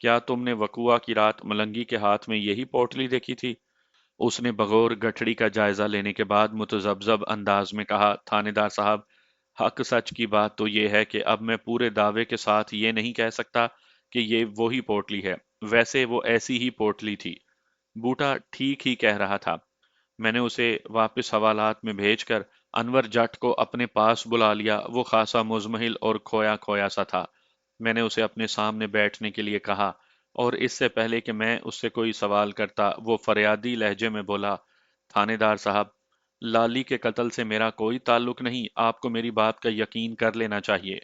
क्या तुमने वकुआ की रात मलंगी के हाथ में यही पोटली देखी थी? उसने बगौर गठड़ी का जायजा लेने के बाद मुतजब्जब अंदाज में कहा, थानेदार साहब, हक सच की बात तो ये है कि अब मैं पूरे दावे के साथ ये नहीं कह सकता कि ये वही पोटली है। वैसे वो ऐसी ही पोटली थी। बूटा ठीक ही कह रहा था। मैंने उसे वापस हवालात में भेजकर अनवर जट को अपने पास बुला लिया। वो खासा मुजमहिल और खोया खोया सा था। मैंने उसे अपने सामने बैठने के लिए कहा और इससे पहले कि मैं उससे कोई सवाल करता वो फरियादी लहजे में बोला, थानेदार साहब, लाली के कत्ल से मेरा कोई ताल्लुक नहीं, आपको मेरी बात का यकीन कर लेना चाहिए।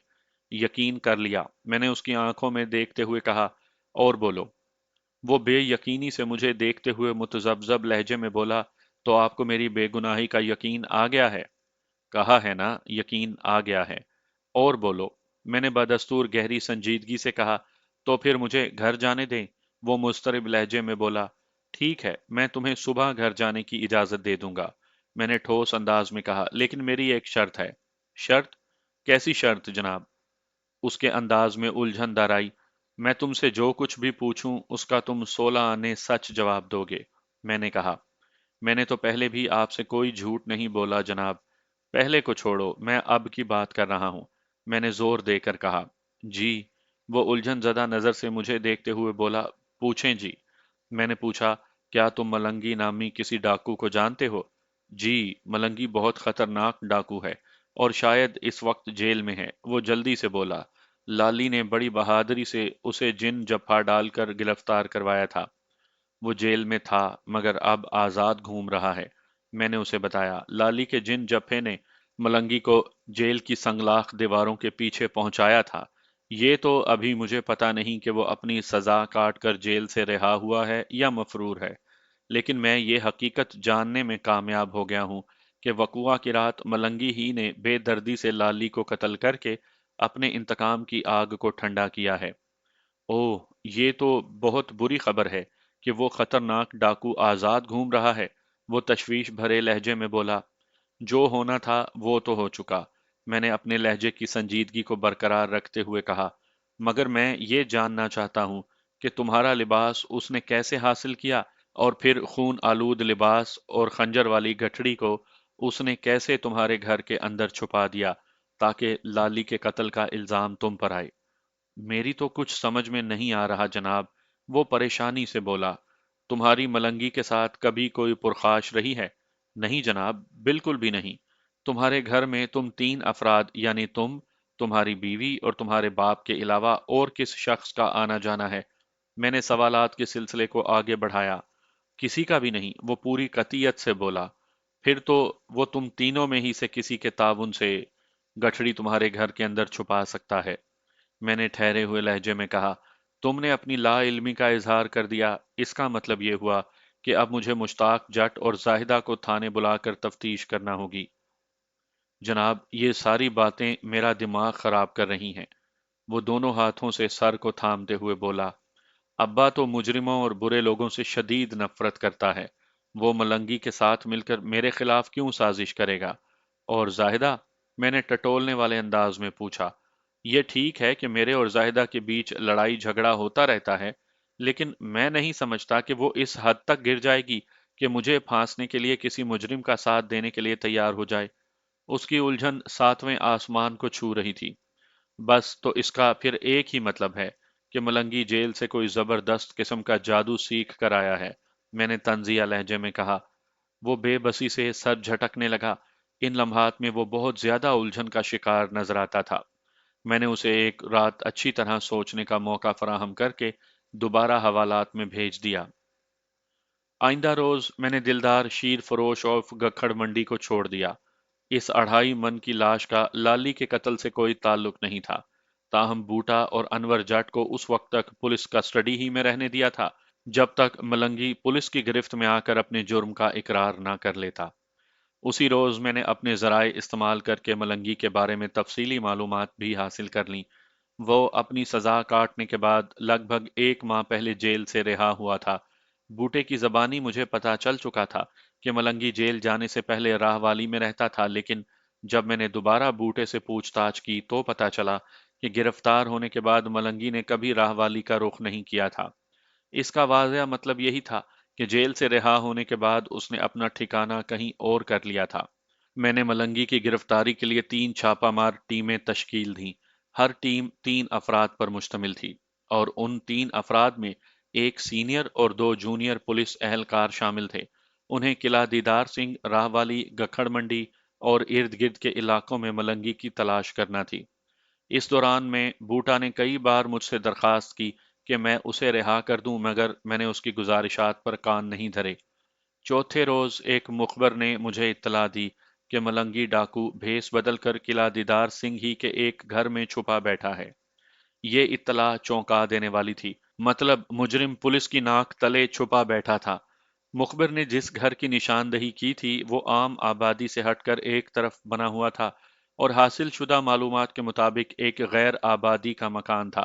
यकीन कर लिया, मैंने उसकी आंखों में देखते हुए कहा। और बोलो। वो बेयकीनी से मुझे देखते हुए मुतजब्जब लहजे में बोला, तो आपको मेरी बेगुनाही का यकीन आ गया है? कहा है ना, यकीन आ गया है। और बोलो। मैंने बदस्तूर गहरी संजीदगी से कहा। तो फिर मुझे घर जाने दें। वो मुस्तरिब लहजे में बोला, ठीक है, मैं तुम्हें सुबह घर जाने की इजाजत दे दूंगा। मैंने ठोस अंदाज में कहा, लेकिन मेरी एक शर्त है। शर्त? कैसी शर्त जनाब? उसके अंदाज में उलझन दर आई। मैं तुमसे जो कुछ भी पूछूं उसका तुम 16 आने सच जवाब दोगे। मैंने कहा, मैंने तो पहले भी आपसे कोई झूठ नहीं बोला जनाब। पहले को छोड़ो, मैं अब की बात कर रहा हूं। मैंने जोर देकर कहा। जी। वो उलझन जदा नजर से मुझे देखते हुए बोला, पूछें जी। मैंने पूछा, क्या तुम मलंगी नामी किसी डाकू को जानते हो? जी, मलंगी बहुत खतरनाक डाकू है और शायद इस वक्त जेल में है। वो जल्दी से बोला। लाली ने बड़ी बहादुरी से उसे जिन जफा डालकर गिरफ्तार करवाया था। वो जेल में था मगर अब आजाद घूम रहा है। मैंने उसे बताया, लाली के जिन जफे ने मलंगी को जेल की संगलाख दीवारों के पीछे पहुंचाया था। ये तो अभी मुझे पता नहीं कि वो अपनी सजा काट कर जेल से रिहा हुआ है या मफरूर है, लेकिन मैं ये हकीकत जानने में कामयाब हो गया हूं कि वकुआ की रात मलंगी ही ने बेदर्दी से लाली को कत्ल करके अपने इंतकाम की आग को ठंडा किया है। ओह! ये तो बहुत बुरी खबर है कि वो खतरनाक डाकू आज़ाद घूम रहा है। वो तशवीश भरे लहजे में बोला। जो होना था वो तो हो चुका। मैंने अपने लहजे की संजीदगी को बरकरार रखते हुए कहा, मगर मैं ये जानना चाहता हूँ कि तुम्हारा लिबास उसने कैसे हासिल किया और फिर खून आलूद लिबास और खंजर वाली गठड़ी को उसने कैसे तुम्हारे घर के अंदर छुपा दिया ताकि लाली के कत्ल का इल्जाम तुम पर आए। मेरी तो कुछ समझ में नहीं आ रहा जनाब। वो परेशानी से बोला। तुम्हारी मलंगी के साथ कभी कोई पुरखाश रही है? नहीं जनाब, बिल्कुल भी नहीं। तुम्हारे घर में तुम 3 अफराद यानी तुम, तुम्हारी बीवी और तुम्हारे बाप के अलावा और किस शख्स का आना जाना है? मैंने सवालात के सिलसिले को आगे बढ़ाया। किसी का भी नहीं, वो पूरी कतियत से बोला। फिर तो वो तुम तीनों में ही से किसी के ताउन से गठड़ी तुम्हारे घर के अंदर छुपा सकता है। मैंने ठहरे हुए लहजे में कहा, तुमने अपनी लाइल्मी का इजहार कर दिया। इसका मतलब ये हुआ कि अब मुझे मुश्ताक जट और जाहिदा को थाने बुलाकर तफ्तीश करना होगी। जनाब, ये सारी बातें मेरा दिमाग खराब कर रही हैं। वो दोनों हाथों से सर को थामते हुए बोला। अब्बा तो मुजरिमों और बुरे लोगों से शदीद नफरत करता है। वो मलंगी के साथ मिलकर मेरे खिलाफ क्यों साजिश करेगा? और जाहिदा? मैंने टटोलने वाले अंदाज में पूछा। ये ठीक है कि मेरे और जाहिदा के बीच लड़ाई झगड़ा होता रहता है, लेकिन मैं नहीं समझता कि वो इस हद तक गिर जाएगी कि मुझे फांसने के लिए किसी मुजरिम का साथ देने के लिए तैयार हो जाए। उसकी उलझन सातवें आसमान को छू रही थी। बस तो इसका फिर एक ही मतलब है कि मलंगी जेल से कोई जबरदस्त किस्म का जादू सीख कर आया है। मैंने तंजिया लहजे में कहा। वो बेबसी से सर झटकने लगा। इन लम्हात में वो बहुत ज्यादा उलझन का शिकार नजर आता था। मैंने उसे एक रात अच्छी तरह सोचने का मौका फराहम करके दोबारा हवालात में भेज दिया। आइंदा रोज मैंने दिलदार शीर फरोश और गखड़ मंडी को छोड़ दिया। इस 2.5 मन की लाश का लाली के कत्ल से कोई ताल्लुक नहीं था। ताहम बूटा और अनवर जट को उस वक्त तक पुलिस कस्टडी ही में रहने दिया था जब तक मलंगी पुलिस की गिरफ्त में आकर अपने जुर्म का इकरार ना कर लेता। उसी रोज मैंने अपने जराए इस्तेमाल करके मलंगी के बारे में तफसीली मालूमात भी हासिल कर लीं। वो अपनी सजा काटने के बाद लगभग 1 माह पहले जेल से रिहा हुआ था। बूटे की जबानी मुझे पता चल चुका था कि मलंगी जेल जाने से पहले राहवाली में रहता था, लेकिन जब मैंने दोबारा बूटे से पूछताछ की तो पता चला कि गिरफ्तार होने के बाद मलंगी ने कभी राहवाली का रुख नहीं किया था। इसका वाज़ह मतलब यही था कि जेल से रिहा होने के बाद उसने अपना ठिकाना कहीं और कर लिया था। मैंने मलंगी की गिरफ्तारी के लिए 3 छापामार टीमें तश्कील दी। हर टीम 3 अफराद पर मुश्तमिल थी और उन 3 अफराद में एक सीनियर और 2 जूनियर पुलिस एहलकार शामिल थे। उन्हें किला दीदार सिंह, राहवाली, गखड़ मंडी और इर्द गिर्द के इलाकों में मलंगी की तलाश करना थी। इस दौरान में बूटा ने कई बार मुझसे दरखास्त की कि मैं उसे रिहा कर दूं, मगर मैंने उसकी गुजारिशात पर कान नहीं धरे। चौथे रोज एक मुखबर ने मुझे इत्तला दी कि मलंगी डाकू भेस बदल कर किला दीदार सिंह ही के एक घर में छुपा बैठा है। ये इत्तला चौंका देने वाली थी। मतलब मुजरिम पुलिस की नाक तले छुपा बैठा था। मुखबिर ने जिस घर की निशानदही की थी वो आम आबादी से हटकर एक तरफ बना हुआ था और हासिल शुदा मालूमात के मुताबिक एक गैर आबादी का मकान था।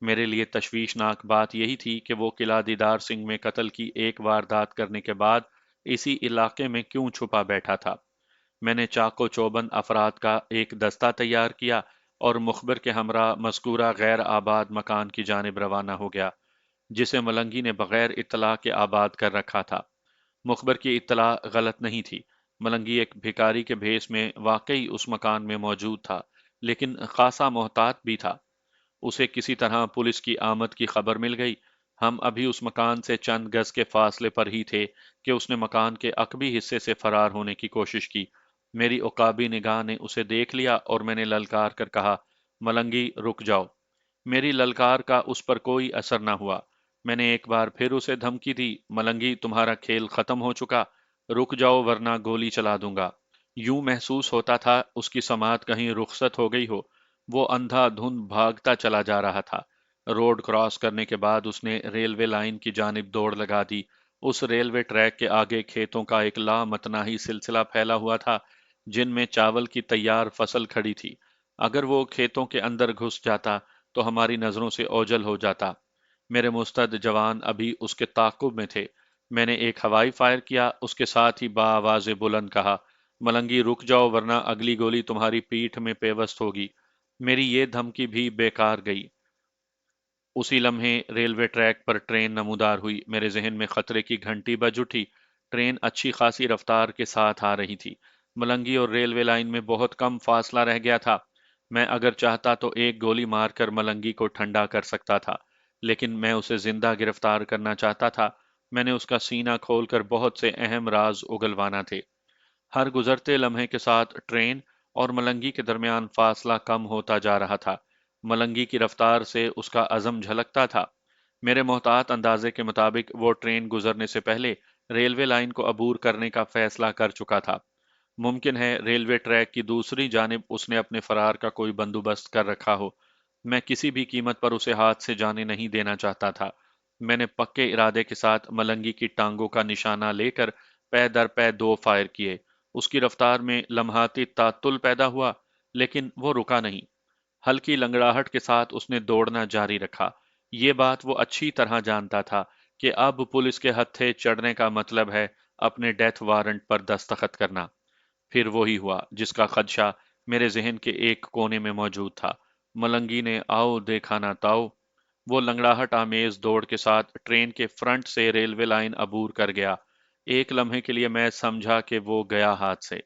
मेरे लिए तशवीशनाक बात यही थी कि वो किला दीदार सिंह में कत्ल की एक वारदात करने के बाद इसी इलाके में क्यों छुपा बैठा था। मैंने चाको चौबंद अफराद का एक दस्ता तैयार किया और मुखबिर के हमरा मज़कूरा गैर आबाद मकान की जानिब रवाना हो गया, जिसे मलंगी ने बगैर इत्तला के आबाद कर रखा था। मुखबिर की इत्तला गलत नहीं थी। मलंगी एक भिखारी के भेस में वाकई उस मकान में मौजूद था, लेकिन खासा मोहतात भी था। उसे किसी तरह पुलिस की आमद की खबर मिल गई। हम अभी उस मकान से चंद गज के फासले पर ही थे कि उसने मकान के अकबी हिस्से से फरार होने की कोशिश की। मेरी उकाबी निगाह ने उसे देख लिया और मैंने ललकार कर कहा, मलंगी रुक जाओ। मेरी ललकार का उस पर कोई असर न हुआ। मैंने एक बार फिर उसे धमकी दी, मलंगी तुम्हारा खेल खत्म हो चुका, रुक जाओ वरना गोली चला दूंगा। यूं महसूस होता था उसकी समात कहीं रुखसत हो गई हो। वो अंधाधुंध भागता चला जा रहा था। रोड क्रॉस करने के बाद उसने रेलवे लाइन की जानिब दौड़ लगा दी। उस रेलवे ट्रैक के आगे खेतों का एक लामतनाही सिलसिला फैला हुआ था, जिनमें चावल की तैयार फसल खड़ी थी। अगर वो खेतों के अंदर घुस जाता तो हमारी नजरों से ओझल हो जाता। मेरे मुस्तैद जवान अभी उसके ताकुब में थे। मैंने एक हवाई फायर किया, उसके साथ ही बाआवाज़ बुलंद कहा, मलंगी रुक जाओ वरना अगली गोली तुम्हारी पीठ में पेवस्त होगी। मेरी ये धमकी भी बेकार गई। उसी लम्हे रेलवे ट्रैक पर ट्रेन नमूदार हुई। मेरे जहन में खतरे की घंटी बज उठी। ट्रेन अच्छी खासी रफ्तार के साथ आ रही थी। मलंगी और रेलवे लाइन में बहुत कम फासला रह गया था। मैं अगर चाहता तो एक गोली मारकर मलंगी को ठंडा कर सकता था, लेकिन मैं उसे जिंदा गिरफ्तार करना चाहता था। मैंने उसका सीना खोलकर बहुत से अहम राज उगलवाना थे। हर गुजरते लम्हे के साथ ट्रेन और मलंगी के दरमियान फासला कम होता जा रहा था। मलंगी की रफ्तार से उसका अज़म झलकता था। मेरे मोहतात अंदाजे के मुताबिक वो ट्रेन गुजरने से पहले रेलवे लाइन को अबूर करने का फैसला कर चुका था। मुमकिन है रेलवे ट्रैक की दूसरी जानिब उसने अपने फरार का कोई बंदोबस्त कर रखा हो। मैं किसी भी कीमत पर उसे हाथ से जाने नहीं देना चाहता था। मैंने पक्के इरादे के साथ मलंगी की टांगों का निशाना लेकर पै दर पै 2 फायर किए। उसकी रफ्तार में लम्हाती तातुल पैदा हुआ, लेकिन वो रुका नहीं। हल्की लंगड़ाहट के साथ उसने दौड़ना जारी रखा। ये बात वो अच्छी तरह जानता था कि अब पुलिस के हत्थे चढ़ने का मतलब है अपने डेथ वारंट पर दस्तखत करना। फिर वही हुआ जिसका खदशा मेरे जहन के एक कोने में मौजूद था। मलंगी ने आओ देखा ना ताओ। वो लंगड़ाहट आमेज दौड़ के साथ ट्रेन के फ्रंट से रेलवे लाइन अबूर कर गया। एक लम्हे के लिए मैं समझा कि वो गया हाथ से।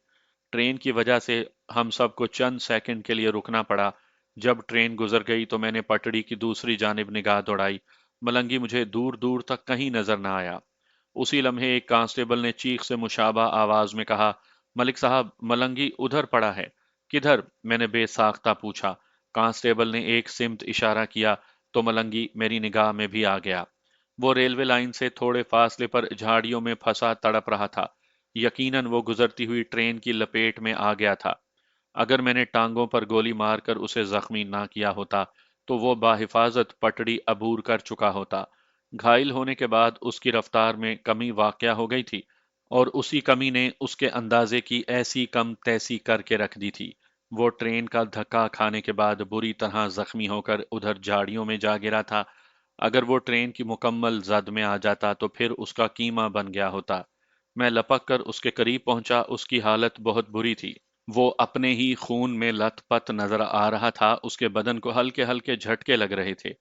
ट्रेन की वजह से हम सबको चंद सेकंड के लिए रुकना पड़ा। जब ट्रेन गुजर गई तो मैंने पटड़ी की दूसरी जानिब निगाह दौड़ाई। मलंगी मुझे दूर दूर तक कहीं नजर न आया। उसी लम्हे एक कांस्टेबल ने चीख से मुशाबा आवाज में कहा, मलिक साहब, मलंगी उधर पड़ा है। किधर? मैंने बेसाख्ता पूछा। कांस्टेबल ने एक सिमत इशारा किया तो मलंगी मेरी निगाह में भी आ गया। वो रेलवे लाइन से थोड़े फासले पर झाड़ियों में फंसा तड़प रहा था। यकीनन वो गुजरती हुई ट्रेन की लपेट में आ गया था। अगर मैंने टांगों पर गोली मारकर उसे जख्मी ना किया होता तो वो बाहिफाजत पटड़ी अबूर कर चुका होता। घायल होने के बाद उसकी रफ्तार में कमी वाक़या हो गई थी और उसी कमी ने उसके अंदाजे की ऐसी कम तैसी करके रख दी थी। वो ट्रेन का धक्का खाने के बाद बुरी तरह जख्मी होकर उधर झाड़ियों में जा गिरा था। अगर वो ट्रेन की मुकम्मल जद में आ जाता तो फिर उसका कीमा बन गया होता। मैं लपक कर उसके करीब पहुंचा। उसकी हालत बहुत बुरी थी। वो अपने ही खून में लथपथ नजर आ रहा था। उसके बदन को हल्के हल्के झटके लग रहे थे।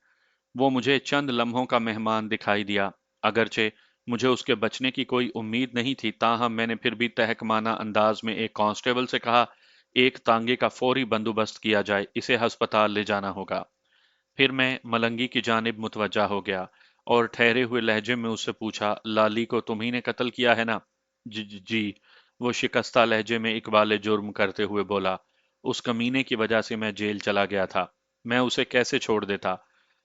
वो मुझे चंद लम्हों का मेहमान दिखाई दिया। अगरचे मुझे उसके बचने की कोई उम्मीद नहीं थी, ताहम मैंने फिर भी तहकमाना अंदाज में एक कांस्टेबल से कहा, एक तांगे का फौरी बंदोबस्त किया जाए, इसे अस्पताल ले जाना होगा। फिर मैं मलंगी की जानिब मुतवज्जा हो गया और ठहरे हुए लहजे में उससे पूछा, लाली को तुम्ही ने कत्ल किया है ना? जी। वो शिकस्ता लहजे में इकबाल जुर्म करते हुए बोला, उस कमीने की वजह से मैं जेल चला गया था। मैं उसे कैसे छोड़ देता?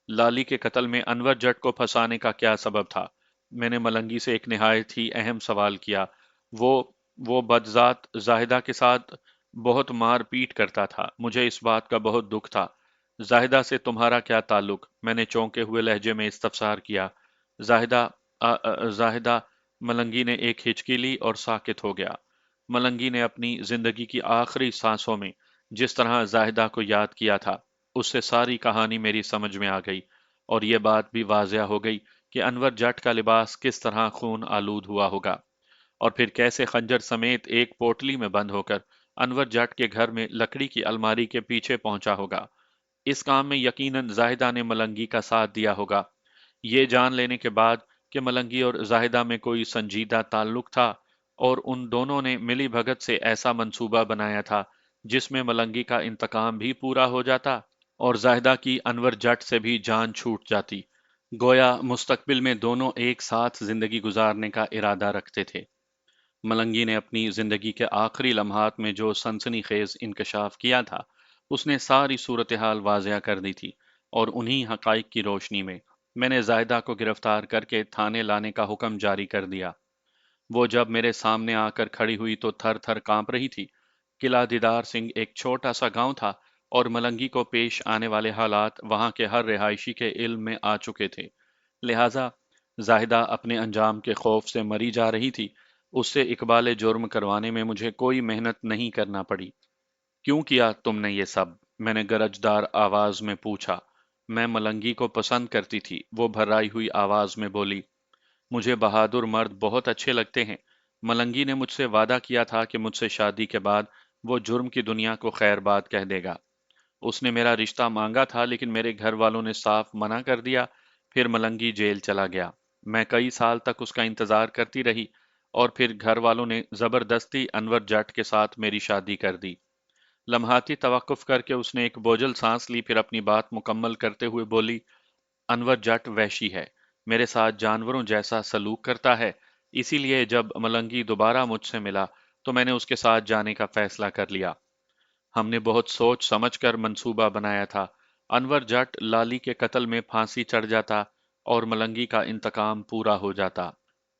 लाली के कत्ल में अनवर जट को फंसाने का क्या सबब था? मैंने मलंगी से एक निहायत ही अहम सवाल किया। वो वो बदजात जाहिदा के साथ बहुत मार पीट करता था। मुझे इस बात का बहुत दुख था। जाहिदा से तुम्हारा क्या ताल्लुक? मैंने चौंके हुए लहजे में इस्तफसार किया। जाहिदा जाहिदा। मलंगी ने एक हिचकी ली और साकित हो गया। मलंगी ने अपनी जिंदगी की आखिरी सांसों में जिस तरह जाहिदा को याद किया था, उससे सारी कहानी मेरी समझ में आ गई और ये बात भी वाज़िया हो गई कि अनवर जट का लिबास किस तरह खून आलूद हुआ होगा और फिर कैसे खंजर समेत एक पोटली में बंद होकर अनवर जट के घर में लकड़ी की अलमारी के पीछे पहुंचा होगा। इस काम में यकीनन जाहिदा ने मलंगी का साथ दिया होगा। ये जान लेने के बाद कि मलंगी और जाहिदा में कोई संजीदा ताल्लुक था और उन दोनों ने मिली भगत से ऐसा मंसूबा बनाया था जिसमें मलंगी का इंतकाम भी पूरा हो जाता और जाहिदा की अनवर जट से भी जान छूट जाती। गोया मुस्तकबिल में दोनों एक साथ जिंदगी गुजारने का इरादा रखते थे। मलंगी ने अपनी जिंदगी के आखिरी लम्हात में जो सनसनीखेज इंकशाफ किया था, उसने सारी सूरत हाल वाजिया कर दी थी और उन्हीं हकाइक की रोशनी में मैंने जायदा को गिरफ्तार करके थाने लाने का हुक्म जारी कर दिया। वो जब मेरे सामने आकर खड़ी हुई तो थर थर कांप रही थी। किला दीदार सिंह एक छोटा सा गांव था और मलंगी को पेश आने वाले हालात वहां के हर रिहायशी के इल्म में आ चुके थे। लिहाजा जाहिदा अपने अंजाम के खौफ से मरी जा रही थी। उससे इकबाल जुर्म करवाने में मुझे कोई मेहनत नहीं करना पड़ी। क्यों किया तुमने ये सब? मैंने गरजदार आवाज में पूछा। मैं मलंगी को पसंद करती थी, वो भर्राई हुई आवाज में बोली। मुझे बहादुर मर्द बहुत अच्छे लगते हैं। मलंगी ने मुझसे वादा किया था कि मुझसे शादी के बाद वो जुर्म की दुनिया को खैरबाद कह देगा। उसने मेरा रिश्ता मांगा था लेकिन मेरे घर वालों ने साफ मना कर दिया। फिर मलंगी जेल चला गया। मैं कई साल तक उसका इंतजार करती रही और फिर घर वालों ने जबरदस्ती अनवर जट के साथ मेरी शादी कर दी। लम्हाती तवक्कुफ करके उसने एक बोझल सांस ली, फिर अपनी बात मुकम्मल करते हुए बोली, अनवर जट वहशी है, मेरे साथ जानवरों जैसा सलूक करता है। इसीलिए जब मलंगी दोबारा मुझसे मिला तो मैंने उसके साथ जाने का फैसला कर लिया। हमने बहुत सोच समझ कर मंसूबा बनाया था। अनवर जट लाली के कत्ल में फांसी चढ़ जाता और मलंगी का इंतकाम पूरा हो जाता।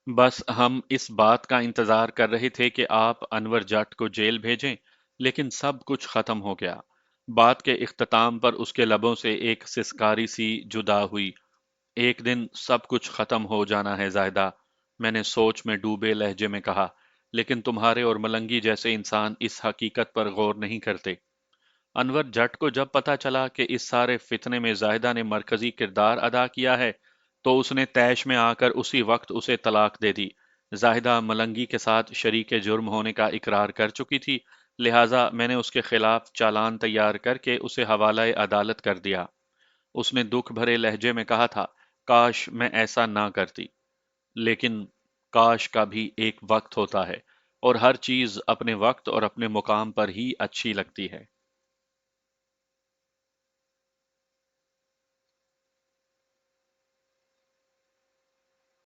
बस हम इस बात का इंतजार कर रहे थे कि आप अनवर जट को जेल भेजें, लेकिन सब कुछ खत्म हो गया। बात के इख्तिताम पर उसके लबों से एक सिसकारी सी जुदा हुई। एक दिन सब कुछ खत्म हो जाना है जायदा, मैंने सोच में डूबे लहजे में कहा, लेकिन तुम्हारे और मलंगी जैसे इंसान इस हकीकत पर गौर नहीं करते। अनवर जट को जब पता चला कि इस सारे फितने में जाहिदा ने मरकजी किरदार अदा किया है, तो उसने तैश में आकर उसी वक्त उसे तलाक दे दी। जाहिदा मलंगी के साथ शरीक जुर्म होने का इकरार कर चुकी थी, लिहाजा मैंने उसके खिलाफ चालान तैयार करके उसे हवाला अदालत कर दिया। उसने दुख भरे लहजे में कहा था, काश मैं ऐसा ना करती, लेकिन काश का भी एक वक्त होता है और हर चीज अपने वक्त और अपने मुकाम पर ही अच्छी लगती है।